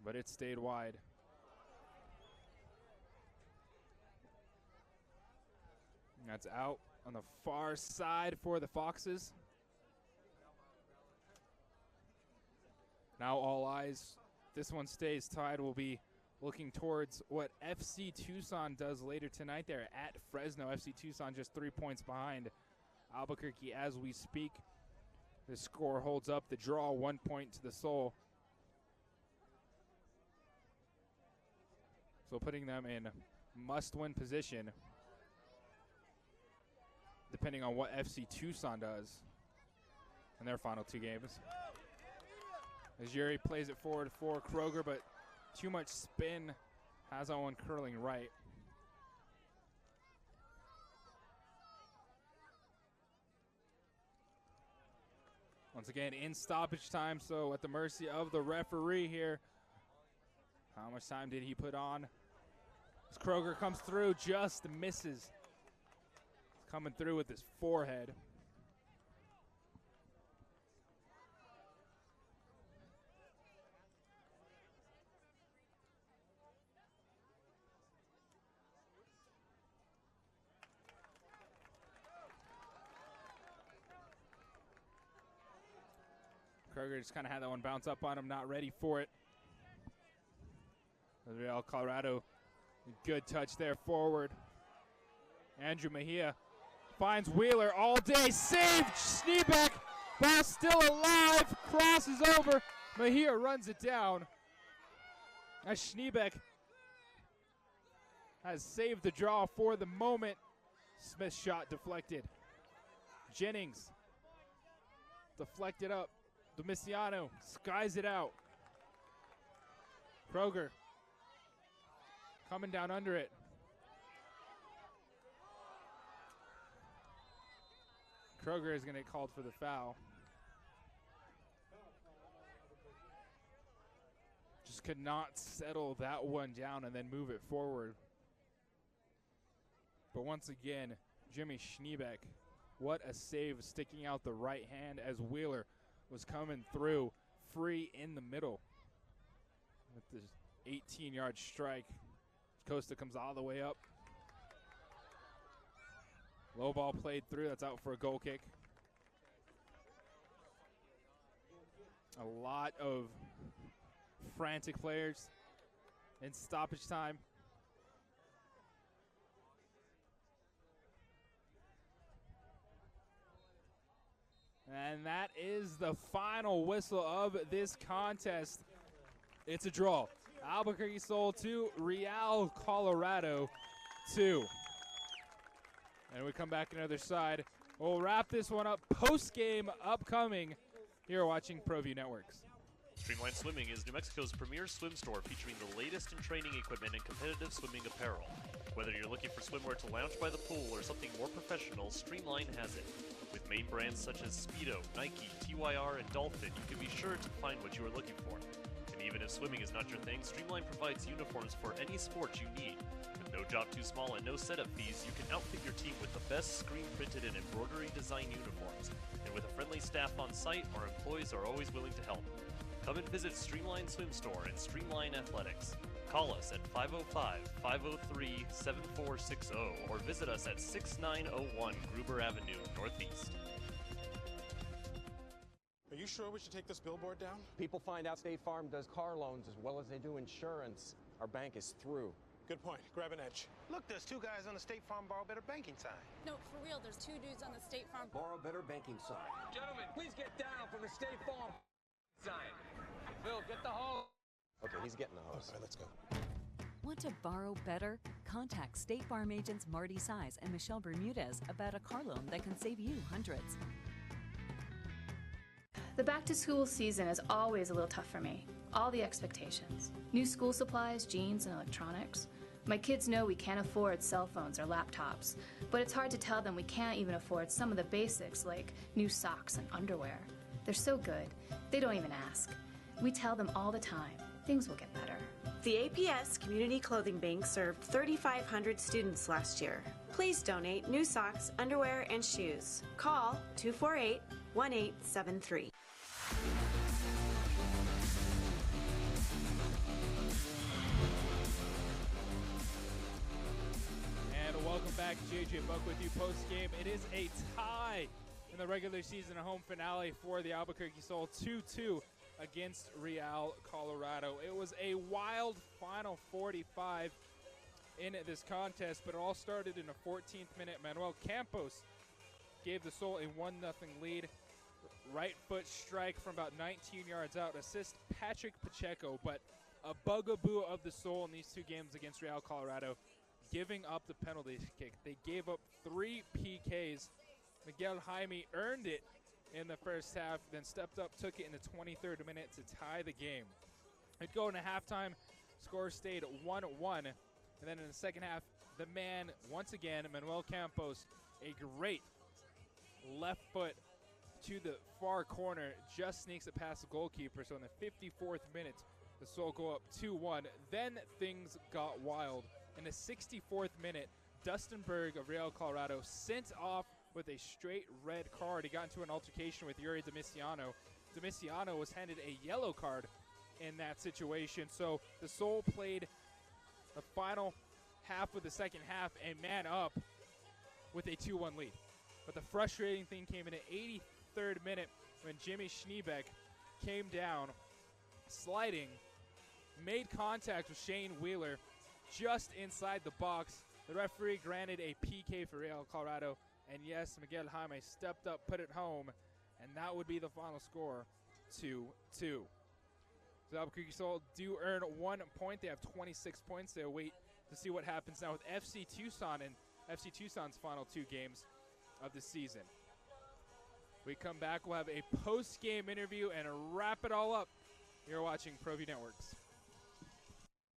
but it stayed wide. And that's out on the far side for the Foxes. Now all eyes. This one stays tied. We'll be looking towards what FC Tucson does later tonight. They're at Fresno. FC Tucson just 3 points behind Albuquerque as we speak. The score holds up. The draw 1 point to the Sol. So putting them in must-win position depending on what FC Tucson does in their final two games. As Yuri plays it forward for Kroger, but too much spin has Owen curling right. Once again, in stoppage time, so at the mercy of the referee here. How much time did he put on? As Kroger comes through, just misses. He's coming through with his forehead. Kroger just kind of had that one bounce up on him, not ready for it. Real Colorado, good touch there forward. Andrew Mejia finds Wheeler all day, saved. Schneebeck, ball still alive, crosses over. Mejia runs it down. As Schneebeck has saved the draw for the moment. Smith's shot deflected. Jennings deflected up. Domiciano skies it out. Kroger coming down under it. Kroger is going to get called for the foul. Just could not settle that one down and then move it forward. But once again, Jimmy Schneebeck, what a save, sticking out the right hand as Wheeler was coming through free in the middle with this 18-yard strike. Costa comes all the way up. Low ball played through. That's out for a goal kick. A lot of frantic players in stoppage time. And that is the final whistle of this contest. It's a draw. Albuquerque Sol 2, Real Colorado 2. And we come back another side. We'll wrap this one up. Post-game upcoming. You're watching ProView Networks. Streamline Swimming is New Mexico's premier swim store featuring the latest in training equipment and competitive swimming apparel. Whether you're looking for swimwear to lounge by the pool or something more professional, Streamline has it. With main brands such as Speedo, Nike, TYR, and Dolphin, you can be sure to find what you are looking for. And even if swimming is not your thing, Streamline provides uniforms for any sport you need. With no job too small and no setup fees, you can outfit your team with the best screen-printed and embroidery design uniforms. And with a friendly staff on site, our employees are always willing to help. Come and visit Streamline Swim Store and Streamline Athletics. Call us at 505-503-7460 or visit us at 6901 Gruber Avenue, Northeast. Are you sure we should take this billboard down? People find out State Farm does car loans as well as they do insurance. Our bank is through. Good point. Grab an edge. Look, there's two guys on the State Farm Borrow Better banking sign. No, for real, there's two dudes on the State Farm Borrow Better banking sign. Gentlemen, please get down from the State Farm sign. Phil, get the hose. Okay, he's getting the hose. All right, let's go. Want to borrow better? Contact State Farm agents Marty Size and Michelle Bermudez about a car loan that can save you hundreds. The back-to-school season is always a little tough for me. All the expectations. New school supplies, jeans, and electronics. My kids know we can't afford cell phones or laptops, but it's hard to tell them we can't even afford some of the basics like new socks and underwear. They're so good, they don't even ask. We tell them all the time, things will get better. The APS Community Clothing Bank served 3,500 students last year. Please donate new socks, underwear, and shoes. Call 248-1873. And welcome back, JJ Buck with you post-game. It is a tie in the regular season home finale for the Albuquerque Sol, 2-2 against Real Colorado. It was a wild final 45 in this contest, but it all started in a 14th minute. Manuel Campos gave the Sol a 1-0 lead. Right foot strike from about 19 yards out. Assist Patrick Pacheco, but a bugaboo of the Sol in these two games against Real Colorado, giving up the penalty kick. They gave up 3 PKs. Miguel Jaime earned it in the first half, then stepped up, took it in the 23rd minute to tie the game. It'd go into halftime, score stayed 1-1, and then in the second half, the man, once again, Manuel Campos, a great left foot to the far corner, just sneaks it past the goalkeeper. So in the 54th minute, the Soul go up 2-1. Then things got wild. In the 64th minute, Dustin Berg of Real Colorado sent off with a straight red card. He got into an altercation with Yuri Demiciano. Demiciano was handed a yellow card in that situation. So the Soul played the final half of the second half and man up with a 2-1 lead. But the frustrating thing came in the 83rd minute when Jimmy Schneebeck came down, sliding, made contact with Shane Wheeler just inside the box. The referee granted a PK for Real Colorado, and yes, Miguel Jaime stepped up, put it home, and that would be the final score, 2-2. So Albuquerque Soul do earn 1 point. They have 26 points. They'll wait to see what happens now with FC Tucson and FC Tucson's final 2 games of the season. We come back, we'll have a post-game interview and wrap it all up. You're watching ProView Networks.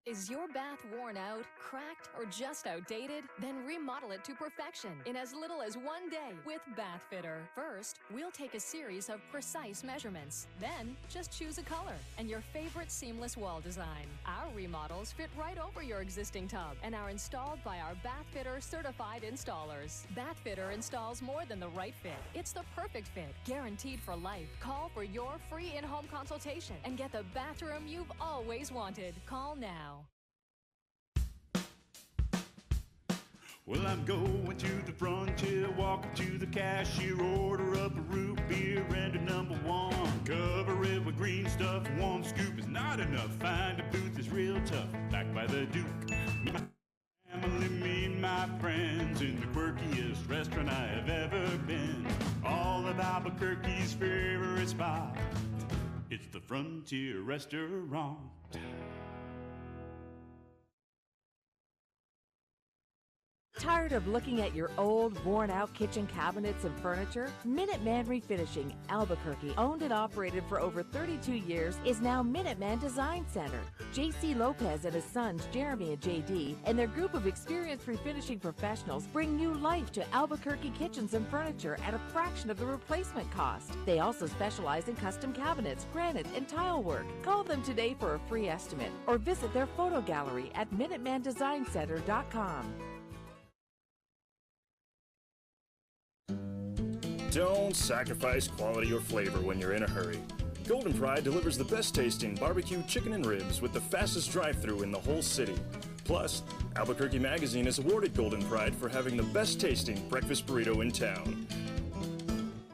Is your bath worn out, cracked, or just outdated? Then remodel it to perfection in as little as 1 day with Bath Fitter. First, we'll take a series of precise measurements. Then, just choose a color and your favorite seamless wall design. Our remodels fit right over your existing tub and are installed by our Bath Fitter certified installers. Bath Fitter installs more than the right fit. It's the perfect fit, guaranteed for life. Call for your free in-home consultation and get the bathroom you've always wanted. Call now. Well, I'm going to the frontier, walking to the cashier, order up a root beer and a number 1. Cover it with green stuff, 1 scoop is not enough. Find a booth is real tough, backed by the Duke. My family, me and my friends, in the quirkiest restaurant I have ever been. All of Albuquerque's favorite spot, it's the Frontier Restaurant. Tired of looking at your old, worn-out kitchen cabinets and furniture? Minuteman Refinishing, Albuquerque, owned and operated for over 32 years, is now Minuteman Design Center. J.C. Lopez and his sons, Jeremy and J.D., and their group of experienced refinishing professionals bring new life to Albuquerque kitchens and furniture at a fraction of the replacement cost. They also specialize in custom cabinets, granite, and tile work. Call them today for a free estimate or visit their photo gallery at MinutemanDesignCenter.com. Don't sacrifice quality or flavor when you're in a hurry. Golden Pride delivers the best tasting barbecue chicken and ribs with the fastest drive-thru in the whole city. Plus, Albuquerque Magazine has awarded Golden Pride for having the best tasting breakfast burrito in town.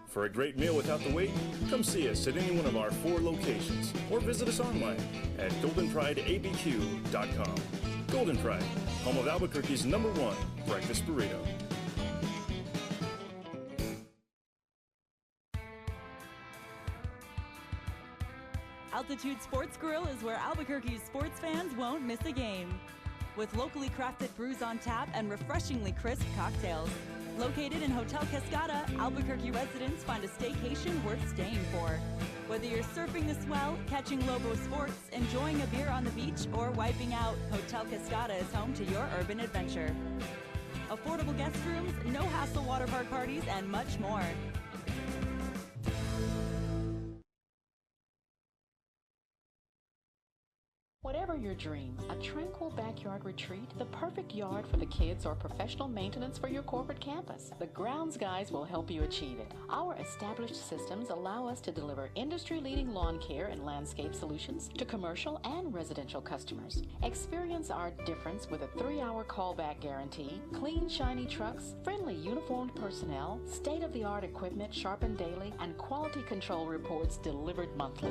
For a great meal without the wait, come see us at any one of our 4 locations or visit us online at goldenprideabq.com. Golden Pride, home of Albuquerque's #1 breakfast burrito. Altitude Sports Grill is where Albuquerque's sports fans won't miss a game. With locally crafted brews on tap and refreshingly crisp cocktails. Located in Hotel Cascada, Albuquerque residents find a staycation worth staying for. Whether you're surfing the swell, catching Lobo sports, enjoying a beer on the beach, or wiping out, Hotel Cascada is home to your urban adventure. Affordable guest rooms, no-hassle water park parties, and much more. Whatever your dream, a tranquil backyard retreat, the perfect yard for the kids, or professional maintenance for your corporate campus, the Grounds Guys will help you achieve it. Our established systems allow us to deliver industry-leading lawn care and landscape solutions to commercial and residential customers. Experience our difference with a 3-hour callback guarantee, clean, shiny trucks, friendly uniformed personnel, state-of-the-art equipment sharpened daily, and quality control reports delivered monthly.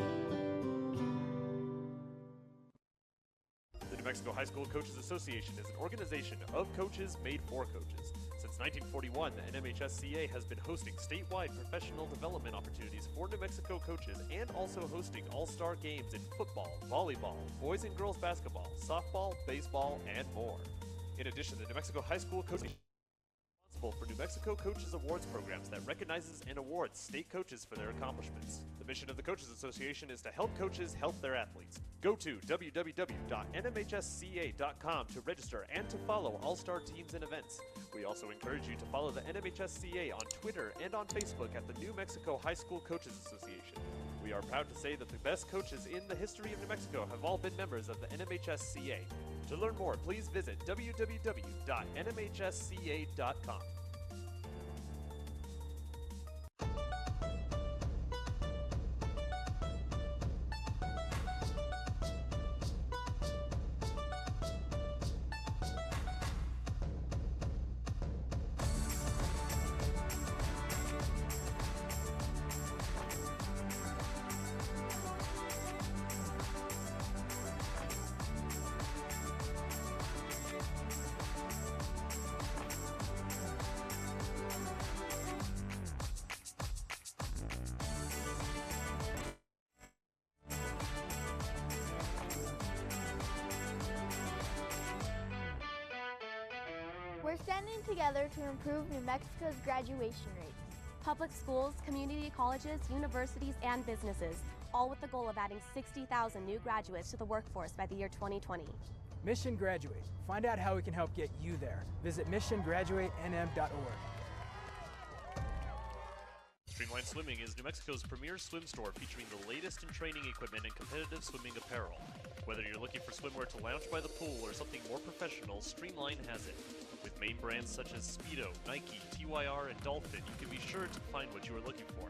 The New Mexico High School Coaches Association is an organization of coaches made for coaches. Since 1941, the NMHSCA has been hosting statewide professional development opportunities for New Mexico coaches and also hosting all-star games in football, volleyball, boys and girls basketball, softball, baseball, and more. In addition, the New Mexico High School Coaches For New Mexico Coaches Awards programs that recognizes and awards state coaches for their accomplishments. The mission of the Coaches Association is to help coaches help their athletes. Go to www.nmhsca.com to register and to follow all-star teams and events. We also encourage you to follow the NMHSCA on Twitter and on Facebook at the New Mexico High School Coaches Association. We are proud to say that the best coaches in the history of New Mexico have all been members of the NMHSCA. To learn more, please visit www.nmhsca.com. We're standing together to improve New Mexico's graduation rate. Public schools, community colleges, universities, and businesses, all with the goal of adding 60,000 new graduates to the workforce by the year 2020. Mission Graduate. Find out how we can help get you there. Visit missiongraduatenm.org. Streamline Swimming is New Mexico's premier swim store featuring the latest in training equipment and competitive swimming apparel. Whether you're looking for swimwear to lounge by the pool or something more professional, Streamline has it. With main brands such as Speedo, Nike, TYR, and Dolphin, you can be sure to find what you are looking for.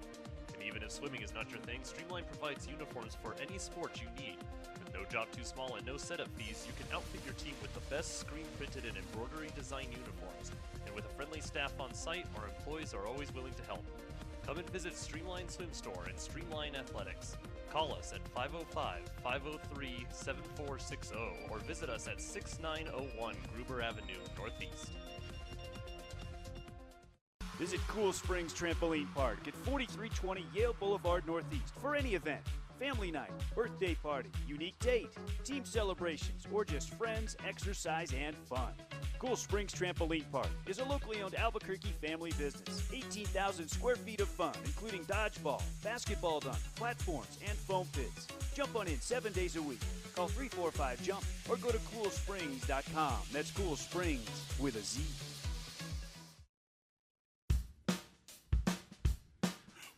And even if swimming is not your thing, Streamline provides uniforms for any sport you need. With no job too small and no setup fees, you can outfit your team with the best screen-printed and embroidery design uniforms. And with a friendly staff on site, our employees are always willing to help. Come and visit Streamline Swim Store and Streamline Athletics. Call us at 505-503-7460 or visit us at 6901 Gruber Avenue, Northeast. Visit Cool Springs Trampoline Park at 4320 Yale Boulevard Northeast for any event. Family night, birthday party, unique date, team celebrations, or just friends, exercise, and fun. Cool Springs Trampoline Park is a locally owned Albuquerque family business. 18,000 square feet of fun, including dodgeball, basketball dunk, platforms, and foam pits. Jump on in 7 days a week. Call 345-JUMP or go to coolsprings.com. That's Cool Springs with a Z.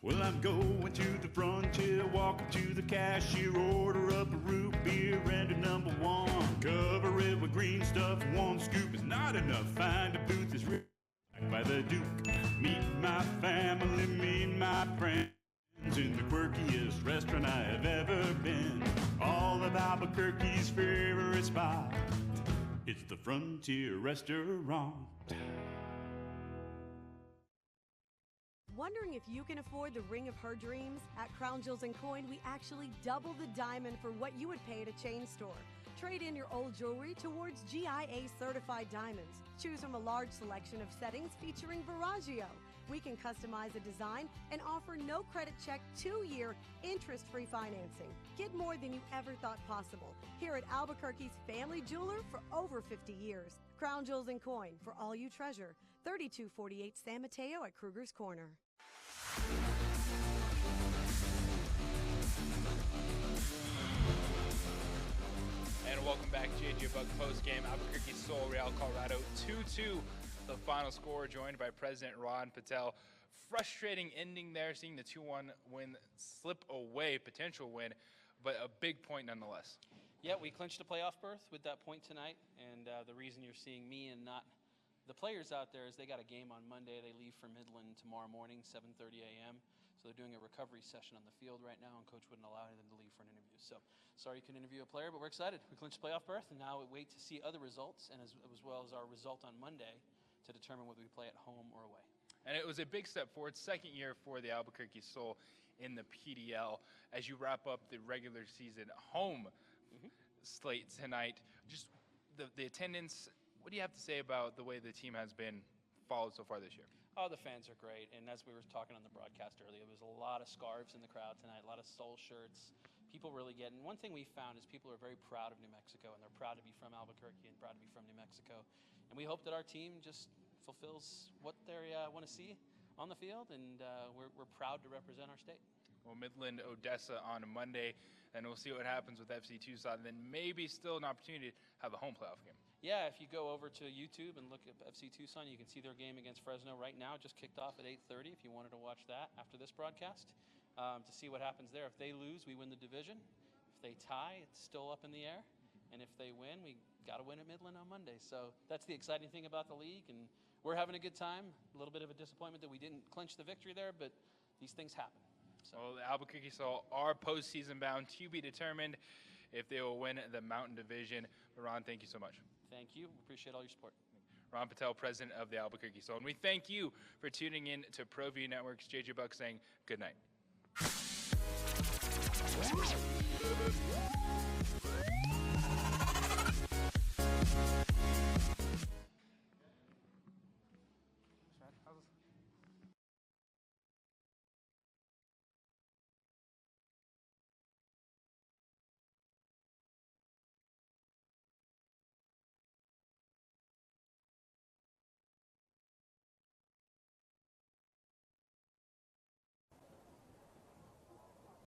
Well, I'm going to the frontier, walking to the cashier, order up a root beer and a number one. Cover it with green stuff, one scoop is not enough. Find a booth that's right by the Duke. Meet my family, meet my friends in the quirkiest restaurant I have ever been. All of Albuquerque's favorite spot, it's the Frontier Restaurant. Wondering if you can afford the ring of her dreams? At Crown Jewels & Coin, we actually double the diamond for what you would pay at a chain store. Trade in your old jewelry towards GIA certified diamonds. Choose from a large selection of settings featuring Veragio. We can customize a design and offer no credit check 2-year interest-free financing. Get more than you ever thought possible here at Albuquerque's family jeweler for over 50 years. Crown Jewels & Coin, for all you treasure. 3248 San Mateo at Kruger's Corner. And welcome back, JJ Bug Post Game. Albuquerque Sol Real Colorado 2-2. The final score, joined by President Ron Patel. Frustrating ending there, seeing the 2-1 win slip away, potential win, but a big point nonetheless. Yeah, we clinched a playoff berth with that point tonight, and the reason you're seeing me and not the players out there is they got a game on Monday. They leave for Midland tomorrow morning, 7:30 a.m. So they're doing a recovery session on the field right now, and Coach wouldn't allow them to leave for an interview. So sorry you couldn't interview a player, but we're excited. We clinched playoff berth, and now we wait to see other results, and as well as our result on Monday to determine whether we play at home or away. And it was a big step forward, second year for the Albuquerque Sol in the PDL. As you wrap up the regular season home slate tonight, just the attendance, what do you have to say about the way the team has been followed so far this year? Oh, the fans are great, and as we were talking on the broadcast earlier, there was a lot of scarves in the crowd tonight, a lot of Sol shirts. People really get, and one thing we found is people are very proud of New Mexico, and they're proud to be from Albuquerque and proud to be from New Mexico. And we hope that our team just fulfills what they want to see on the field, and we're proud to represent our state. Well, Midland, Odessa on Monday, and we'll see what happens with FC Tucson, and then maybe still an opportunity to have a home playoff game. Yeah, if you go over to YouTube and look at FC Tucson, you can see their game against Fresno right now. Just kicked off at 8:30 if you wanted to watch that after this broadcast to see what happens there. If they lose, we win the division. If they tie, it's still up in the air. And if they win, we got to win at Midland on Monday. So that's the exciting thing about the league, and we're having a good time. A little bit of a disappointment that we didn't clinch the victory there, but these things happen. So. Well, the Albuquerque Soul are postseason bound, to be determined if they will win the Mountain Division. But Ron, thank you so much. Thank you. We appreciate all your support. Ron Patel, president of the Albuquerque Soul. And we thank you for tuning in to ProView Network's JJ Buck saying good night.